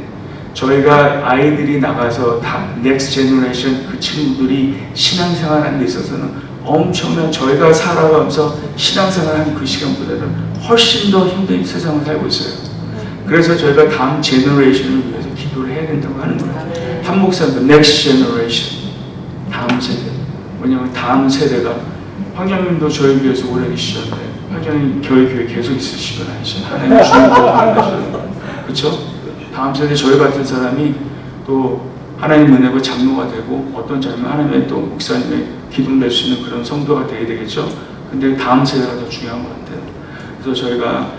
저희가 아이들이 나가서 다 넥스트 제너레이션 그 친구들이 신앙생활하는 데 있어서는 엄청난 저희가 살아가면서 신앙생활하는 그 시간보다는 훨씬 더 힘든 세상을 살고 있어요. 그래서 저희가 다음 제너레이션을 위해서 기도를 해야 된다고 하는 거예요. 한 목사님도 넥스트 제너레이션 다음 세대. 왜냐하면 다음 세대가 황장님도 저희 교회에서 오래 계시셨는데 황장님 저희 교회 계속 있으신 건 아니잖아요. 하나님 주님도 만나셨는데 그렇죠? 다음 세대 저희 같은 사람이 또 하나님 은혜고 장로가 되고 어떤 장면 하나님의 또 목사님의 기둥 될 수 있는 그런 성도가 되어야 되겠죠. 근데 다음 세대가 더 중요한 것 같아요. 그래서 저희가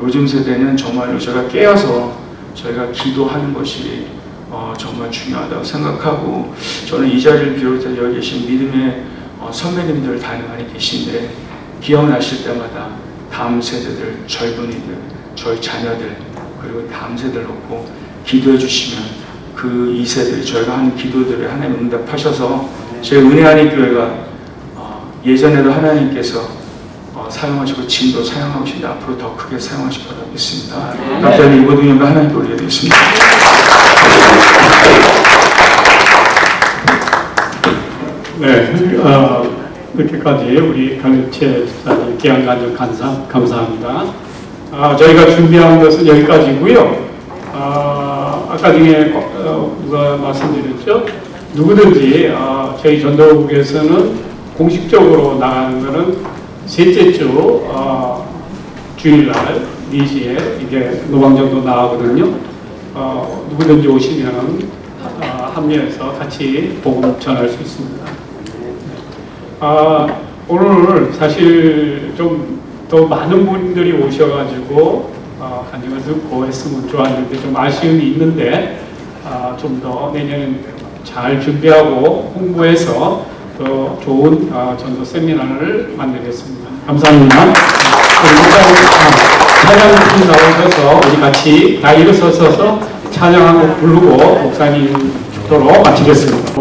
요즘 세대는 정말로 저희가 깨어서 저희가 기도하는 것이 정말 중요하다고 생각하고 저는 이 자리를 비롯해서 여기 계신 믿음의 선배님들 다 많이 계신데 기억나실 때마다 다음 세대들, 저희 분이들, 저희 자녀들 그리고 다음 세대를 놓고 기도해 주시면 그 2세들이 저희가 하는 기도들에 하나님 응답하셔서 저희 은혜하는 교회가 예전에도 하나님께서 사용하시고 지금도 사용하고 계신데 앞으로 더 크게 사용하실 거라고 믿습니다. 갑자기 이모든 영광 하나님께 올려드리겠습니다. 네, 이렇게까지 우리 강일채 집사님 귀한 간증 감사합니다. 저희가 준비한 것은 여기까지고요. 아까 중에 누가 말씀드렸죠? 누구든지 저희 전도국에서는 공식적으로 나가는 것은 셋째 주 주일날 4시에 이게 노방전도 나가거든요. 누구든지 오시면 합류해서 같이 복음 전할 수 있습니다. 오늘 사실 좀 더 많은 분들이 오셔가지고 간증을 듣고 했으면 좋았는데 좀 아쉬움이 있는데 좀 더 내년엔 잘 준비하고 홍보해서 더 좋은 전도 세미나를 만들겠습니다. 감사합니다. 찬양팀 나오셔서 우리 같이 다 일어서서 찬양 한 곡 부르고 목사님 축도로 마치겠습니다.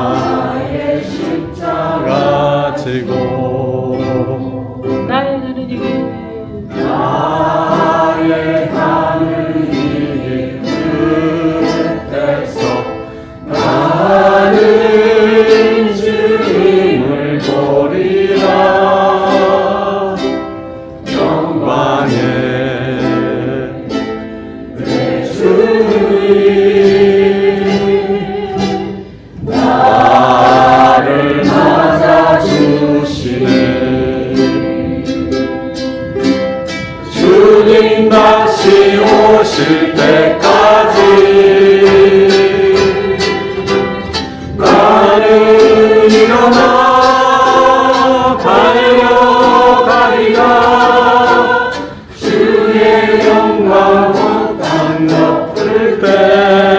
나의 십자가 지고 나의 가는 길 나의 가는 길 끝에서 나는 주님을 보리라 영광의 내 주님 나를 맞아주시네 주님 다시 오실 때까지 나는 일어나 달려가리라 주의 영광 땅 덮을 때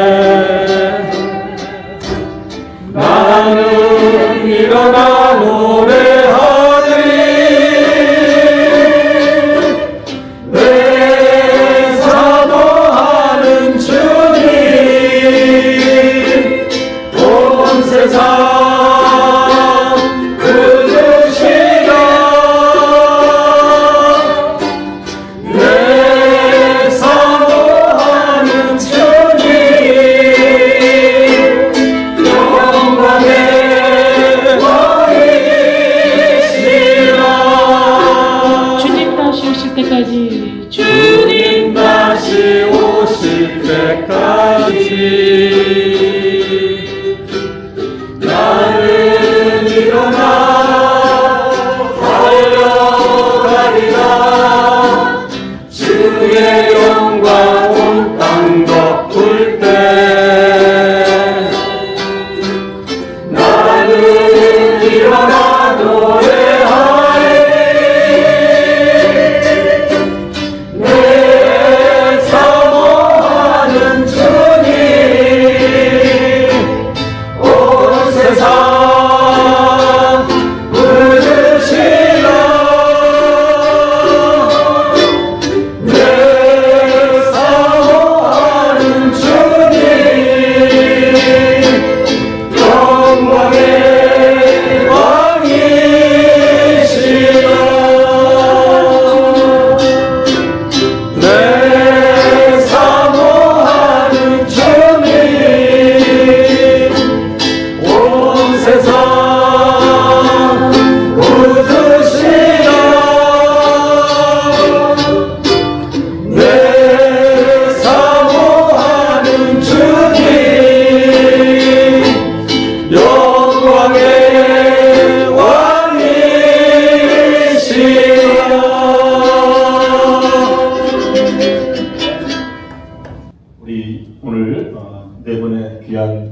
오늘 네 분의 귀한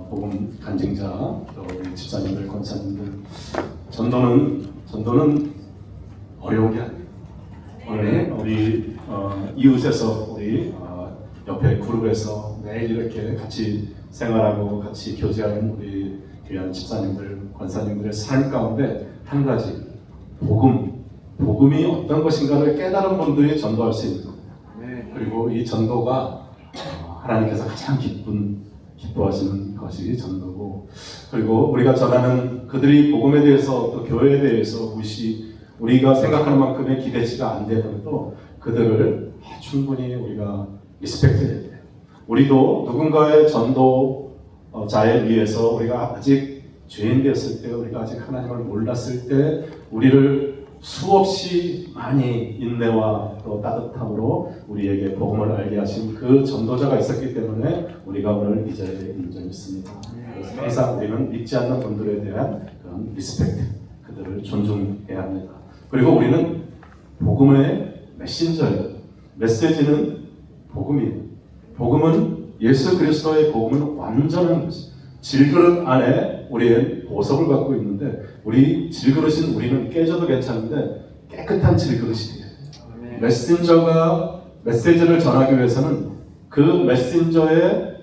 복음 간증자, 또 우리 집사님들, 권사님들, 전도는 어려운 게 아니에요. 오늘 우리 이웃에서 우리 옆에 그룹에서 매일 이렇게 같이 생활하고 같이 교제하는 우리 귀한 집사님들, 권사님들의 삶 가운데 한 가지 복음이 어떤 것인가를 깨달은 분들이 전도할 수 있는 겁니다. 그리고 이 전도가 하나님께서 가장 기뻐하시는 것이 전도고, 그리고 우리가 전하는 그들이 복음에 대해서 또 교회에 대해서 우리가 생각하는 만큼의 기대치가 안 되더라도 그들을 충분히 우리가 리스펙트 해야 돼요. 우리도 누군가의 전도자에 의해서 우리가 아직 죄인 되었을 때, 우리가 아직 하나님을 몰랐을 때 우리를 수없이 많이 인내와 또 따뜻함으로 우리에게 복음을 알게 하신 그 전도자가 있었기 때문에 우리가 오늘 이 자리에 있는 점이 있습니다. 그래서 항상 우리는 믿지 않는 분들에 대한 그런 리스펙트, 그들을 존중해야 합니다. 그리고 우리는 복음의 메신저예요. 메시지는 복음이에요. 복음은 예수 그리스도의 복음은 완전한 것이에요. 질그릇 안에 우리의 보석을 갖고 있는데, 우리 질그릇인 우리는 깨져도 괜찮은데 깨끗한 질그릇이에요. 메신저가 메시지를 전하기 위해서는 그 메신저의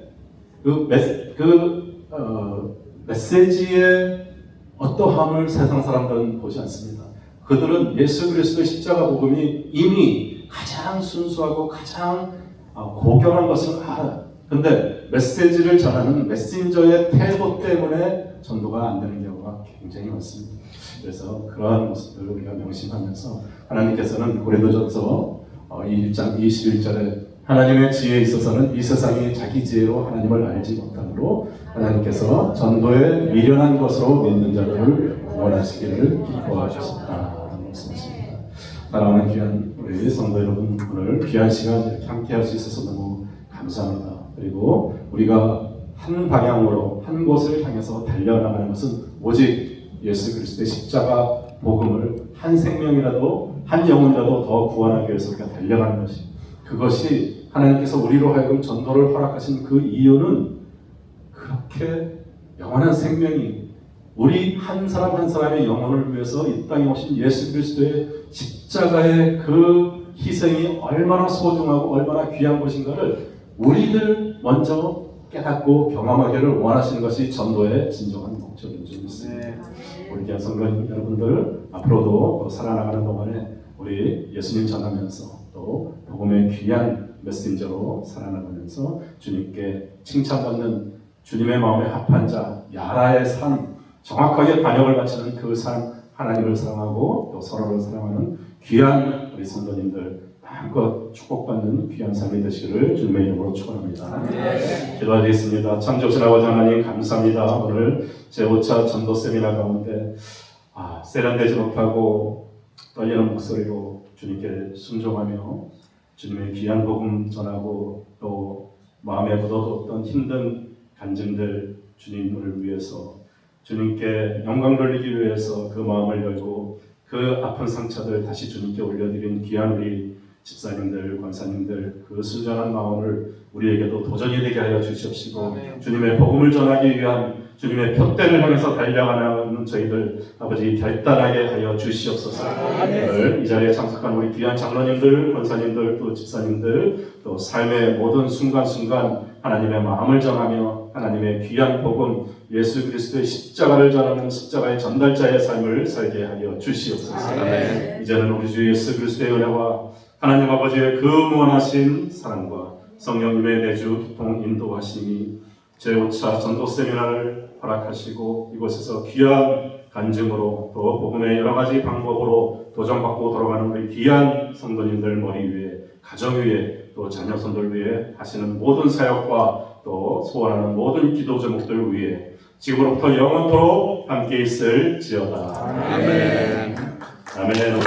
메시지의 어떠함을 세상 사람들은 보지 않습니다. 그들은 예수 그리스도의 십자가 복음이 이미 가장 순수하고 가장 고결한 것을 알아요. 근데 메시지를 전하는 메신저의 태도 때문에 전도가 안 되는 경우가 굉장히 많습니다. 그래서 그러한 모습들을 우리가 명심하면서, 하나님께서는 고린도전서 1장 21절에 하나님의 지혜에 있어서는 이 세상이 자기 지혜로 하나님을 알지 못하므로 하나님께서 전도에 미련한 것으로 믿는 자들을 구원하시기를 기뻐하셨다라는 말씀이십니다. 사랑하는 귀한 우리 성도 여러분, 오늘 귀한 시간 이렇게 함께 할 수 있어서 너무 감사합니다. 그리고 우리가 한 방향으로 한 곳을 향해서 달려나가는 것은 오직 예수 그리스도의 십자가 복음을 한 생명이라도 한 영혼이라도 더 구원하기 위해서 우리가 달려가는 것이, 그것이 하나님께서 우리로 하여금 전도를 허락하신 그 이유는 그렇게 영원한 생명이 우리 한 사람 한 사람의 영혼을 위해서 이 땅에 오신 예수 그리스도의 십자가의 그 희생이 얼마나 소중하고 얼마나 귀한 것인가를 우리들 먼저 깨닫고 경험하기를 원하시는 것이 전도의 진정한 목적인 줄 믿습니다. 우리 귀한 성도 여러분들, 앞으로도 살아나가는 동안에 우리 예수님 전하면서 또 복음의 귀한 메신저로 살아나가면서 주님께 칭찬받는 주님의 마음에 합한 자, 야라의 삶, 정확하게 반역을 바치는 그 삶, 하나님을 사랑하고 또 서로를 사랑하는 귀한 우리 성도님들 마음껏 축복받는 귀한 삶이 되시기를 주님의 이름으로 축원합니다. 기도하겠습니다. 참 좋으신 아버지 하나님, 감사합니다. 오늘 제5차 전도 세미나 가운데 세련되지 못하고 떨리는 목소리로 주님께 순종하며 주님의 귀한 복음 전하고 또 마음에 묻어뒀던 힘든 간증들 주님을 위해서, 주님께 영광 돌리기 위해서 그 마음을 열고 그 아픈 상처들 다시 주님께 올려드린 귀한 우리 집사님들, 권사님들, 그 순전한 마음을 우리에게도 도전이 되게 하여 주시옵시고, 주님의 복음을 전하기 위한 주님의 표대를 향해서 달려가는 저희들 아버지 결단하게 하여 주시옵소서. 오늘 이 자리에 참석한 우리 귀한 장로님들, 권사님들, 또 집사님들, 또 삶의 모든 순간순간 하나님의 마음을 전하며 하나님의 귀한 복음, 예수 그리스도의 십자가를 전하는 십자가의 전달자의 삶을 살게 하여 주시옵소서. 이제는 우리 주 예수 그리스도의 은혜와 하나님 아버지의 그 무한하신 사랑과 성령님의 내주 기통 인도하심이 제5차 전도 세미나를 허락하시고 이곳에서 귀한 간증으로 또 복음의 여러 가지 방법으로 도전받고 돌아가는 우리 귀한 성도님들 머리 위에, 가정 위에, 또 자녀 손들 위에 하시는 모든 사역과 또 소원하는 모든 기도 제목들 위에 지금으로부터 영원토록 함께 있을지어다. 아멘. 아멘.